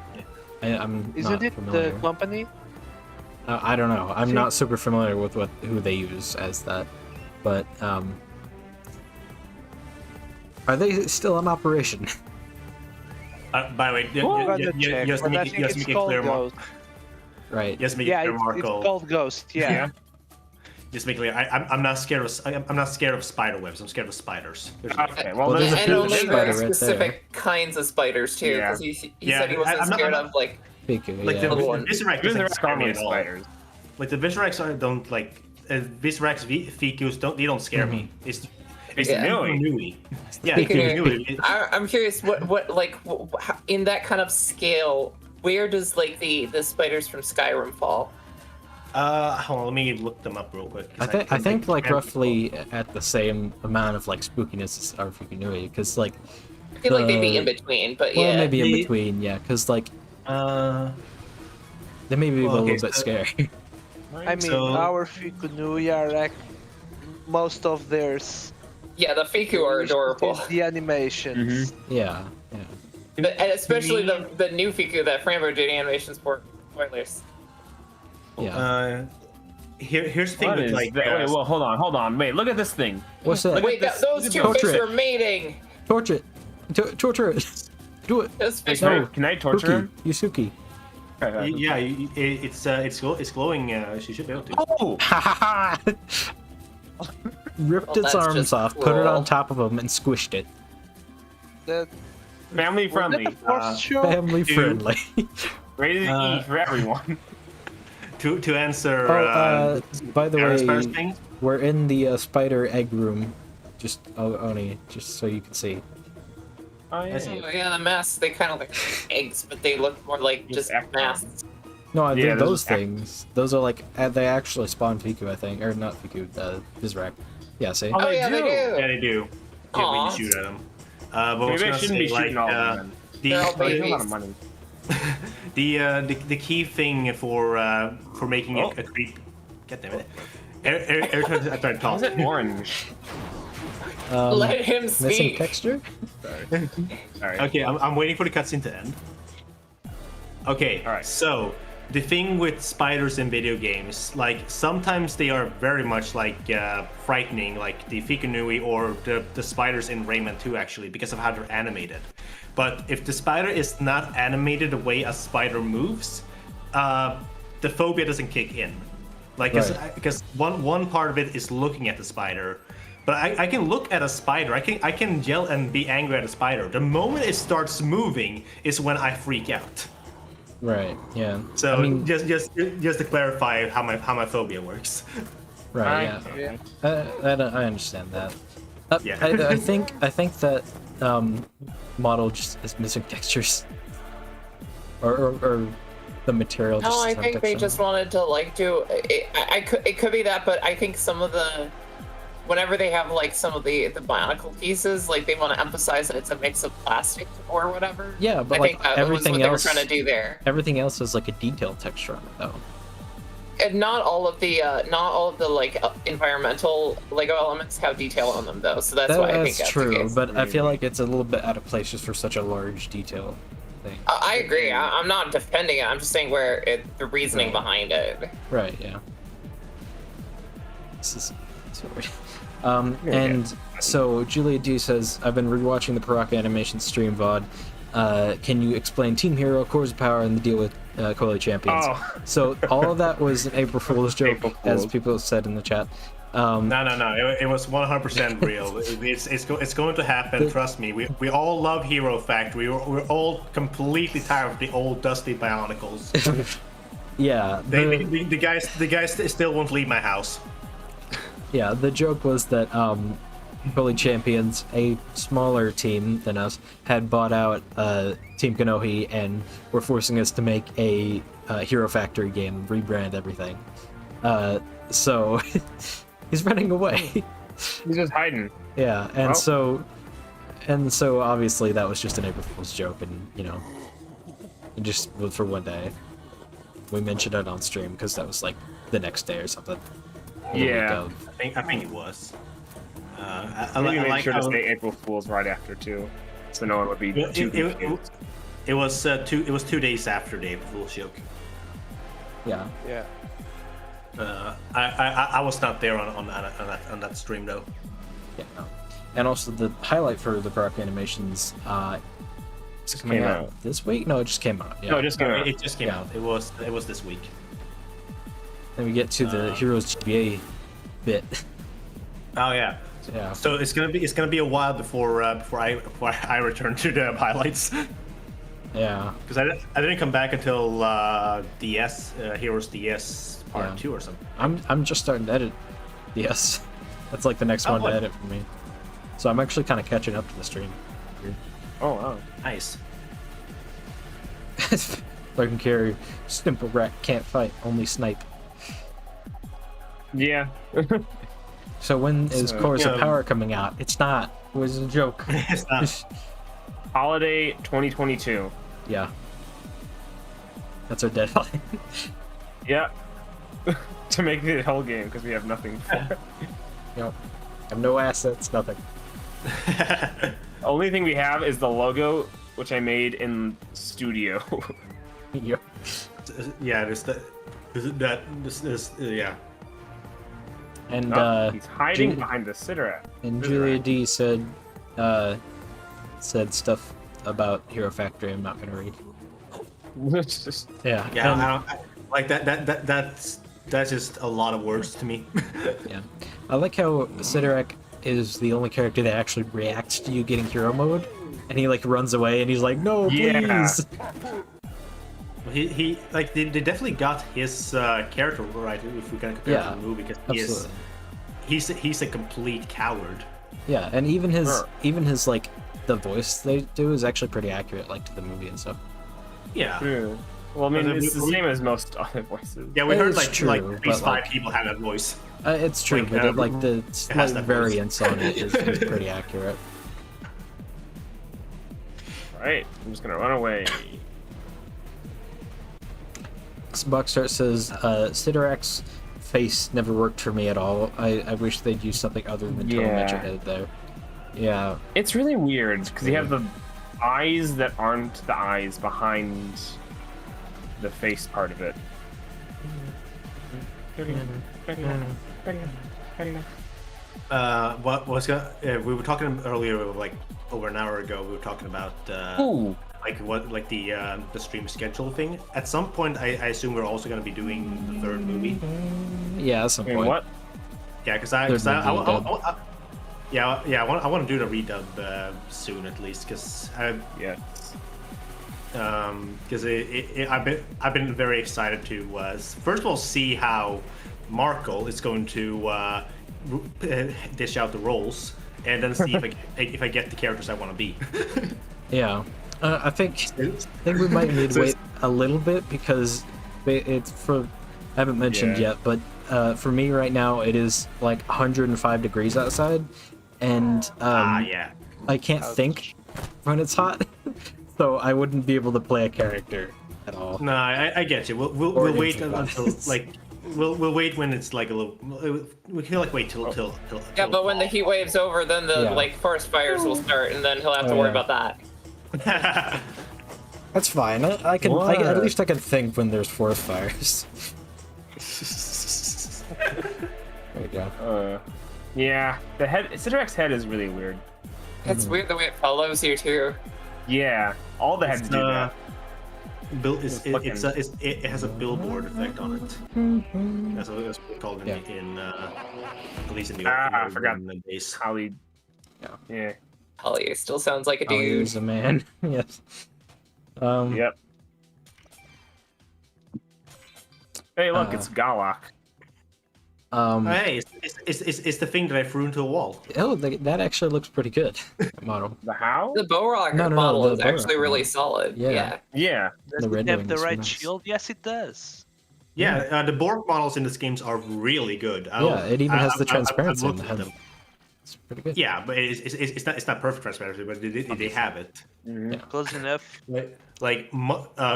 E: Yeah.
A: I'm
F: Isn't
A: not
F: it
A: familiar.
F: the company?
A: I don't know. I'm
F: See-
A: not super familiar with who they use as that, but are they still in operation?
E: By the way,
F: Gotta check,
E: just
F: but I
E: make
F: think
E: it
F: it's called
E: clear,
F: Ghost.
A: Right.
E: just make
F: Yeah,
E: it clear,
F: it's
E: Marco.
F: called Ghost, yeah.
E: Just make it clear. I'm not scared of spider webs. I'm scared of spiders.
C: Okay, well,
A: Well,
C: there's
A: there's
C: a
A: a
B: And
A: big
B: only
A: spider
B: very
A: right there.
B: specific kinds of spiders too,
C: Yeah.
B: because he
E: Yeah,
B: said he wasn't
E: I'm not-
B: scared of like.
A: Piku,
E: Like
A: yeah.
E: the
B: Little one.
E: Viscerax
C: Even
E: doesn't
C: the
E: scare me
C: common
E: at all.
C: spiders.
E: Like the Viscerax don't like Viscerax Ficus don't scare me. It's
B: Yeah.
E: Nui. Yeah,
B: Okay.
E: Nui.
B: I'm curious, how, in that kind of scale, where does like the spiders from Skyrim fall?
E: Hold on, let me look them up real quick. 'cause
A: I think like
E: can't
A: roughly at the same amount of like spookiness as our Fukinui, because like
B: I feel like they'd be
A: The-
B: in between, but
A: well
B: yeah.
A: maybe in
E: The-
A: between, yeah, because like
E: recall.
A: they may be
E: Well,
A: a
E: okay,
A: little bit
E: so-
A: scary.
F: I mean,
E: So-
F: our Fikunui are like most of theirs.
B: Yeah, the Fiku are adorable.
F: Is the animations.
A: Yeah, yeah.
B: And especially
E: Me-
B: the new Fiku that Frambo did animations for. Spoilers.
A: Yeah.
E: Here's the thing
C: What
E: with
C: is
E: like.
C: that? Wait, well, hold on. Wait, look at this thing.
A: What's that?
B: Wait, those two
A: Torture
B: fish
A: it.
B: are mating.
A: Torture it! Torture it! Do it!
B: Those fish
C: Can
B: are.
C: I- can I torture him?
A: Yusuki.
E: Yeah, it's glowing. She should be able to.
C: Oh!
A: Ripped
B: Well,
A: its
B: that's
A: arms
B: just
A: off, put it
B: cruel.
A: on top of him, and squished it.
F: That
C: Family
F: was
C: friendly.
F: that a forced show?
A: Family
E: Dude.
A: friendly.
C: Rated E for everyone.
E: To answer.
A: By the
E: Aerospace
A: way,
E: thing.
A: we're in the spider egg room. Just Oni, just so you can see.
C: Oh, yeah.
B: Oh, yeah, the masks, they kind of look like eggs, but they look more like just
C: act-
B: masks.
A: No, I
C: Yeah,
A: think
C: those
A: those
C: are-
A: things. Those are like they actually spawn Fiku, I think, or not Fiku, Vizrak. Yeah, see.
B: Oh, yeah, they do.
E: Yeah, they do. Yeah,
B: Aw.
E: when you shoot at them. But I was
C: Maybe I
E: gonna
C: shouldn't be
E: say, like,
C: shooting all of them.
B: They're all
C: They have a
B: babies.
C: lot of money.
E: the key thing for making
C: Oh.
E: a creep. God damn it. Every time I try to talk.
C: How's it orange?
B: Let him
A: Missing
B: speak.
A: texture?
C: Alright.
E: Okay, I'm waiting for the cutscene to end. Okay,
C: Alright.
E: so the thing with spiders in video games, like sometimes they are very much like frightening, like the Fikanui or the spiders in Rayman 2 actually, because of how they're animated. But if the spider is not animated the way a spider moves, the phobia doesn't kick in. Like,
A: Right.
E: because one part of it is looking at the spider, but I can look at a spider. I can yell and be angry at a spider. The moment it starts moving is when I freak out.
A: Right. Yeah.
E: So
A: I mean,
E: just to clarify how my phobia works.
A: right.
C: Alright.
A: Yeah. I understand that.
E: Yeah.
A: I think that model just is missing textures, or the material.
B: No,
A: Just
B: I
A: doesn't have
B: think they
A: texture
B: just
A: on
B: wanted to like do it. It could be that, but I think some of the whenever they have like some of the Bionicle pieces, like they want to emphasize that it's a mix of plastic or whatever.
A: Yeah, but
B: I
A: like
B: think that was
A: everything
B: what
A: else,
B: they were trying to do there.
A: everything else is like a detailed texture on it though.
B: And not all of the like environmental Lego elements have detail on them though, so that's why I think that's
A: true,
B: the case.
A: but I feel like it's a little bit out of place just for such a large detail thing.
B: I agree. I'm not defending it. I'm just saying the reasoning behind it.
A: Right, yeah. This is so weird. And so Julia D says, I've been rewatching the Paraka Animation stream VOD. Can you explain Team Hero, Cores of Power, and the deal with Kanohi Champions?
C: Oh.
A: So all of that was an April Fool's joke,
C: April
A: as
C: Fool's.
A: people said in the chat.
E: No. It was 100% real. It's going to happen. Trust me. We all love Hero Factory. We're all completely tired of the old dusty Bionicles.
A: Yeah.
E: The guys still won't leave my house.
A: Yeah, the joke was that Kanohi Champions, a smaller team than us, had bought out Team Kanohi and were forcing us to make a Hero Factory game, rebrand everything. So he's running away.
C: He's just hiding.
A: Yeah, and
C: Well.
A: so obviously that was just an April Fool's joke, and it just was for one day. We mentioned it on stream because that was like the next day or something. The week
C: Yeah.
A: of.
E: I think it was. I
C: Maybe made
E: like
C: sure to
E: how-
C: say April Fool's right after too, so no one would be too confused.
E: It was 2 days after the April Fool's joke.
A: Yeah.
F: Yeah.
E: I was not there on that stream though.
A: Yeah, no. And also the highlight for the Paraka Animations is coming
C: came
A: out
C: out.
A: this week? No, it just came out. Yeah.
C: No, just gonna.
E: It just came
A: Yeah.
E: out. It was this week.
A: Then we get to the Heroes GBA bit.
E: Oh yeah.
A: Yeah.
E: So it's gonna be a while before I return to the highlights
A: Yeah.
E: because I didn't come back until DS Heroes DS Part
A: Yeah.
E: 2 or something.
A: I'm just starting to edit. Yes. That's like the next
E: Oh,
A: one to
E: what?
A: edit for me. So I'm actually kind of catching up to the stream.
C: Oh wow.
E: Nice.
A: Larkin carry, simple rack, can't fight, only snipe.
C: Yeah.
A: So when is
C: So,
A: Cores of
E: yeah.
A: Power coming out? It's not. It was a joke.
E: It's not.
C: Holiday 2022.
A: Yeah. That's our deadline.
C: Yeah. To make the whole game because we have nothing for it.
A: Yep. Have no assets, nothing.
C: Only thing we have is the logo, which I made in studio.
A: Yep.
E: Yeah, yeah.
A: And
C: Oh, he's hiding
A: Ju-
C: behind the Sidorak.
A: and
C: Sidorak.
A: Julia D said stuff about Hero Factory I'm not gonna read.
C: It's just-
A: Yeah.
E: Yeah,
A: and-
E: like that's just a lot of words to me.
A: yeah. I like how Sidorak is the only character that actually reacts to you getting hero mode, and he like runs away and he's like, "No,
C: Yeah.
A: please."
E: he like they definitely got his character right if we can compare
A: Yeah,
E: to the movie because
A: absolutely.
E: he's a complete coward.
A: Yeah, and even
C: Sure.
A: his like the voice they do is actually pretty accurate, like to the movie and stuff.
E: Yeah.
C: Yeah. Well, I mean,
E: But
C: it's the
E: we-
C: same as most other voices.
E: Yeah, we
A: It
E: heard
A: is
E: like
A: true,
E: at least
A: but, like-
E: 5 people have that voice.
A: It's true,
E: Like,
A: but like the
E: has
A: slight
E: that voice.
A: variance on it is pretty accurate.
C: Right. I'm just gonna run away.
A: Boxstart says, Sidorak's face never worked for me at all. I wish they'd use something other than Total
C: Yeah.
A: Mecha Head there. Yeah.
C: It's really weird because you have the eyes that aren't the eyes behind the face part of it.
E: What was we were talking earlier, like over an hour ago. We were talking about
C: Ooh.
E: like what like the stream schedule thing. At some point, I assume we're also going to be doing the third movie.
A: Yeah, at some
C: I mean,
A: point.
C: what?
E: Yeah, because
A: Third movie dub.
E: I want to do the redub soon at least because
C: Yeah.
E: I've been very excited to first of all see how Markle is going to dish out the roles, and then see if I get the characters I want to be.
A: Yeah, I think we might need to wait a little bit because it's for. I haven't mentioned yet, but for me right now it is like 105 degrees outside, and
E: yeah.
A: I can't think when it's hot, so I wouldn't be able to play a character at all.
E: No, I get you. We'll wait until like we'll wait when it's like a little. We can like wait till.
B: Yeah, but when the heat wave's over, then the like forest fires will start, and then he'll have to worry about that.
A: That's fine. I can at least I can think when there's forest fires. There we go.
C: Yeah, the head, Sidrak's head is really weird.
B: It's weird the way it follows you too.
C: Yeah, all the heads do that.
E: It has a billboard effect on it. That's what it's called in at least in the
C: I forgot
E: in the base.
C: Holly. Yeah.
B: Holly still sounds like a dude.
A: He's a man. Yes.
C: Yep. Hey, look, it's Galak.
E: Hey, it's the thing that I threw into a wall.
A: Oh, that actually looks pretty good. That model.
C: The how?
B: The bow rocket
A: No,
B: model is
A: the bow
B: actually
A: rocket
B: really
A: model.
B: solid.
A: Yeah.
C: Yeah.
D: Does it
A: red
D: have
A: wings
D: the
A: are
D: right
A: nice.
D: shield? Yes, it does.
E: Yeah, the Borg models in this games are really good.
A: Yeah, it even has the
E: I've
A: transparency in
E: looked
A: the
E: at
A: head.
E: them.
A: It's pretty good.
E: Yeah, but it's not perfect transparency, but they have it.
D: Close enough.
E: Like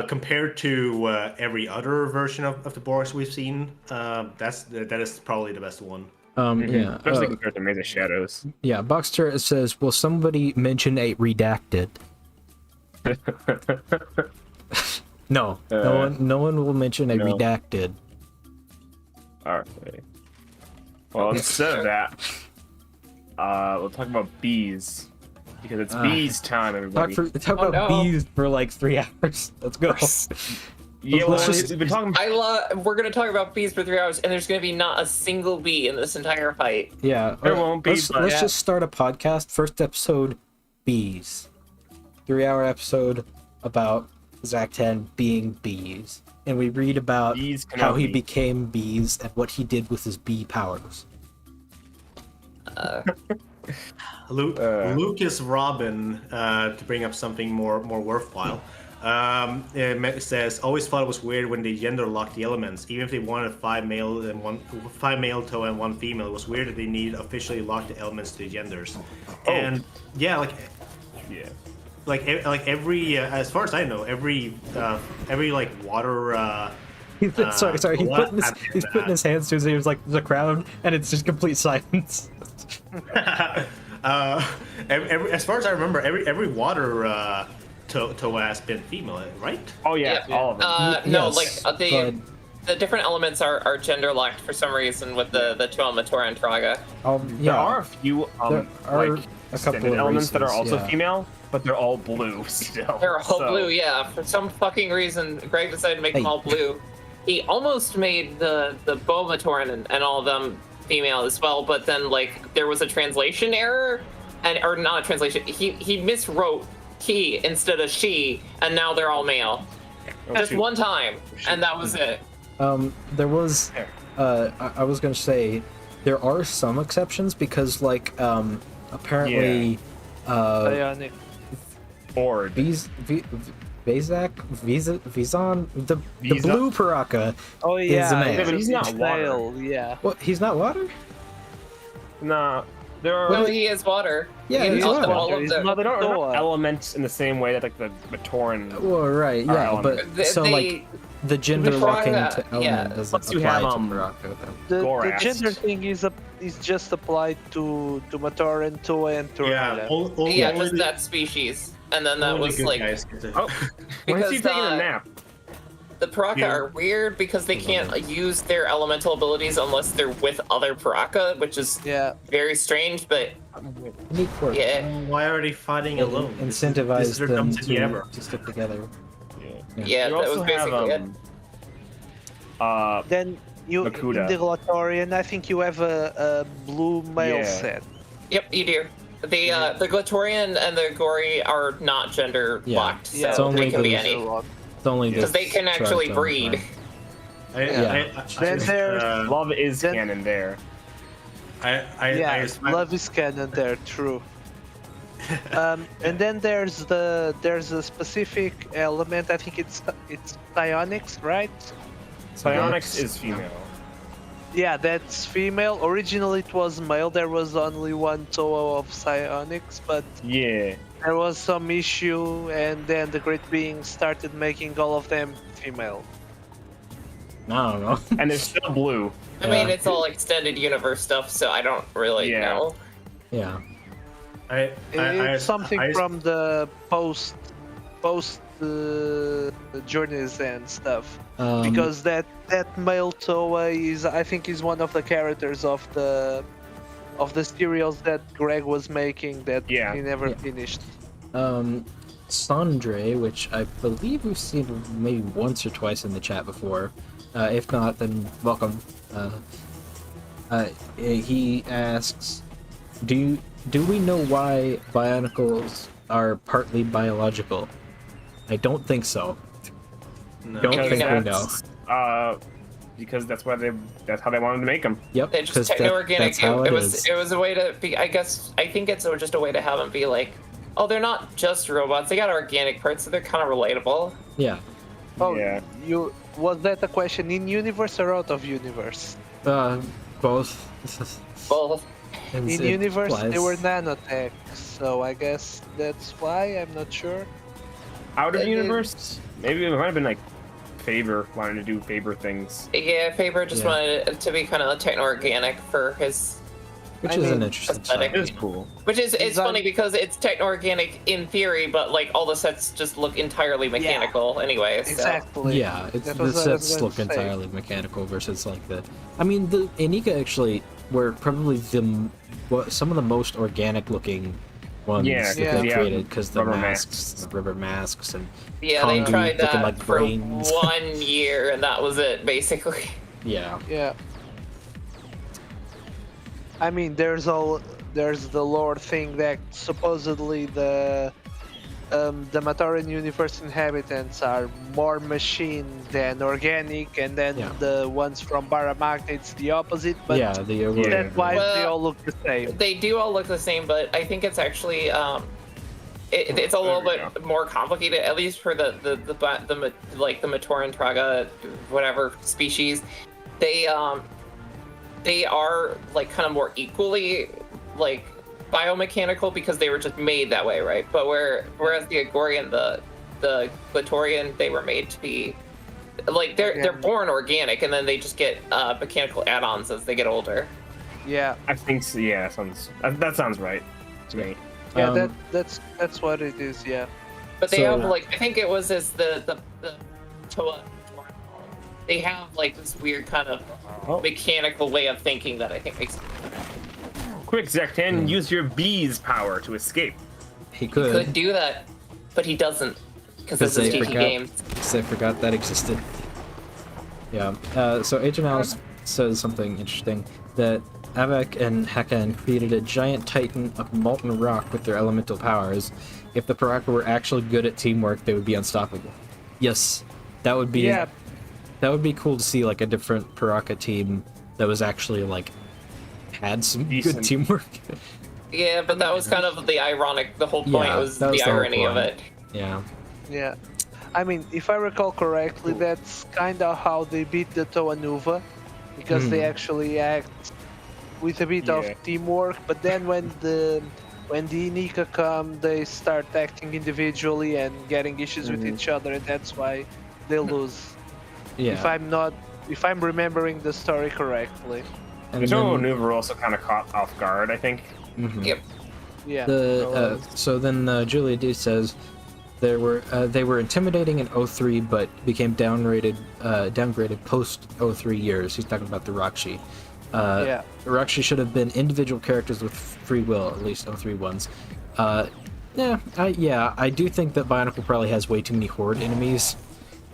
E: compared to every other version of the Borgs we've seen, that is probably the best one.
A: Yeah.
C: Especially compared to Maze of Shadows.
A: Yeah, Boxster says, will somebody mention a redacted? No. No one will mention a
C: no.
A: redacted.
C: Okay. Well, instead of that, we'll talk about bees. Because it's bees time, everybody.
A: Talk about bees for like 3 hours. Let's go.
C: Yeah,
A: Let's
C: well,
A: just-
C: we've been talking.
B: We're gonna talk about bees for 3 hours, and there's gonna be not a single bee in this entire fight.
A: Yeah.
C: There won't be,
A: Let's
C: but-
A: just start a podcast. First episode, bees. 3-hour episode about Zach 10 being bees. And we read about
C: Bees
A: how he
C: Kanohi.
A: became bees and what he did with his bee powers.
E: Lucas Robin, to bring up something more worthwhile, it says, always thought it was weird when they gender locked the elements. Even if they wanted 5 male toe and 1 female, it was weird that they needed officially lock the elements to the genders. And yeah, like every as far as I know, every like water.
A: Sorry. He's putting his hands to his ears like the crowd, and it's just complete silence.
E: As far as I remember, every water toe has been female, right?
C: Oh yeah, all of them.
B: No,
A: Yes,
B: like the different elements are gender locked for some reason with the Toa Matora and Traga.
C: There are a few
A: There are
C: like
A: a couple
C: extended
A: of
C: elements that are
A: races,
C: also
A: yeah.
C: female, but they're all blue still.
B: They're all
C: So-
B: blue, yeah. For some fucking reason, Greg decided to make them all blue. He almost made the Bow Matoran and all of them female as well, but then like there was a translation error, or not a translation. He miswrote he instead of she, and now they're all male. Just one time, and that was it.
A: There was, I was gonna say, there are some exceptions because, like, apparently,
D: Bionic.
C: Bored.
A: Vizon, the
C: Visa?
A: blue Paraka.
D: Oh
A: Is
D: yeah,
A: a man.
C: Yeah, but he's not water.
D: Snail, yeah.
A: What? He's not water?
C: Nah, there are.
B: No, he is water.
A: Yeah,
B: He
A: he's
B: is
A: water.
B: all of
D: He's
B: them.
C: No, they don't they're not
D: Noah.
C: elements in the same way that like the Matoran.
A: Well, right, yeah,
C: element.
A: but so like the gender locking
B: Paraka,
A: to element
B: yeah.
A: doesn't
C: Plus you
A: apply
C: have,
A: to
C: Gorath.
A: Paraka. Then.
D: The
C: Gorath.
D: gender thing is just applied to Matoran, Toa, and
E: Yeah,
D: Tornado.
B: Yeah, just that species. And then that
E: only
B: was
E: good
B: like
E: guys get to-
C: Oh, why is he
B: Because,
C: taking a nap?
B: the Paraka
E: Yeah.
B: are weird because they can't use their elemental abilities unless they're with other Paraka, which is
D: Yeah.
B: very strange. But
A: Neat quirk.
B: yeah,
E: Why are they fighting alone? This
A: Incentivize
E: is their
A: them
E: dumb city ever.
A: to stick together.
B: yeah,
C: You
B: that was
C: also
B: basically
C: have
B: it.
D: Then you
C: Makuda.
D: in the Glatorian, I think you have a blue male
C: Yeah.
D: set.
B: Yep, you do. The Glatorian and the Gory are not gender
A: Yeah.
B: locked,
D: Yeah,
B: so
A: it's
B: they
A: only
B: can be
A: the-
B: any.
A: It's only
B: Because they can actually breed.
E: I
D: Then there's-
C: Love is
D: Then-
C: canon there.
F: Yeah, love is canon there, true. And then there's a specific element. I think it's psionics, right?
C: Psionics is female.
F: Yeah, that's female. Originally it was male. There was only one Toa of psionics, but
C: Yeah.
F: there was some issue, and then the Great Being started making all of them female.
A: I don't know.
C: And they're still blue.
B: I mean, it's all extended universe stuff, so I don't really
C: Yeah.
B: know.
A: Yeah.
F: It's something from the post journeys and stuff. Because that male Toa I think is one of the characters of the serials that Greg was making that
C: Yeah.
F: he never
A: Yeah.
F: finished.
A: Sandre, which I believe we've seen maybe once or twice in the chat before. If not, then welcome. He asks, do we know why Bionicles are partly biological? I don't think so.
E: No.
A: Don't think we know.
C: that's, because that's how they wanted to make them.
A: Yep.
B: They just
A: 'cause
B: techno-organic.
A: that's how
B: It
A: is.
B: was a way to be. I think it's just a way to have them be like, oh, they're not just robots. They got organic parts, so they're kind of relatable.
A: Yeah.
F: Oh,
C: Yeah.
F: was that a question in universe or out of universe?
A: Both.
B: Well,
A: And
F: In
A: it
F: universe, they
A: applies.
F: were nanotech, so I guess that's why. I'm not sure.
C: Out of
F: It
C: universe? Maybe it might have been like Faber wanting to do Faber things.
B: yeah, Faber just
A: Yeah.
B: wanted it to be kind of techno-organic for his.
A: Which
F: I
A: is an
F: mean,
A: interesting
B: aesthetic.
C: It
A: side.
C: is cool.
B: Which is it's
F: Design-
B: funny because it's techno-organic in theory, but like all the sets just look entirely mechanical anyway. So.
F: Exactly.
A: Yeah, it's
F: That
A: the
F: was what I was
A: sets
F: going
A: look
F: to say.
A: entirely mechanical versus like the. I mean, the Inika actually were probably some of the most organic looking ones
C: Yeah,
A: that
F: yeah.
A: they
C: Yeah,
A: created because the
C: rubber
A: masks, the rubber masks, and
B: Yeah, they
A: Kongu
B: tried
A: looking
B: that
A: like
B: for
A: brains.
B: 1 year, and that was it, basically.
A: yeah,
F: Yeah. I mean, there's the lore thing that supposedly the Matoran universe inhabitants are more machine than organic, and then
A: Yeah.
F: the ones from Baramagna it's the opposite. But
A: yeah, the
F: that's why they
B: Well,
F: all look the same.
B: They do all look the same, but I think it's actually it's a little
C: There we
B: bit more complicated, at least for the Matoran Traga, whatever species. They are like kind of more equally like biomechanical because they were just made that way, right? But whereas the Agorian, the Glatorian, they were made to be like they're born organic, and then they just get mechanical add-ons as they get older.
F: Yeah.
C: I think so, yeah, that sounds right to me.
F: Yeah, that's what it is. Yeah.
B: But they
A: So-
B: have like I think it was as the Toa. They have like this weird kind of mechanical way of thinking that I think makes
C: Quick, Zektan, use your bee's power to escape.
A: he
B: could
A: could.
B: do that, but he doesn't because this is
A: they
B: TT
A: forgot-
B: games.
A: Because I forgot that existed. Yeah. So Agent Alice says something interesting that Avak and Hakan created a giant titan of molten rock with their elemental powers. If the Paraka were actually good at teamwork, they would be unstoppable. Yes, that would be.
F: Yeah.
A: That would be cool to see, like a different Paraka team that was actually like had some good
C: Decent.
A: teamwork.
B: Yeah, but that was kind of the ironic. The whole point
A: Yeah,
B: was
A: that was
B: the
A: the whole
B: irony of
A: point.
B: it.
A: Yeah.
F: Yeah. I mean, if I recall correctly, that's kind of how they beat the Toa Nuva, because they actually act with a bit
C: Yeah.
F: of teamwork. But then when the Inika come, they start acting individually and getting issues with each other, and that's why they lose.
A: Yeah.
F: If I'm remembering the story correctly.
A: And
C: The Toa
A: then-
C: Nuva were also kind of caught off guard, I think.
A: Mhm.
B: Yep.
F: Yeah.
A: So then Julia D says they were intimidating in 03 but became downgraded post 03 years. He's talking about the Rakshi.
F: Yeah.
A: The Rakshi should have been individual characters with free will, at least 03 ones. I do think that Bionicle probably has way too many horde enemies.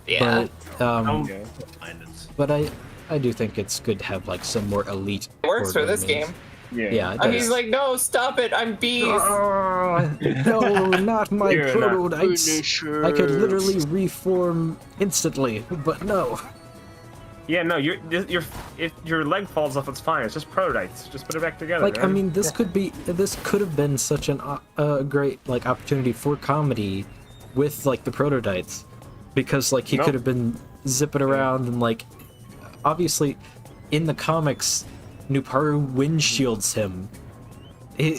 B: Yeah,
C: Okay.
A: But I do think it's good to have like some more elite.
B: it works for
A: horde
B: this
A: enemies.
B: game.
A: Yeah, it
B: And
A: does.
B: he's like, no, stop it, I'm bees.
A: No, not my
C: You're not
A: prototypes. I could literally reform instantly, but no.
C: Yeah, no, if your leg falls off, it's fine. It's just prototypes. Just put it back together.
A: Like, I
C: man.
A: mean, this could have been such an great like opportunity for comedy with like the prototypes, because like he
C: Nope.
A: could have been zipping around and like, obviously, in the comics, Nuparu windshields him.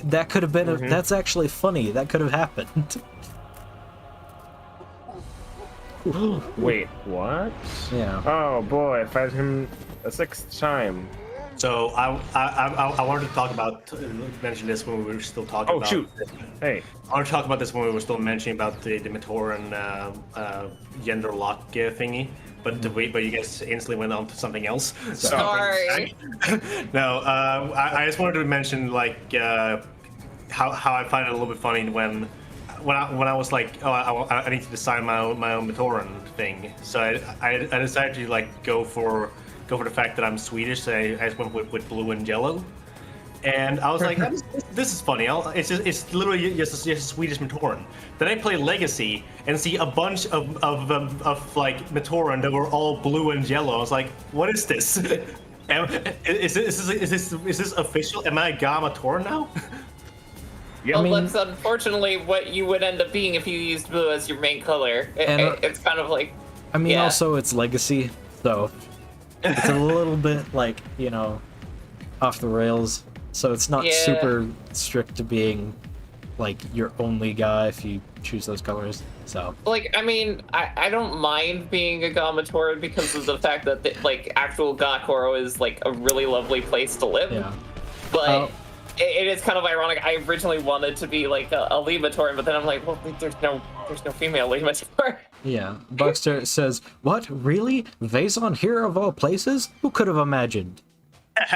A: That could have been that's actually funny. That could have happened.
C: Wait, what?
A: Yeah.
C: Oh boy, I fight him a 6th time.
E: So I wanted to talk about mention this when we were still talking.
C: Oh
E: about
C: shoot! Hey,
E: I want to talk about this when we were still mentioning about the Matoran gender lock thingy, but but you guys instantly went on to something else. So
B: Sorry.
E: no, I just wanted to mention like how I find it a little bit funny when I was like, oh, I need to design my own Matoran thing. So I decided to like go for the fact that I'm Swedish. So I just went with blue and yellow. And I was like, this is funny. It's literally just a Swedish Matoran. Then I play Legacy and see a bunch of like Matoran that were all blue and yellow. I was like, what is this? Is this official? Am I a Ga Matoran now?
B: Well,
A: I mean-
B: that's unfortunately what you would end up being if you used blue as your main color. It's kind of like,
A: I mean,
B: Yeah.
A: also it's Legacy, so it's a little bit like, you know, off the rails. So it's not
B: Yeah.
A: super strict to being like your only guy if you choose those colors. So
B: like I mean, I don't mind being a Gamatoran because of the fact that like actual Gakoro is like a really lovely place to live.
A: yeah.
B: But
A: Oh.
B: it is kind of ironic. I originally wanted to be like a Lematoran, but then I'm like, well, there's no female Lematoran.
A: Yeah. Buckster says, "What? Really? Vaison here of all places? Who could have imagined?"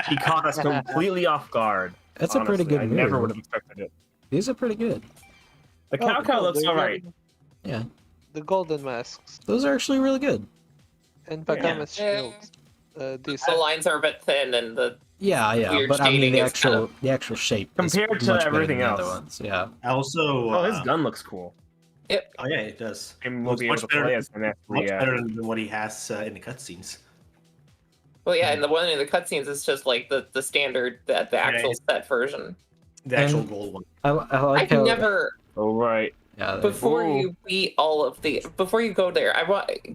C: he caught us completely off guard.
A: That's a pretty
C: honestly.
A: good
C: I never
A: mirror.
C: would have expected it.
A: These are pretty good.
C: The cow looks
F: there's
C: alright.
A: Yeah.
F: The golden masks
A: Those are actually really good.
F: and Pagamas
B: Yeah.
F: shields.
B: The
F: Decent.
B: lines are a bit thin, and the
A: Yeah, yeah.
B: Weird
A: But I mean
B: shading
A: the
B: is kind
A: actual
B: of-
A: the actual shape is
C: Compared to
A: much better
C: everything
A: than the other
C: else.
A: ones. Yeah.
E: I also.
C: Oh, his gun looks cool.
E: Oh yeah, it does.
C: And we'll
E: It's
C: be able
E: much
C: to
E: better-
C: play as an actually.
E: Much better than what he has in the cutscenes.
B: well, yeah, and the one in the cutscenes is just like the standard the actual
E: it's-
B: set version.
E: The actual
A: And-
E: gold one.
A: I like
B: I've
A: how
B: never.
C: Oh right.
A: yeah,
B: Before
C: Ooh.
B: you beat all of before you go there,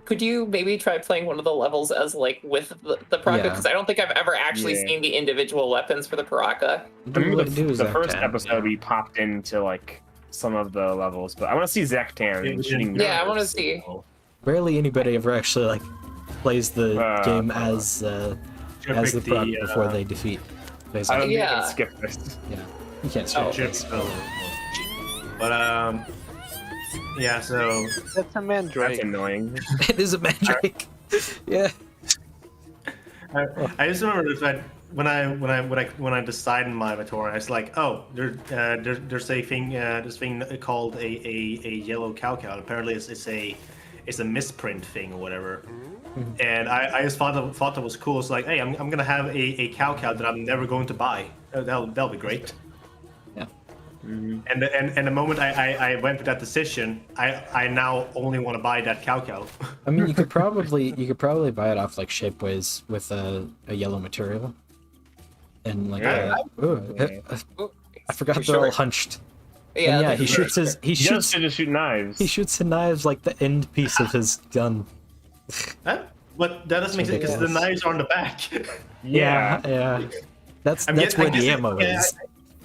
B: could you maybe try playing one of the levels as like with the Paraka?
A: Yeah.
B: Because I don't think I've ever actually
C: Yeah.
B: seen the individual weapons for the Paraka.
C: I remember the
A: Zach
C: first
A: Tan,
C: episode
A: yeah.
C: we popped into like some of the levels, but I want to see Zektan shooting.
B: Yeah, I want to
C: nerves.
B: see.
A: Rarely anybody ever actually like plays the game
C: Uh,
A: as the
E: Should pick
A: Paraka before they defeat
C: I
A: Vaison.
C: don't
B: Yeah.
C: think I can skip this.
A: Yeah. You can't
B: Oh.
A: skip
E: Should-
A: this.
E: But yeah. So
F: That's a mandrake.
C: That's annoying.
A: It is a mandrake. Yeah.
E: I just remember that when I decided my Matoran, I was like, oh, there's a thing called a yellow cow. Apparently, it's a misprint thing or whatever. And I just thought that was cool. It's like, hey, I'm gonna have a cow that I'm never going to buy. That'll be great.
A: Yeah.
E: And the moment I went with that decision, I now only want to buy that cow.
A: I mean, you could probably buy it off like Shapeways with a yellow material, and like
C: Yeah.
A: I forgot
B: You
A: they're all
B: sure?
A: hunched.
B: Yeah,
A: And yeah,
B: that's
A: he
B: right.
A: shoots his
C: He just should shoot knives.
A: he shoots the knives like the end piece of his gun.
E: Huh? But that doesn't make sense because the
A: Ridiculous.
E: knives are on the back.
C: Yeah.
A: Yeah. That's
E: I
A: where
E: guess
A: the
E: it-
A: ammo
E: yeah,
A: is.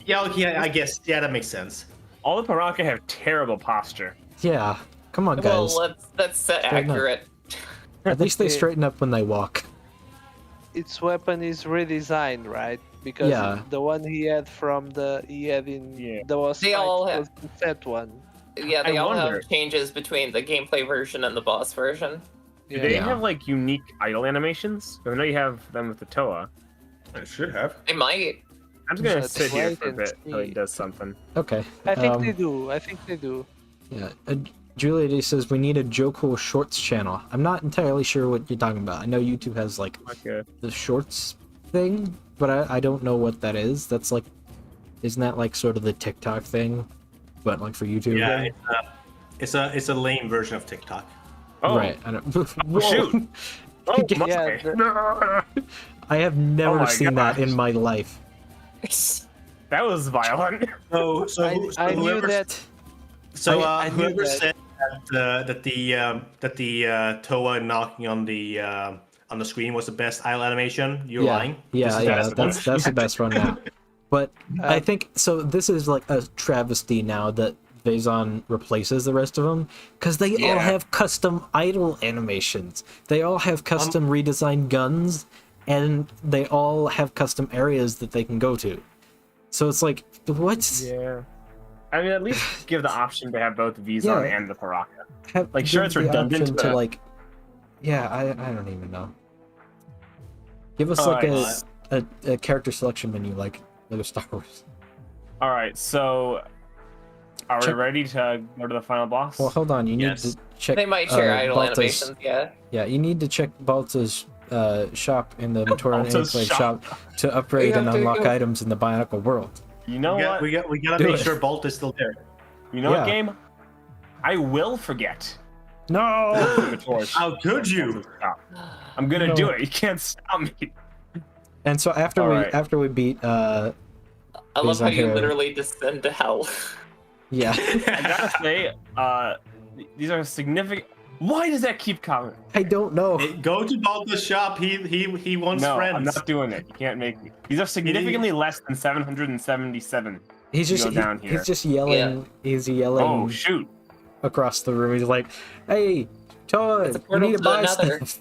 E: Yeah, okay, I guess. Yeah, that makes sense.
C: All the Paraka have terrible posture.
A: Yeah. Come on,
B: Well,
A: guys.
B: that's
A: Straighten up.
B: accurate.
A: At least they
F: Yeah.
A: straighten up when they walk.
F: Its weapon is redesigned, right? Because
A: Yeah.
F: the one he had in
C: Yeah.
F: the was
B: They all have-
F: was the set one.
B: Yeah, they
C: I
B: all
C: wonder-
B: have changes between the gameplay version and the boss version.
C: Do they
A: Yeah.
C: have like unique idle animations? I know you have them with the Toa.
E: I should have.
B: They might.
C: I'm just gonna
F: Let's
C: sit here
F: wait
C: for a
F: and
C: bit till he
F: see.
C: does something.
A: Okay.
F: I think they do. I think they do.
A: Yeah. Julia D says we need a Joko Shorts channel. I'm not entirely sure what you're talking about. I know YouTube has like
C: Like a,
A: the Shorts thing, but I don't know what that is. That's like, isn't that like sort of the TikTok thing, but like for YouTube?
E: Yeah, it's a lame version of TikTok.
C: oh,
A: Right. I don't.
C: shoot. Oh my!
F: Yeah,
A: I have never
C: my
A: sthat
C: gosh.
A: in my life.
C: That was violent.
E: So
F: I knew
E: whoever,
F: that.
E: So
F: I knew
E: whoever
F: that.
E: said that the Toa knocking on the screen was the best idle animation, you're lying.
A: Yeah,
E: This is
A: yeah,
E: the best
A: that's the best one now. But I
F: Uh,
A: think so. This is like a travesty now that Vaison replaces the rest of them because they all
C: Yeah.
A: have custom idle animations. They all have custom redesigned guns, and they all have custom areas that they can go to. So it's like, what?
C: Yeah. I mean, at least give the option to have both Vizon
A: Yeah.
C: and the Paraka.
A: Have,
C: Like, sure,
A: give
C: it's
A: the
C: redundant,
A: option to
C: but-
A: like, yeah, I don't even know. Give us
C: All
A: like
C: right.
A: a character selection menu like Lego Star Wars.
C: All right, so are we
A: Check-
C: ready to go to the final boss?
A: Well, hold on. You need
E: Yes.
A: to check.
B: They might share idle
A: Balta's-
B: animations, yeah.
A: Yeah, you need to check Balta's shop in the Matoran
C: Balta's
A: Enclave
C: shop.
A: shop to upgrade
B: You
A: and
B: have to
A: unlock
B: go-
A: items in the Bionicle world.
C: You know what?
E: We gotta
A: Do
E: make
A: it.
E: sure Bolt is still there.
C: You know what,
A: Yeah.
C: game? I will forget.
A: No.
C: The torch.
E: How could you?
C: I'm gonna
A: No.
C: do it. You can't stop me.
A: And so after
C: All
A: we
C: right.
A: after we beat
B: I love
A: He's
B: how
A: not
B: you
A: here.
B: literally descend to hell.
A: yeah,
C: I gotta say, these are significant. Why does that keep coming?
A: I don't know.
E: Go to Balta's shop. He wants
C: No,
E: friends.
C: I'm not doing it. You can't make me. These are significantly less than 777.
A: He's
C: You
A: just
C: go down here.
A: he's just yelling. He's yelling
C: Oh shoot!
A: across the room. He's like, "Hey, Toy,
B: It's a
A: you
B: portal
A: need to
B: to
A: buy
B: another.
A: stuff."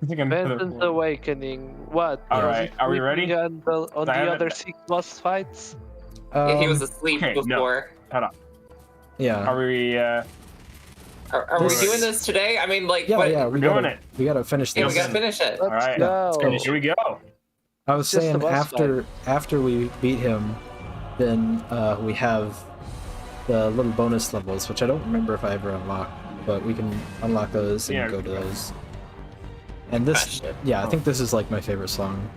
C: I think I'm gonna-
F: Vengeance Awakening. What?
C: All
F: Was
C: right,
F: he
C: are we
F: sleeping
C: ready?
F: On the
C: I haven't-
F: other 6 boss fights?
B: Yeah, he was
A: Um,
B: asleep
C: okay, no.
B: before.
C: Hold up.
A: yeah.
C: Are we?
B: Are we
A: This-
B: doing this today? I mean, like,
A: Yeah,
B: what?
A: yeah,
C: We're doing
A: gotta,
C: it.
A: We gotta finish
B: Yeah,
A: this.
B: we gotta finish it.
F: Let's
C: right.
F: go.
C: Here we go.
A: I was
F: Just the
A: saying
F: boss
A: after we beat him, then we have the little bonus levels, which I don't remember if I ever unlocked, but we can unlock those and
C: Yeah,
A: go to
C: we can.
A: those. And this,
B: Gotcha.
A: yeah, I think this is like my favorite song.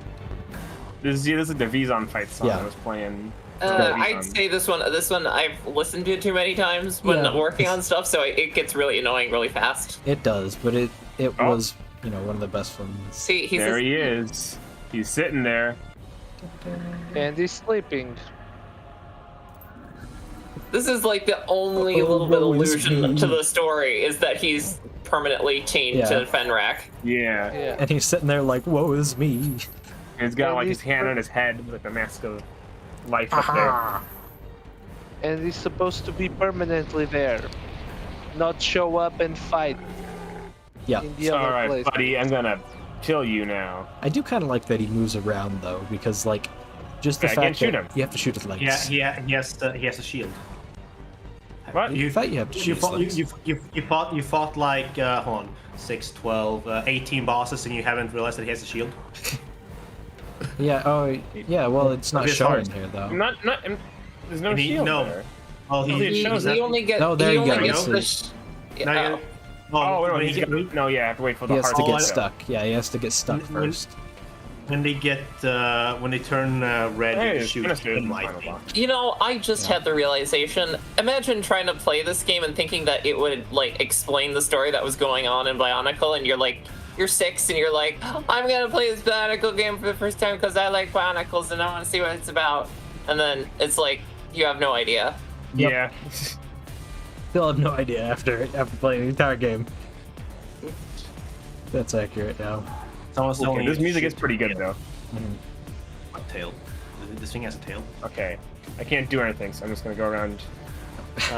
C: This is the Vizon fight song
A: Yeah.
C: I was playing.
B: I'd say this one I've listened to too many times when
A: Yeah.
B: working on stuff, so it gets really annoying really fast.
A: It does, but it
C: Oh.
A: was one of the best ones.
B: See, he's
C: There
B: just,
C: he is. He's sitting there.
F: And he's sleeping.
B: this is like the only
A: Oh,
B: little bit
A: woe is
B: allusion
A: me.
B: to the story is that he's permanently chained
A: Yeah.
B: to Fenrak.
C: Yeah.
F: Yeah.
A: And he's sitting there like, "Woe is me."
C: He's got
F: And
C: like
F: he's
C: his hand on his head with like the mask of life up there.
A: Aha.
F: And he's supposed to be permanently there. Not show up and fight
A: Yeah,
F: in the
C: All
F: other
C: right,
F: place.
C: buddy. I'm gonna kill you now.
A: I do kind of like that he moves around though, because like, just the
C: Yeah, I can't
A: fact
C: shoot
A: that
C: him.
A: you have to shoot his legs.
E: Yeah, he has a shield.
C: What?
A: I
E: You,
A: thought you have to
E: you,
A: shoot his
E: fought,
A: legs.
E: you fought like hold on, 6, 12, 18 bosses, and you haven't realized that he has a shield.
A: Yeah. Oh, yeah. Well, it's not
E: It's
A: showing
E: hard.
A: here though.
C: I'm not. There's no
E: And he-
C: shield
E: no.
C: there.
E: Well,
C: He-
B: He,
C: shows
B: he
C: that-
B: only gets
A: No, there
B: he
A: you
B: only
A: go,
B: gets
A: you
B: the
A: see.
B: yeah,
C: Oh, wait,
E: when,
C: he's
E: he
C: got,
E: get,
C: no, yeah, I have to wait for the
A: He has
C: hard
A: to
E: Oh,
A: get
E: I-
A: stuck. Yeah, he has to get stuck
E: When-
A: first.
E: when they get when they turn red,
C: Hey,
E: you
C: it's
E: shoot
C: finished it in
E: him,
C: the
E: I
C: final
E: think.
C: boss.
B: You know, I just
A: Yeah.
B: had the realization. Imagine trying to play this game and thinking that it would like explain the story that was going on in Bionicle, and you're 6 and you're like, I'm gonna play this Bionicle game for the first time because I like Bionicles and I want to see what it's about. And then it's like you have no idea.
A: Yep.
C: Yeah.
A: Still have no idea after playing the entire game. That's accurate now.
E: Someone's telling
C: Okay,
E: you
C: this
E: to
C: music
E: shoot
C: is pretty good
E: the
C: though.
E: tail. This thing has a tail.
C: Okay, I can't do anything, so I'm just gonna go around.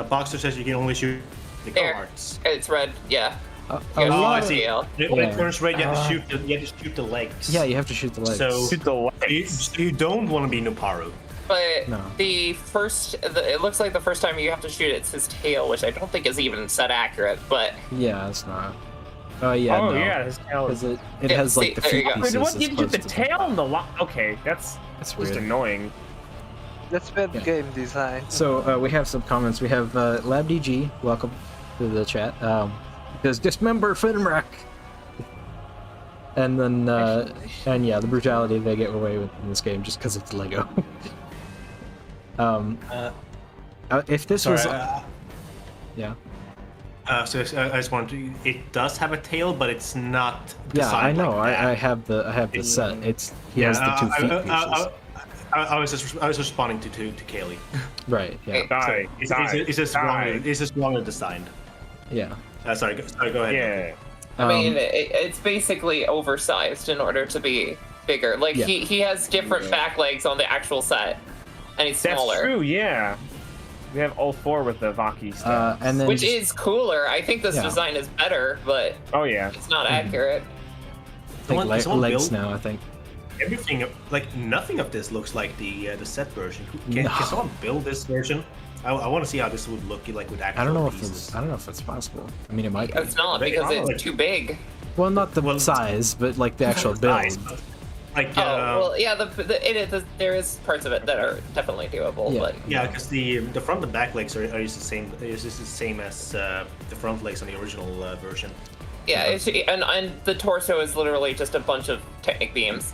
E: Boxer says you can only shoot the
B: There.
E: cards.
B: It's red, yeah.
A: Oh,
B: Yeah,
E: Oh, I
B: shoot
E: see.
B: tail.
E: When
A: Yeah.
E: it turns red, you have to shoot the legs.
A: yeah, you have to shoot the legs.
E: So-
C: Shoot the
E: You,
C: legs.
E: you don't want to be Nuparu.
B: But
A: No.
B: it looks like the first time you have to shoot it's his tail, which I don't think is even set accurate. But
A: yeah, it's not. Oh yeah,
C: Oh
A: no.
C: yeah, his tail is.
A: Because it
B: Yeah,
A: has
B: see,
A: like the
B: there you
A: feet
B: go.
A: pieces.
C: Wait, what? You
A: as
C: shoot the
A: opposed to
C: tail and the lock? Okay, that's
A: That's
C: just
A: weird.
C: annoying.
F: That's bad
A: Yeah.
F: game design.
A: So we have some comments. We have LabDG, welcome to the chat. Because dismember Finrak. And then and yeah, the brutality they get away with in this game just because it's Lego. If this
E: Sorry,
A: was yeah,
E: So I just wanted to. It does have a tail, but it's not.
A: Yeah, I
E: designed
A: know.
E: Like that.
A: I have the set. He has the 2 feet pieces.
E: I was responding to Kaylee.
A: Right. Yeah.
C: Die.
E: It's just wrongly designed.
A: Yeah.
E: Sorry, go ahead.
C: Yeah.
B: I mean, it's basically oversized in order to be bigger. Like
A: Yeah.
B: he has different back legs on the actual set, and he's
C: That's
B: smaller.
C: true. Yeah. We have all 4 with the Vaki stuff.
A: And then
B: Which is cooler. I think this
A: Yeah.
B: design is better, but
C: Oh yeah.
B: it's not accurate.
A: I think
E: someone
A: legs
E: build-
A: now. I think.
E: Everything, like nothing of this looks like the set version. Can
A: No.
E: someone build this version? I want to see how this would look like with actual
A: I don't know if
E: pieces.
A: it's possible. I mean, it might be.
B: It's not
E: They-
B: because
E: like-
B: it's too big.
A: Well, not the size, but like the actual
E: Size,
A: build.
E: but, like
B: Oh well, yeah. There is parts of it that are definitely doable,
A: Yeah.
B: but
E: yeah, because the front and back legs are just the same. It's just the same as the front legs on the original version.
B: yeah. And the torso is literally just a bunch of Technic beams.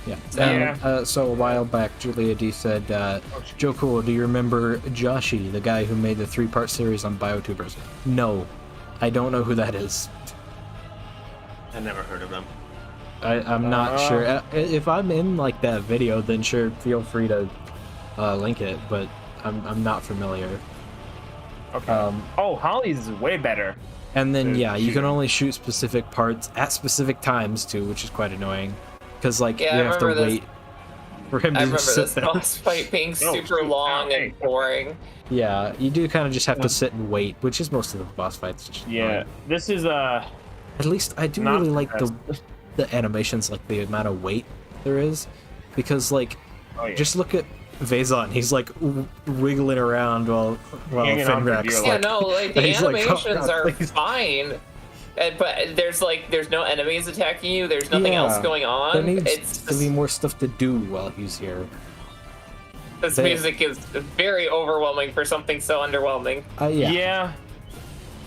A: Yeah.
C: Yeah.
A: So a while back, Julia D said, "Joe Cool, do you remember Joshi, the guy who made the 3-part series on Biotubers?" No, I don't know who that is.
E: I never heard of them.
A: I'm not sure. If I'm in like that video, then sure, feel free to link it. But I'm not familiar.
C: Okay. Oh, Holly's is way better.
A: And then
C: They're
A: yeah, you can
C: shooting.
A: only shoot specific parts at specific times too, which is quite annoying. Because like
B: Yeah, I
A: you have to
B: remember this.
A: wait for him
B: I
A: to
B: remember
A: just
B: this
A: sit there.
B: boss fight being
C: Oh,
B: super
C: shoot.
B: long
C: Hey.
B: and boring.
A: Yeah, you do kind of just have to sit and wait, which is most of the boss fights. It's just
C: Yeah.
A: annoying.
C: This is
A: At least I do
C: Not
A: really
C: the
A: like the animations, like the amount of weight there is, because like
C: Oh, yeah.
A: just look at Vaison. He's like wiggling around while
C: Hanging on for
A: Fenric's
C: dear
B: Yeah,
A: like,
B: no, like the
A: he's like, "Oh,
B: animations
A: God,
B: are
A: please."
B: fine. But there's no enemies attacking you. There's nothing else
A: Yeah.
B: going
A: There
B: on.
A: needs
B: It's
A: to be more stuff to do while he's here.
B: this
A: they-
B: music is very overwhelming for something so underwhelming.
A: Yeah.
C: yeah.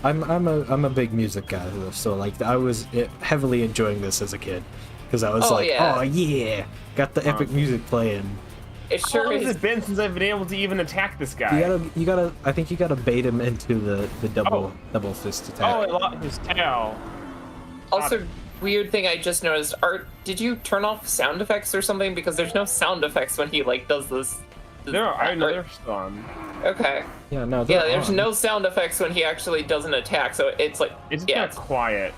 A: I'm a big music guy though, so like I was heavily enjoying this as a kid because I was
B: Oh,
A: like,
B: yeah.
A: oh yeah, got the epic music playing.
B: It
C: How
B: sure
C: long has
B: is.
C: it been since I've been able to even attack this guy?
A: You gotta. I think you gotta bait him into the double fist attack.
C: Oh, I lost his tail.
B: Also, weird thing I just noticed. Did you turn off sound effects or something? Because there's no sound effects when he like does this.
C: I know there's some.
B: Okay.
A: Yeah, no.
B: Yeah,
A: they're
B: there's
A: on.
B: no sound effects when he actually does an attack. So it's like
C: It's
B: yeah.
C: kind of quiet.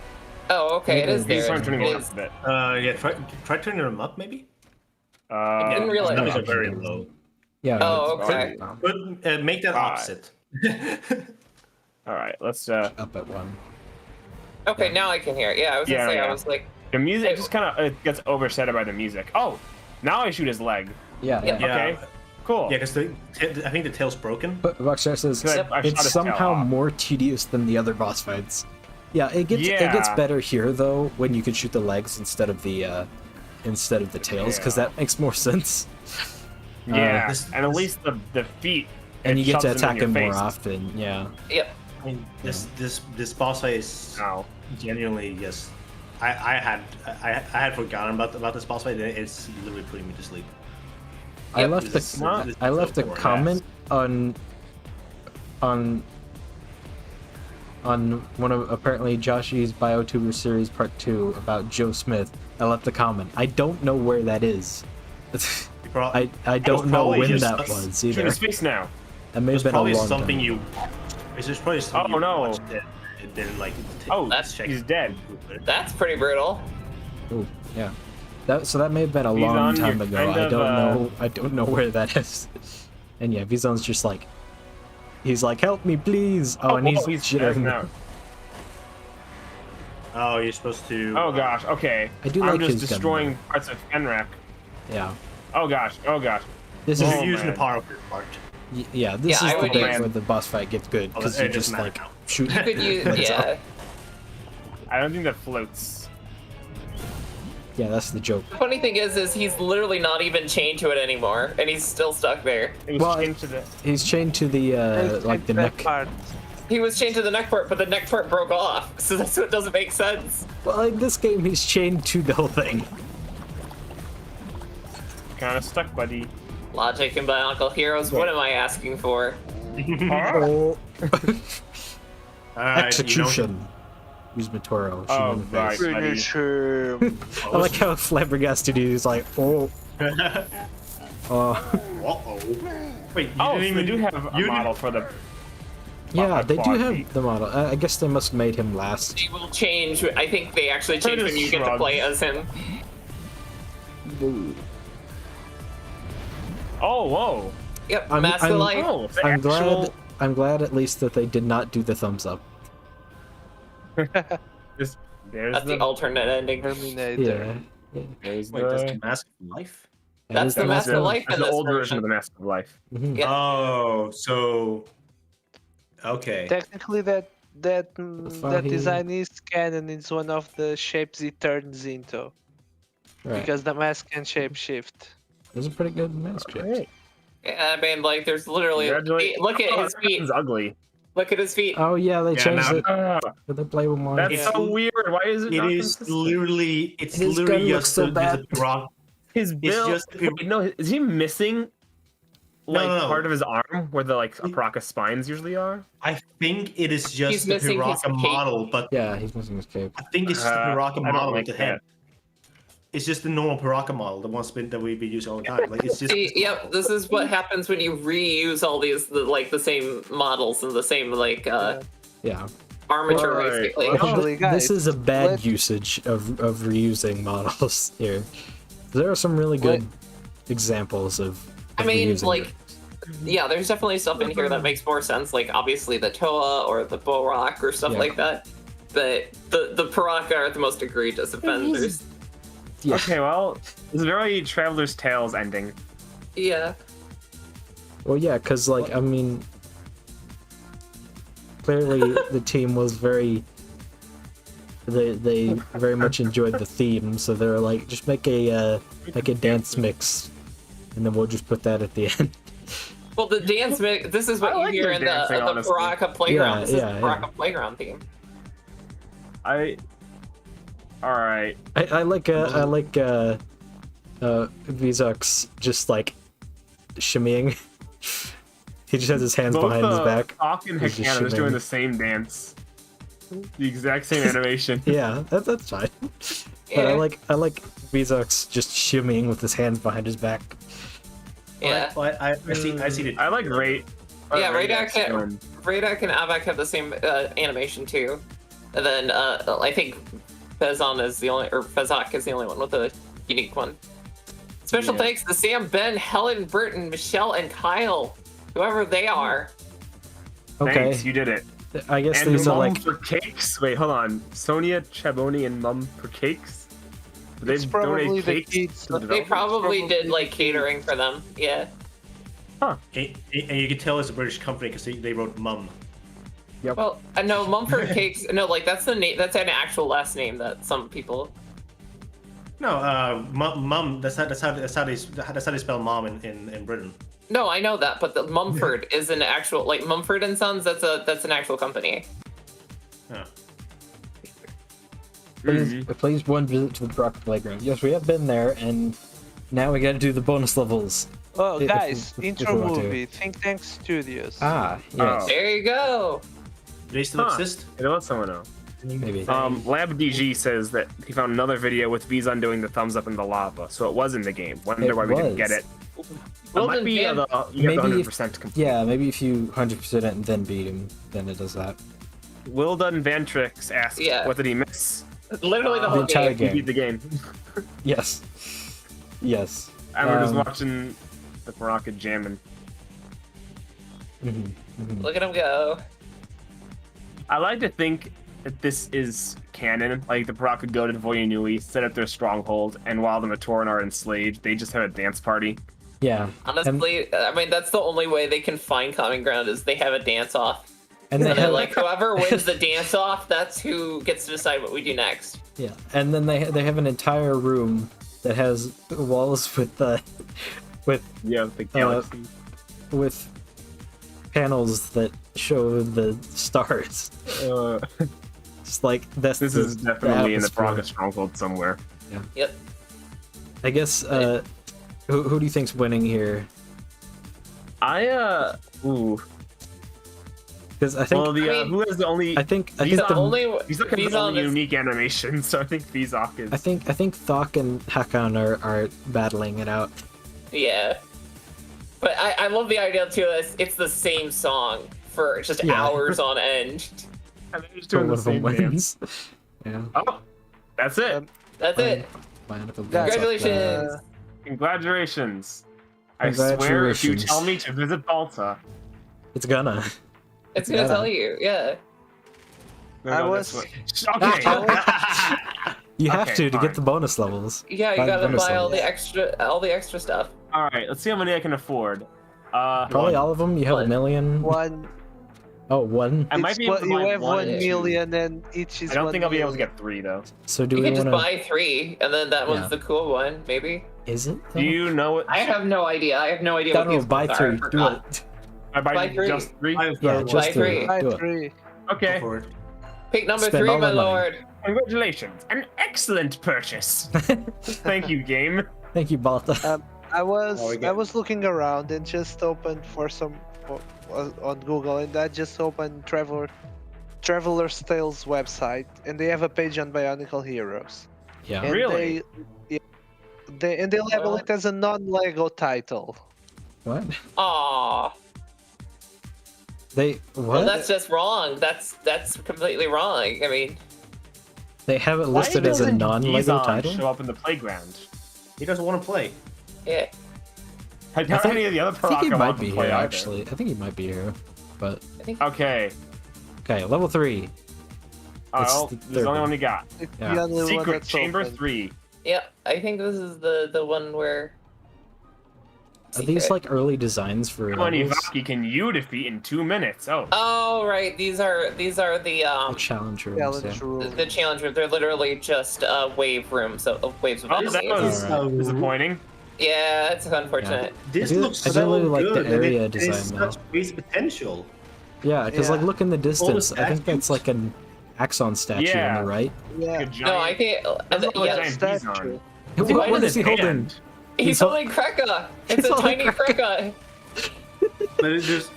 B: Oh, okay. It is
C: He's
B: there.
C: trying turning
B: It
C: it up
B: is.
C: a bit.
E: Yeah, try turning them up maybe.
B: didn't realize-
E: Those are very low.
A: Yeah.
B: Oh,
A: it's-
B: okay.
E: But make that
C: Right.
E: opposite.
C: All right, let's.
A: Up at one.
B: Okay, now I can hear it. Yeah, I was gonna
C: Yeah,
B: say
C: yeah.
B: I was like,
C: The music just kind of gets overshadowed by the music. Oh, now I shoot his leg.
A: Yeah.
B: Yeah.
A: Yeah.
C: Okay, cool.
E: Yeah, because I think the tail's broken.
A: But Rockstar says
C: Good, I shot
A: it's
C: his tail
A: somehow
C: off.
A: more tedious than the other boss fights. Yeah, it gets
C: Yeah.
A: better here though when you can shoot the legs instead of the tails because
C: Yeah.
A: that makes more sense.
C: Yeah,
E: this-
C: and at
E: this-
C: least the feet.
A: And
C: it
A: you get to
C: shoves them in
A: attack
C: your
A: him more
C: face.
A: often. Yeah.
B: yep.
E: I mean, this boss fight is
C: Ow.
E: genuinely yes. I had forgotten about this boss fight. And it's literally putting me to sleep.
A: I
B: Yep.
A: left
E: This is-
A: a
E: this is
A: I left
E: so
A: a
E: boring.
A: comment on one of apparently Joshy's BioTuber series part 2 about Joe Smith. I left a comment. I don't know where that is. I don't know
E: probably
A: when
E: just
A: that
E: us
A: was
C: Shoot
A: either.
C: his face now.
A: That may have
E: It's
A: been a
E: probably
A: long
E: something
A: time.
E: you. It's just probably something
C: Oh,
E: you
C: no.
E: watched and then like.
C: Oh,
B: That's-
E: check
C: he's dead.
B: That's pretty brutal.
A: Ooh, yeah. That may have been a
C: Vizon,
A: long time
C: you're
A: ago.
C: kind
A: I
C: of,
A: don't know. I don't know where that is. And yeah, Vizon's just like, he's like, help me, please. Oh, and he's
C: dead
A: shitting.
C: now.
E: Oh, you're supposed to.
C: Oh gosh. Okay.
A: I do
C: I'm
A: like
C: just
A: his gun,
C: destroying
A: though.
C: parts of Fenrak.
A: Yeah.
C: Oh gosh. Oh gosh.
A: This
E: You're
A: is
C: Oh,
E: using
C: man.
E: the power of your part.
A: yeah. This
B: Yeah,
A: is
B: I
A: the
B: would
A: bit
C: use-
A: where the boss fight gets good
E: Oh,
A: because
E: it
A: you
E: doesn't
A: just
E: matter
A: like
E: now.
A: shoot.
B: You could use
A: legs off.
B: yeah.
C: I don't think that floats.
A: Yeah, that's the joke.
B: The funny thing is he's literally not even chained to it anymore, and he's still stuck there.
C: It was
A: Well,
C: changed to the.
A: He's chained to the like the
D: That
A: neck.
D: part.
B: He was chained to the neck part, but the neck part broke off, so that's what doesn't make sense.
A: Well, in this game, he's chained to the whole thing.
C: Kind of stuck, buddy.
B: Logic and Bionicle Heroes, what am I asking for?
A: Oh.
E: Alright,
A: Execution. Use Matoro. Shoot him in the
C: right.
A: face.
F: Finish him.
A: I like how flabbergasted he's like, oh. Oh.
E: Uh-oh. Wait, you
C: Oh,
E: didn't
C: so
E: even
C: they do have a
E: you
C: model for the.
A: Yeah, they do
C: quality.
A: have the model. I guess they must have made him last.
B: They will change. I think they actually change
C: Curtis
B: when you get to
C: shrugs.
B: play as him.
C: Oh, whoa!
B: Yep,
A: I'm-
B: Mask of
A: I'm-
B: Life.
C: Oh, the
A: I'm
C: actual.
A: glad. I'm glad at least that they did not do the thumbs up.
C: There's
B: That's the alternate ending.
F: Terminator.
A: Yeah.
C: There's
E: Wait, that's
C: the.
E: the Mask of Life?
B: That's the Mask of Life
C: That's
B: in
C: the
B: this
C: old version
B: version.
C: of the Mask of Life.
A: Mhm.
B: Yeah.
E: Oh, so okay.
F: Technically, that
A: thought he-
F: design is canon. It's one of the shapes he turns into
A: Right.
F: because the mask can shapeshift.
A: It was a pretty good mask shape.
C: Great.
B: Yeah, I mean, like, there's literally.
C: Congratulations.
B: Look at
C: Oh,
B: his
C: that
B: feet.
C: person's ugly.
B: Look at his feet.
A: Oh yeah, they
E: Yeah,
A: changed
E: now-
A: it. Did they play with more?
C: That's
F: Yeah.
C: so weird. Why is it?
E: It
C: not
E: is
C: consistent?
E: literally, it's
A: His
E: literally
A: gun looks
E: just
A: so
E: the
A: bad.
E: rock.
C: His build.
E: just-
C: Wait, no, is he missing like
E: no.
C: part of his arm where the like Apraka spines usually are?
E: I think it is
B: He's
E: just the
B: missing his
E: Piraka
B: cape.
E: model, but
A: Yeah, he's missing his cape.
E: I think it's just the
C: I
E: Piraka
C: don't
E: model
C: like
E: with the head. It's just the normal Piraka model, the ones that we've been using all the time. Like it's just.
B: See, yep, this is what happens when you reuse all these, the same models and the same, like,
A: Yeah.
B: armature,
C: Right.
B: basically.
F: Well, Actually, guys,
A: this is a bad
F: let-
A: usage of reusing models here. There are some really good examples of.
B: I
A: of
B: mean,
A: reusing
B: like,
A: it.
B: yeah, there's definitely stuff in here that makes more sense, like, obviously the Toa or the Borak or stuff
A: Yeah.
B: like that. But the Piraka are the most egregious offenders.
A: Yeah.
C: Okay, well, it's a very Traveler's Tales ending.
B: Yeah.
A: Well, yeah, because like I mean, clearly the team was very. They very much enjoyed the theme, so they were like, just make a dance mix, and then we'll just put that at the end.
B: Well, the dance mix, this is what
C: I
B: you
C: like
B: hear
C: their
B: in
C: dancing,
B: the
C: honestly.
B: Piraka playground.
A: Yeah,
B: This is
A: yeah,
B: the
A: yeah.
B: Piraka playground theme.
C: All right.
A: I like Vizux just like shimmying. He just has his hands
C: Both
A: behind his back.
C: Hawk and
A: He's just
C: Hikana is doing
A: shimmying.
C: the same dance. The exact same animation.
A: Yeah, that's fine. But
B: Yeah.
A: I like Vizux just shimmying with his hands behind his back.
B: Yeah.
E: Well, I see the.
C: I like Rate.
B: Yeah,
C: Radak's
B: Radak
C: doing-
B: Radak and Avak have the same animation too. And then I think Fezon is the only, or Fezak is the only one with a unique one. Special
C: Yeah.
B: thanks to Sam, Ben, Helen, Burton, Michelle, and Kyle, whoever they are.
A: Okay,
C: Thanks, you did it.
A: I guess
C: And
A: these are
C: Mum
A: like
C: for Cakes. Wait, hold on. Sonia, Chaboni, and Mum for Cakes. Did they
F: It's probably
C: donate
F: the
C: cakes
F: kids.
C: to the
B: They
C: developers?
B: probably did
F: probably
B: like
F: the
B: catering for them. Yeah.
E: And you can tell it's a British company because they wrote Mum.
B: Well, no, Mumford Cakes. No, like that's the name. That's an actual last name that some people.
E: No, Mum. That's how they spell Mom in Britain.
B: No, I know that, but the Mumford is an actual, like Mumford and Sons. That's an actual company.
E: Yeah.
A: please one visit to the Brock Playground. Yes, we have been there, and now we got to do the bonus levels.
F: Oh,
A: If-
F: guys,
A: if
F: intro
A: we want to.
F: movie, Think Tank Studios.
A: Ah, yes,
C: Oh.
B: There you go.
E: Do they still
C: Huh.
E: exist?
C: Hey, let someone know.
A: maybe.
C: Lab DG says that he found another video with Vizon doing the thumbs up in the lava, so it was in the game. Wonder
A: It
C: why we didn't
A: was.
C: get it.
B: Well,
C: it might
B: then,
C: be
B: Dan,
C: you have the
A: maybe
C: 100% complete.
A: Yeah, maybe if you 100% it and then beat him, then it does that.
C: Wilda and Vantrix asked,
B: Yeah.
C: what did he miss?
B: literally the
A: The
B: whole
A: entire
B: game.
C: He beat the game.
A: Yes, yes.
C: And we're just
A: Um,
C: watching the Baraka jamming.
A: Mhm, mhm.
B: Look at him go.
C: I like to think that this is canon. Like the Baraka go to the Voyanui, set up their stronghold, and while the Matoran are enslaved, they just have a dance party.
A: Yeah,
B: Honestly, I mean that's the only way they can find common ground is they have a dance off.
A: and they
B: And they're
A: have
B: like, whoever wins the dance off, that's who gets to decide what we do next.
A: yeah, and then they have an entire room that has walls with
C: Yeah, the galaxy.
A: with panels that show the stars. Just like that's
C: This
A: the,
C: is definitely in the
A: atmosphere.
C: Baraka stronghold somewhere.
B: Yep.
A: I guess. Who do you think's winning here?
C: Ooh.
A: Because I think
C: Well, who has the only?
A: I think
C: He's
A: the
C: not
B: only
C: Vizok has the
B: Vizok
C: only
B: is-
C: unique animation, so I think Vizok is.
A: I think Thok and Hakan are battling it out.
B: Yeah. But I love the idea too that it's the same song for just
A: Yeah.
B: hours on end.
C: And they're just
A: So
C: doing
A: one
C: the
A: of them
C: same dance.
A: wins. Yeah.
C: Oh, that's it.
B: That's it.
A: Bionicle
F: That's-
B: Congratulations.
C: Congratulations. I swear, if you
A: Congratulations.
C: tell me to visit Balta,
A: It's gonna.
B: It's gonna
A: Yeah.
B: tell you, yeah.
C: no,
F: I
C: no,
F: was-
C: this way. Okay.
A: You have
C: Okay,
A: to
C: fine.
A: get the bonus levels.
B: Yeah, you
A: Five
B: gotta
A: bonus
B: buy all
A: levels.
B: the extra stuff.
C: All right, let's see how many I can afford.
A: Probably all of them. You have
B: One.
A: a million.
F: One.
A: Oh, one.
C: I might be able to
F: you
C: buy
F: have
C: one
F: 1
C: and
F: million, and each is.
C: I don't
F: 1
C: think I'll be able to
F: million.
C: get 3 though.
A: So do
B: You
A: we
B: can just
A: want
B: buy 3, and then that
A: Yeah.
B: one's the cool one, maybe.
A: Is it?
C: Do you know what?
B: I have no idea. I have no idea what
A: Gotta
B: these
A: buy
B: ones
A: three.
B: are. I
A: Do
B: forgot.
A: it.
C: I buy
B: buy 3.
C: just 3.
A: Yeah,
B: Buy
A: just
B: three.
A: three.
F: Buy
A: Do it.
F: 3.
E: Go
C: Okay.
E: for it.
B: Pick number
A: Spend
B: 3,
A: all
B: my
A: that money.
B: lord.
C: Congratulations, an excellent purchase. Thank you, game.
A: Thank you, Balta.
F: I was
E: Oh, we
F: I
E: get-
F: was looking around and just opened on Google, and I just opened Traveler's Tales website, and they have a page on Bionicle Heroes.
A: Yeah.
F: And
C: Really?
F: they label
B: Well-
F: it as a non-Lego title.
A: What?
B: Aww.
A: They
B: Well,
A: what?
B: that's just wrong. That's completely wrong. I mean,
A: They have it
C: Why
A: listed as a
C: doesn't
A: non-Lego
C: Gizon
A: title.
C: show up in the playground?
E: He doesn't want to play.
B: yeah.
C: I doubt
A: think-
C: any of the other
A: I think he
C: Paraka
A: might
C: want
A: be
C: to
A: here
C: play either.
A: actually. I think he might be here. But
C: Okay.
A: okay, level 3. That's
C: Oh,
A: the
C: there's
A: third
C: the only
A: one.
C: one we got.
F: It's
A: Yeah.
F: the only one
C: Secret
F: that's
C: Chamber
F: open.
C: 3.
B: Yeah, I think this is the one where.
A: Are these
B: Secret.
A: like early designs for
C: How many
A: levels?
C: Vaki can you defeat in 2 minutes? Oh.
B: Oh right, these are the
A: The challenge rooms.
F: Challenge
A: Yeah.
F: room.
B: the challenge room. They're literally just wave rooms, so waves of
C: Oh, that
B: enemies.
C: was
A: Alright.
C: disappointing.
B: Yeah, it's unfortunate.
E: This
A: I do-
E: looks
A: I do
E: so
A: really like the
E: good. and
A: area
E: it is
A: design, though.
E: such waste potential.
A: Yeah, because like
F: Yeah.
A: look in the distance. I think that's
E: statues.
A: like an Axon statue
C: Yeah.
A: on the right.
F: Yeah.
C: Like a giant,
B: No, I think.
C: Doesn't look like
B: Yeah,
C: giant
F: statue.
C: Bizarre.
B: Why
A: What
B: does
A: is he
C: his
A: holding?
C: hand-
B: he's
A: He's hol-
B: holding Krekka.
A: He's
B: It's a
A: holding
B: tiny
A: Krekka.
B: Krekka.
E: But
A: It's-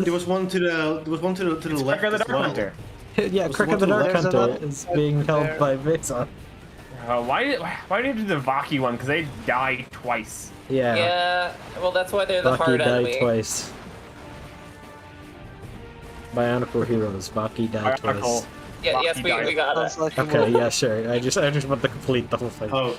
E: there was one to the
C: It's
E: left
C: Krekka the
E: as
C: Dark
E: well.
C: Hunter.
A: Yeah,
E: There's
A: Crick
E: one
A: of the
E: to the
A: Dark
F: left.
A: Hunter
F: There's
A: is
F: another
A: being held
F: there.
A: by Vizon.
C: Why do you do the Vaki one? Because they died twice.
A: Yeah.
B: Yeah, well, that's why they're the
A: Baki
B: hard
A: died
B: enemy.
A: twice. Bionicle heroes. Baki died
C: Bionicle.
A: twice.
B: Yeah, yes,
C: Baki
B: we
C: died.
B: got
F: Sounds
B: it.
F: like a
A: Okay,
F: movie.
A: yeah, sure. I just want to complete the whole thing.
E: Oh,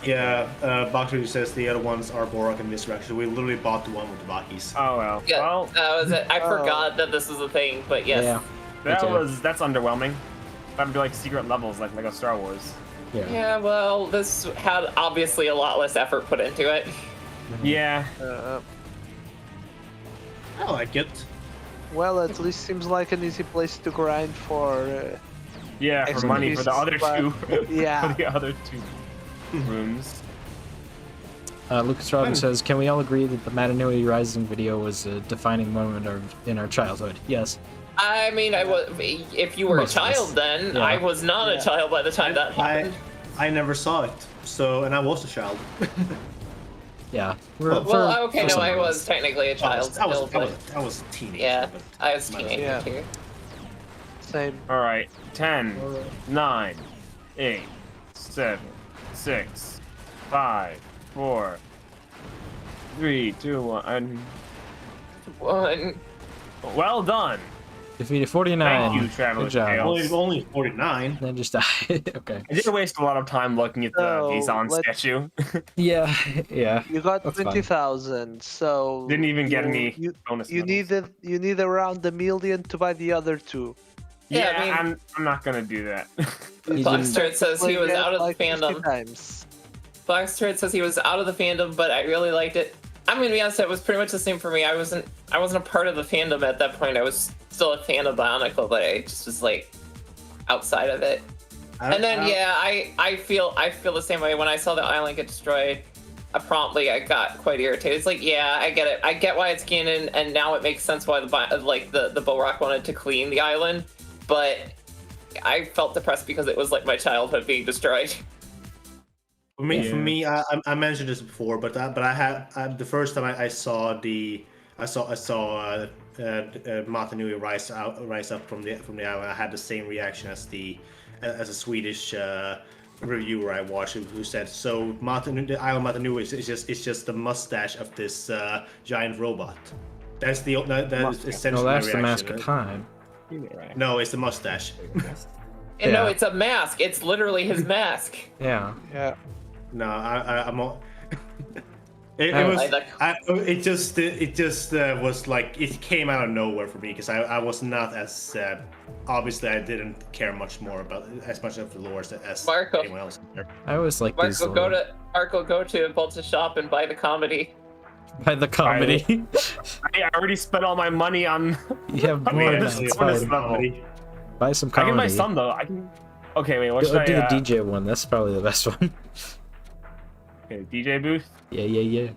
E: yeah. Boxer says the other ones are Borak and Misrek. So we literally bought the one with the Bakis.
C: Oh well.
B: Yeah,
C: Well,
B: that was it. I
F: Oh.
B: forgot that this was a thing, but yes.
A: Yeah.
C: that's underwhelming. That'd be like secret levels, like Lego Star Wars.
A: Yeah.
B: Yeah, well, this had obviously a lot less effort put into it.
C: Yeah.
E: I like it.
F: Well, at least seems like an easy place to grind for.
C: Yeah, for
F: Extra
C: money for the other
F: pieces,
C: two.
F: yeah.
C: for the other two rooms.
A: Lucas Robin says, "Can we all agree that the Kanohi Rising video was a defining moment in our childhood?" Yes.
B: I mean, I was. If you were
A: Most
B: a
A: of us.
B: child, then
A: Yeah.
B: I was not a
F: Yeah.
B: child by the time that happened.
E: I never saw it. So, and I was a child.
A: Yeah.
B: Well, okay,
A: for
B: no,
A: some
B: I
A: of
B: was
A: us.
B: technically a child
E: I was,
B: still, but
E: I was a teenager.
B: yeah,
E: but
B: I was a
E: my-
B: teenager
F: Yeah.
B: too.
F: Same.
C: All right. 10, 9, 8, 7, 6, 5, 4, 3, 2, 1.
B: One.
C: Well done.
A: Defeated 49.
C: Thank you, Traveler
A: Good job.
C: Tales.
E: Only 49.
A: Then just died. Okay.
C: I did waste a lot of time looking at the
F: So,
C: Vizon
F: let's-
C: statue.
A: Yeah. Yeah.
F: You got
A: That's fine.
F: 20,000, so
C: Didn't even get any
F: You,
C: bonus.
F: you
C: medals.
F: need around $1 million to buy the other two.
B: Yeah,
C: Yeah,
B: I mean-
C: I'm not gonna do that.
A: You
B: Blackstart says he was
F: Played
B: out of
F: like
B: the
F: 50
B: fandom.
F: times.
B: Blackstart says he was out of the fandom, but I really liked it. I'm gonna be honest, it was pretty much the same for me. I wasn't a part of the fandom at that point. I was still a fan of Bionicle, but I just was like outside of it. And then yeah, I feel the same way when I saw the island get destroyed. I got quite irritated. It's like, yeah, I get it. I get why it's Ganon, and now it makes sense why the Borak wanted to clean the island. But I felt depressed because it was like my childhood being destroyed.
E: For me,
C: Yeah.
E: I mentioned this before, but I had the first time I saw Matanui rise up from the island, I had the same reaction as a Swedish reviewer I watched who said, "So the island Matanui is just the mustache of this giant robot." That is essentially
A: No,
E: my
A: that's the
E: reaction.
A: mask of time.
E: No, it's the mustache.
B: And no,
A: Yeah.
B: it's a mask. It's literally his mask.
A: Yeah.
F: Yeah.
E: No, I'm all. It
A: Oh.
E: was.
B: I-
E: It just was like it came out of nowhere for me because I was not as obviously I didn't care much more about as much of the lore as
B: Marco.
E: anyone else.
A: I always like these
B: Marco, go to Volta shop and buy the comedy.
A: by the comedy.
C: I already spent all my money on.
A: You have
C: I mean,
A: more than
C: this
A: that.
C: is
A: It's
C: what is
A: fine.
C: comedy.
A: Buy some
C: I can
A: comedy.
C: buy some though. I can. Okay, wait. What
A: Go
C: should
A: do
C: I?
A: the DJ one. That's probably the best one.
C: Okay, DJ booth.
A: Yeah.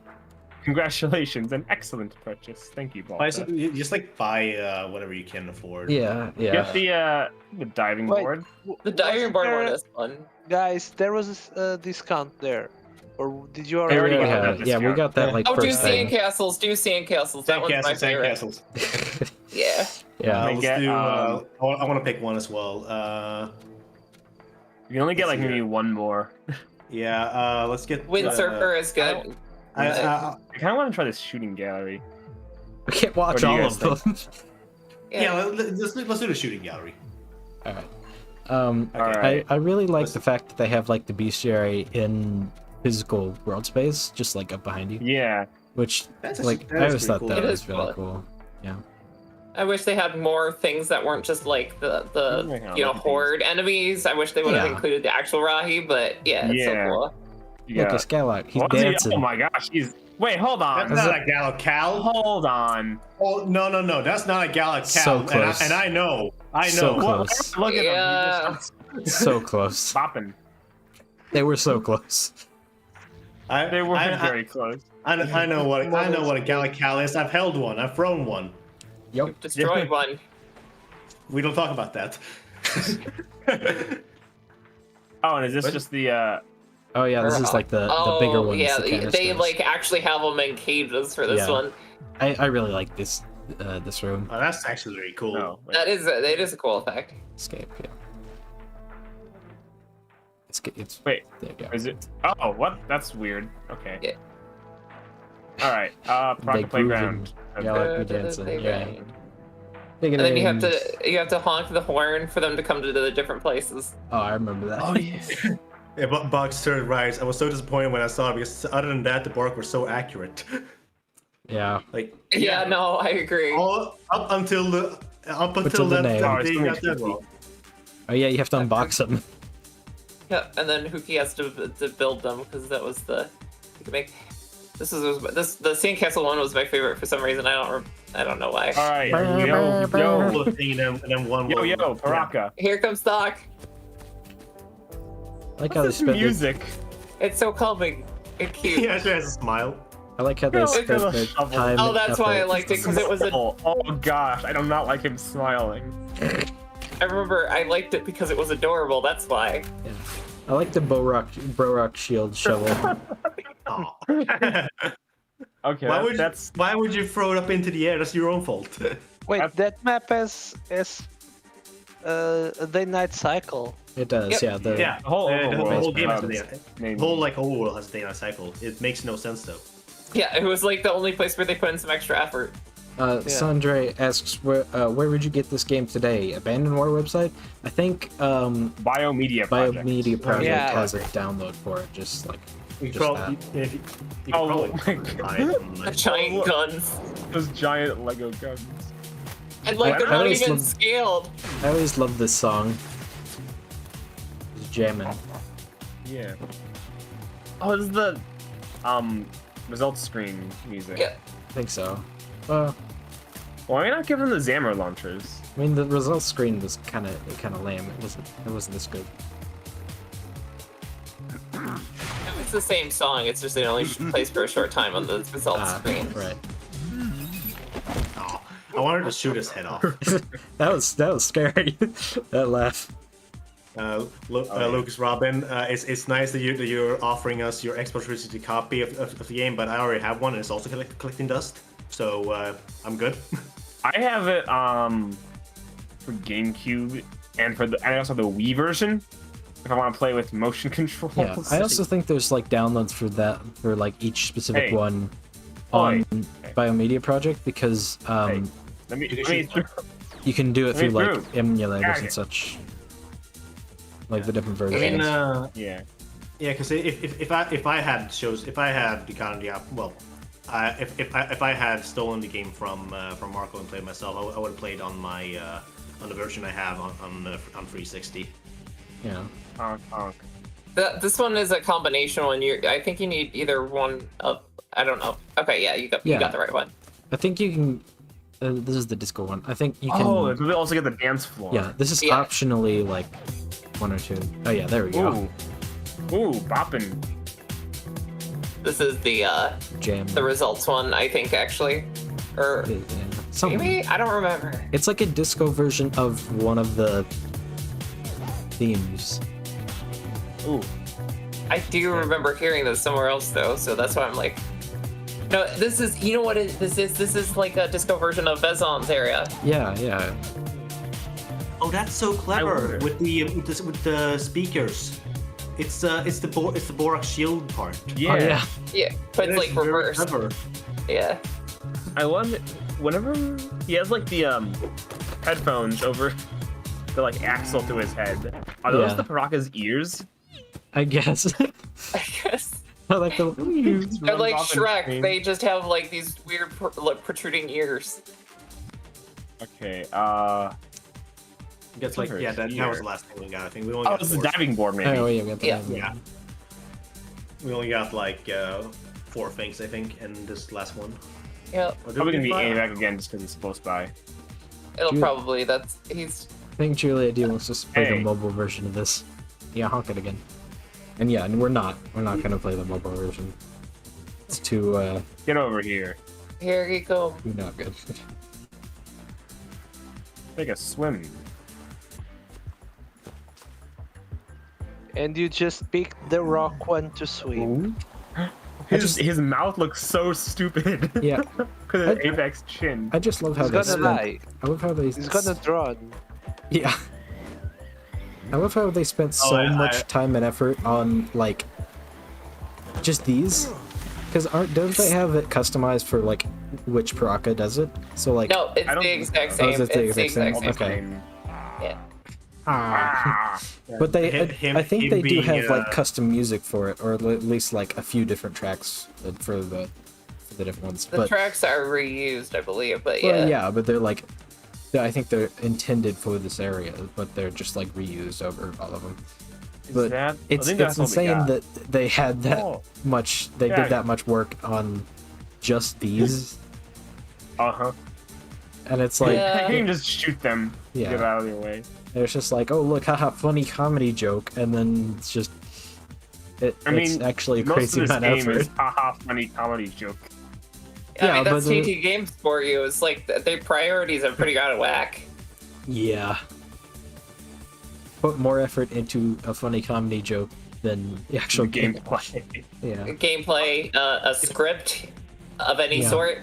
C: Congratulations, an excellent purchase. Thank you, Bob.
E: You just like buy whatever you can afford.
A: Yeah.
C: Get the diving
F: Wait.
C: board.
B: The diving board
F: there-
B: one is fun.
F: Guys, there was a discount there. Or did you
C: I
F: already?
C: already
A: Yeah,
C: got
A: yeah,
C: that
A: yeah, we
C: discount.
A: got that like
B: Oh, do
A: first thing.
B: sandcastles. Do sandcastles. That one's my favorite.
E: Sandcastles.
B: Yeah.
A: Yeah.
C: I
E: Let's
C: get,
E: do.
C: um,
E: I want to pick one as well.
C: You can only get
E: Let's
C: like
E: see
C: maybe
E: here.
C: one more.
E: Yeah. Let's get.
B: Windsurfer is good.
E: I
C: I kind of want to try this shooting gallery.
A: We can't
C: What
A: watch
C: do you
A: all
C: guys
A: of them.
E: yeah. Let's do the shooting gallery.
A: Alright.
C: Alright.
A: I really like the fact that they have like the bestiary in physical world space, just like up behind you.
C: Yeah.
A: Which,
E: That's
A: like,
E: actually-
A: I
E: that is
A: always thought
E: pretty
A: that
B: cool.
A: was
B: It is
A: really
B: cool.
A: cool.
B: I wish they had more things that weren't just like
C: Oh my God, look at these.
B: horde enemies. I wish they would have
A: Yeah.
B: included the actual Rahi, but yeah, it's
C: Yeah.
B: so cool.
C: Yeah.
A: Look, it's Galak. He's
C: What was he-
A: dancing.
C: Oh my gosh, he's. Wait, hold
E: That's
C: on.
E: not a Gallical.
C: Hold on.
E: Oh no! That's not a Gallical.
A: So close.
E: And I know.
A: So
E: What-
A: close.
C: Look at
B: Yeah.
C: him. He just
A: So close.
C: starts bopping.
A: They were so close.
C: They were
E: I
C: very close.
E: know what a Gallical is. I've held one. I've thrown one.
A: Yep.
B: Destroyed one.
E: We don't talk about that.
C: Oh, and is this
E: What?
C: just the?
A: Oh yeah, this is like the bigger ones.
B: Yeah,
A: the
B: they
A: canisters.
B: like actually have them in cages for this
A: Yeah.
B: one.
A: I really like this room.
E: Oh, that's actually very cool.
C: No. Wait.
B: It is a cool effect.
A: Escape. Yeah. It's
C: Wait.
A: there you go.
C: Is it? Oh, what? That's weird. Okay.
B: Yeah.
C: All right.
A: They
C: Project Playground.
A: groove Yeah, like me dancing. Yeah.
B: And then you have to honk the horn for them to come to the different places.
A: Oh, I remember that.
C: Oh yes.
E: Yeah, but Bug's third rise. I was so disappointed when I saw it because other than that, the bark was so accurate.
A: Yeah.
E: Like
B: Yeah, no, I agree.
E: up until
A: Until the
E: that
A: name.
C: Oh, it's
E: they
C: still
E: got
C: makes
E: that
C: me
E: wrong.
A: Oh yeah, you have to unbox them.
B: Yeah, and then Huki has to build them because that was the you can make. The sandcastle one was my favorite for some reason. I don't know why.
C: All right.
A: Brr,
C: Yo,
A: brr,
C: yo,
E: Little thing and then one.
C: yo, Paraka.
B: Here comes Doc.
A: I like how they
C: What's this
A: spent their,
C: music?
B: It's so calming and cute.
E: He actually has a smile.
A: I like how they
C: Yo,
A: spent
C: look at the
A: their
C: shovel.
A: time.
B: Oh,
A: and
B: that's why I
A: effort.
B: liked it because it was a.
C: Oh gosh, I do not like him smiling.
B: I remember I liked it because it was adorable. That's why.
A: Yeah. I like the Bro-Rock shield shovel.
E: Aw.
C: Okay, that's
E: why would you throw it up into the air? That's your own fault.
F: Wait,
C: That's-
F: that map has a day-night cycle.
A: It does,
B: Yep.
A: yeah. The
E: Yeah,
C: the whole
E: the
C: overworld
E: whole game
C: has
E: is
C: its
E: the
C: name.
E: whole like overworld has a day-night cycle. It makes no sense though.
B: Yeah, it was like the only place where they put in some extra effort.
A: Sandre asks, where would you get this game today? Abandoned War website? I think
C: Biomedia Project.
A: Biomedia Project
F: Yeah.
A: has a download for it, just like
E: You
A: Just
E: probably, if you could
C: Oh
E: probably
C: my
E: buy
C: God.
E: it on, like,
B: Giant guns.
C: Those giant Lego guns.
B: And like they're
A: I
B: not
A: always
B: even
A: love-
B: scaled.
A: I always love this song. It's jamming.
C: Yeah. Oh, this is the results screen music.
B: Yeah.
A: I think so. Well,
C: Why not give them the Zammer launchers?
A: I mean the results screen was kind of lame. It wasn't this good.
B: It's the same song. It's just it only plays for a short time on the results screen.
A: Right.
E: oh, I wanted to shoot his head off.
A: That was scary. That laugh.
E: Lucas Robin, it's nice that you're offering us your Xbox 360 copy of the game, but I already have one and it's also collecting dust, so I'm good.
C: I have it for GameCube and and also the Wii version. If I want to play with motion controls.
A: Yeah, I also think there's like downloads for that for like each specific
C: Hey.
A: one
C: Oh,
A: on
C: hey.
A: Biomedia Project because
C: Let me
A: you can do it through like
C: through.
A: emulators
C: Yeah.
A: and such, like the different
E: I
A: versions.
E: mean,
C: yeah.
E: yeah, because if I had the Kanohi, well, if I had stolen the game from Marco and played myself, I would have played on my on the version I have on 360.
A: Yeah.
C: Honk.
B: This one is a combination one. I think you need either one of. I don't know. Okay, yeah, you got the right one.
A: I think you can. This is the disco one. I think you can.
C: Oh, we also get the dance floor.
A: Yeah, this is
B: Yeah.
A: optionally like one or two. Oh yeah, there we go.
C: Ooh, bopping.
B: This is the
A: Jam.
B: results one, I think, actually, or
A: Yeah, something.
B: maybe I don't remember.
A: It's like a disco version of one of the themes.
C: Ooh.
B: I do remember hearing this somewhere else though, so that's why I'm like, no, this is, you know what this is? This is like a disco version of Vezon's area.
A: Yeah, yeah.
E: Oh, that's so clever
C: wonder.
E: with the speakers. It's the Borak shield part.
C: Yeah.
A: Oh, yeah.
B: Yeah, but
E: That
B: it's
E: is
B: like
E: very
B: reversed.
E: clever.
B: Yeah.
C: I wonder whenever he has like the headphones over the like axle to his head. Are those
A: Yeah.
C: the Paraka's ears?
A: I guess.
B: I guess.
A: I like the.
B: They're like
C: Runs off in
B: Shrek.
C: screen.
B: They just have like these weird like protruding ears.
C: Okay.
E: That's like, yeah, that was the last thing we got. I think we only
C: Oh,
E: got
C: this is the
E: four.
C: diving board, maybe.
A: Oh yeah, we got the
B: Yeah.
E: Yeah. We only got like 4 things, I think, and this last one.
B: Yep.
E: Or did
C: Probably
E: we
C: gonna be
E: get 5?
C: AVAC again just because he's close by.
B: It'll
A: Dude.
B: probably he's
A: I think Julia D wants us to play
C: Hey.
A: the mobile version of this. Yeah, honk it again. And yeah, and we're not gonna play the mobile version. It's too
C: Get over here.
B: here you go.
A: not good.
C: Take a swim.
F: And you just picked the rock one to swim.
C: His mouth looks so stupid.
A: Yeah,
C: Because of
A: I-
C: AVAC's chin.
A: I just love how
F: He's
A: they
F: gonna
A: spent.
F: die.
A: I love how they.
F: He's gonna drown.
A: Yeah. I love how they spent so
E: I-
A: much time and effort on like just these, because don't they have it customized for like which Paraka does it? So like,
B: No, it's
C: I don't
B: the
C: think
B: exact
C: so.
B: same.
A: Oh, is it
B: It's
A: the
B: the
A: exact
B: exact
A: same?
B: same.
A: Okay.
B: Yeah.
C: Ah.
A: but they,
E: Him-
A: I think
E: him
A: they do
E: being,
A: have like custom music for it, or at least like a few different tracks for the different ones.
B: The
A: but
B: tracks are reused, I believe, but
A: well,
B: yeah.
A: yeah, but they're like, I think they're intended for this area, but they're just like reused over all of them.
C: Is
A: But
C: that- I
A: it's
C: think that's what we
A: insane
C: got.
A: that they had that
C: Oh.
A: much. They
C: Yeah.
A: did that much work on just these,
C: Uh-huh.
A: and it's like
B: Yeah.
C: You can just shoot them.
A: Yeah.
C: Get out of your way.
A: it's just like, oh look, haha, funny comedy joke, and then it's just it's actually a
C: most
A: crazy
C: of this
A: amount of
C: game
A: effort.
C: is haha funny comedy joke.
B: I
A: Yeah,
B: mean, that's
A: but the-
B: TT Games for you. It's like their priorities are pretty out of whack.
A: Yeah. Put more effort into a funny comedy joke than the actual game.
C: Gameplay.
A: Yeah.
B: Gameplay, a script of any
A: Yeah.
B: sort.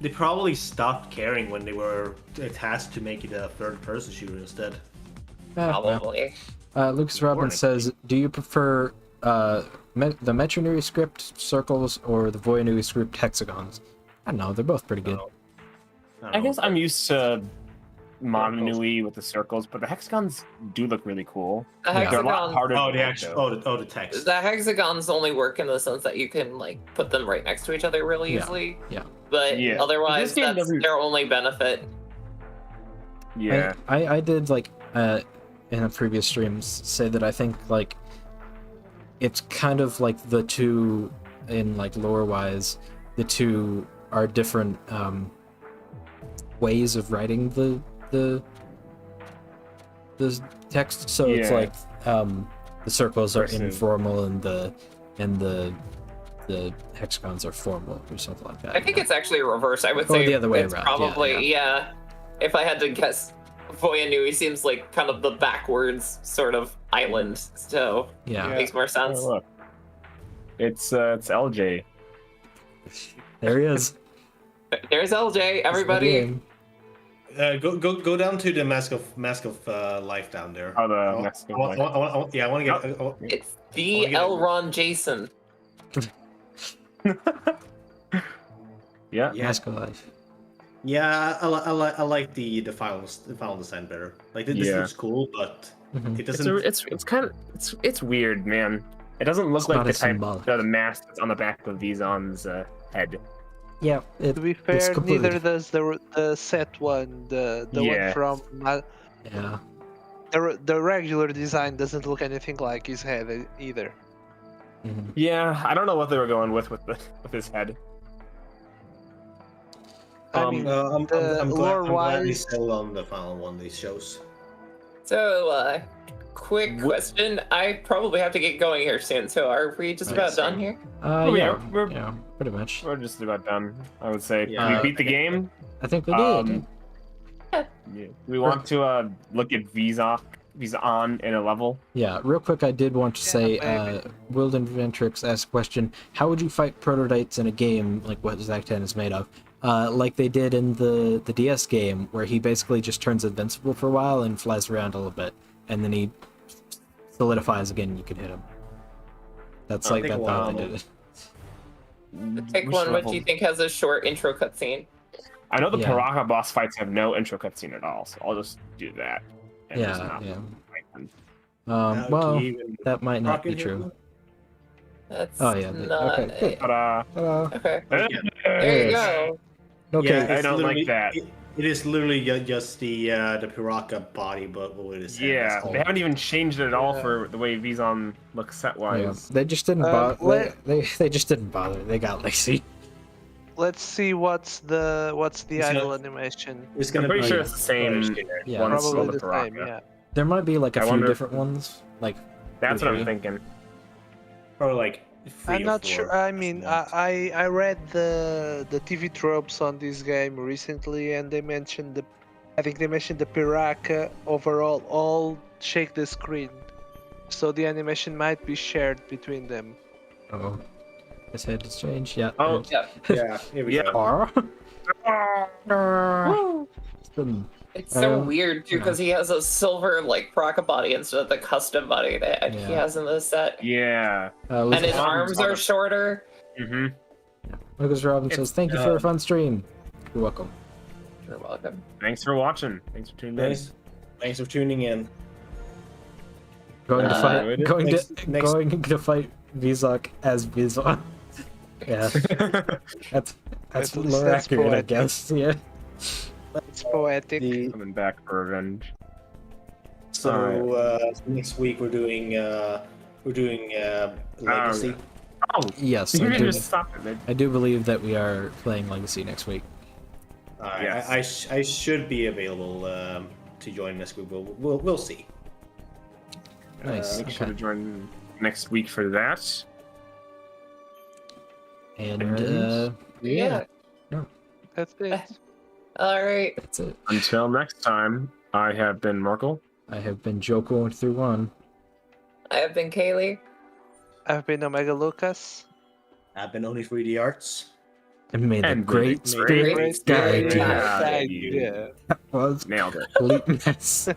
E: They probably stopped caring when they were tasked to make it a third-person shooter instead.
B: Probably.
A: Lucas Robbins says, "Do you prefer the Metronui script circles or the Voyanui script hexagons?" I don't know. They're both pretty good.
C: I guess I'm used to Mononui with the circles, but the hexagons do look really cool.
B: The
A: Yeah.
C: They're a lot
B: hexagons,
C: harder.
E: Oh,
C: to
E: the
C: make,
E: actual,
C: though.
E: the text.
B: the hexagons only work in the sense that you can like put them right next to each other really
A: Yeah.
B: easily.
A: Yeah.
B: But
C: Yeah.
B: otherwise,
C: This game
B: that's
C: doesn't-
B: their only benefit.
C: Yeah.
A: I did like in a previous streams say that I think like it's kind of like the two in like lore wise, the two are different ways of writing the text. So it's
C: Yeah.
A: like the circles are
C: Versus-
A: informal and the hexagons are formal or something like that.
B: I think it's actually reverse. I would
A: Or
B: say
A: the other way
B: it's
A: around,
B: probably yeah. If I had to guess, Voyanui seems like kind of the backwards sort of island, so
A: yeah.
B: makes more sense.
C: Oh, look. It's LJ.
A: There he is.
B: There's LJ,
A: It's the
B: everybody.
A: game.
E: go down to the mask of life down there.
C: Oh, the Mask of Life.
E: I want to get.
B: It's
E: wanna
B: the
E: get it.
B: Elron Jason.
C: Yeah.
A: Mask of Life.
E: Yeah, I like the final design better. Like this
C: Yeah.
E: looks cool, but
A: Mhm.
E: it doesn't.
C: It's kind of it's weird, man. It doesn't look
A: It's
C: like
A: not
C: the
A: as
C: type
A: symbolic.
C: the mask that's on the back of Vizon's head.
A: Yeah.
F: To be
A: It's
F: fair,
A: completely
F: neither does the set one. The one
C: Yeah.
F: from
A: Yeah.
F: the regular design doesn't look anything like his head either.
A: Mhm.
C: Yeah, I don't know what they were going with his head.
F: I mean,
E: I'm
F: the
E: glad they
F: lore-wise,
E: settled on the final one. These shows.
B: So, quick question. I probably have to get going here soon. So, are we just
E: Right,
B: about
E: same.
B: done here?
C: Oh,
A: Yeah.
C: yeah, we're-
A: Yeah. Pretty much.
C: We're just about done. I would say
E: Yeah.
C: we beat the game.
A: I think we did.
C: Um, Yeah. We want to look at Vizon in a level.
A: Yeah, real quick, I did want to
F: Yeah,
A: say,
F: maybe.
A: Wild Inventrix asked a question, how would you fight prototypes in a game like what Zack 10 is made of? Like they did in the DS game, where he basically just turns invincible for a while and flies around a little bit, and then he solidifies again and you can hit him. That's like
E: take a
A: that's how
E: while.
A: they did it.
B: Pick
C: Which
B: one. What
C: level?
B: do you think has a short intro cutscene?
C: I know the
A: Yeah.
C: Piraka boss fights have no intro cutscene at all, so I'll just do that. And just
A: Yeah,
C: not
A: yeah.
C: fight them.
A: Well, that might not be
E: Rocket
A: true.
E: Hero?
B: That's
A: Oh, yeah,
B: not
A: okay, good.
C: Ta-da.
B: Okay. There you go.
A: Okay,
C: I
E: it's
C: don't like
E: literally-
C: that.
E: It is literally just the Piraka body, but with his head.
C: Yeah,
E: That's all.
C: they haven't even changed it at all
F: Yeah.
C: for the way Vizon looks set
A: yeah,
C: wise.
A: they just didn't
F: Um,
A: bother. They just didn't bother. They got lazy.
F: let's see what's the
E: It's
F: idle
E: not-
F: animation.
E: It's
C: I'm
E: gonna
C: pretty
E: be
C: sure it's the same
A: Yeah.
C: ones
F: Probably
C: on
F: the
C: the
F: same,
C: Piraka.
F: yeah.
A: There might be like a
C: I
A: few
C: wonder-
A: different ones. Like
C: That's what I'm
A: Okay.
C: thinking.
E: or like.
F: I'm not sure. I mean, I read the TV tropes on this game recently, and they mentioned I think they mentioned the Piraka overall all shake the screen, so the animation might be shared between them.
A: oh, his head has changed. Yeah.
C: Oh,
B: Yeah.
E: Yeah, here we
C: Yeah.
E: go.
B: It's so
A: Uh,
B: weird too
A: yeah.
B: because he has a silver like Piraka body instead of the custom body that he
A: Yeah.
B: has in the set,
C: Yeah.
B: and his arms are shorter.
C: Mm-hmm.
A: Lucas Robin says, "Thank you for a fun stream." You're welcome.
B: You're welcome.
C: Thanks for watching. Thanks for tuning in.
E: Thanks for tuning in.
A: Going to
B: Uh,
A: fight. Going
E: next- next-
A: going to fight Vizok as Vizok. Yeah, that's
F: That's
A: more accurate, I
F: poetic.
A: guess. Yeah.
F: It's poetic.
C: Coming back for revenge.
E: So next week we're doing Legacy.
C: Oh,
A: Yes,
C: you
A: I
C: can
A: do.
C: just stop it. Man.
A: I do believe that we are playing Legacy next week.
C: Yes.
E: I should be available to join next week. We'll see.
A: Nice.
C: Make sure to
A: Okay.
C: join next week for that.
A: And
B: Yeah.
F: That's it.
B: All right.
A: that's it.
C: Until next time, I have been Merkel.
A: I have been Joko through one.
B: I have been Kaylee.
F: I've been Omega Lucas.
E: I've been only 3D Arts.
A: And may the
C: And
A: great
C: may-
A: spirit
B: Great
A: guide
B: spirit
A: you.
B: guide
F: Thank
C: you.
F: you.
A: That was
C: Nailed it.
A: completeness.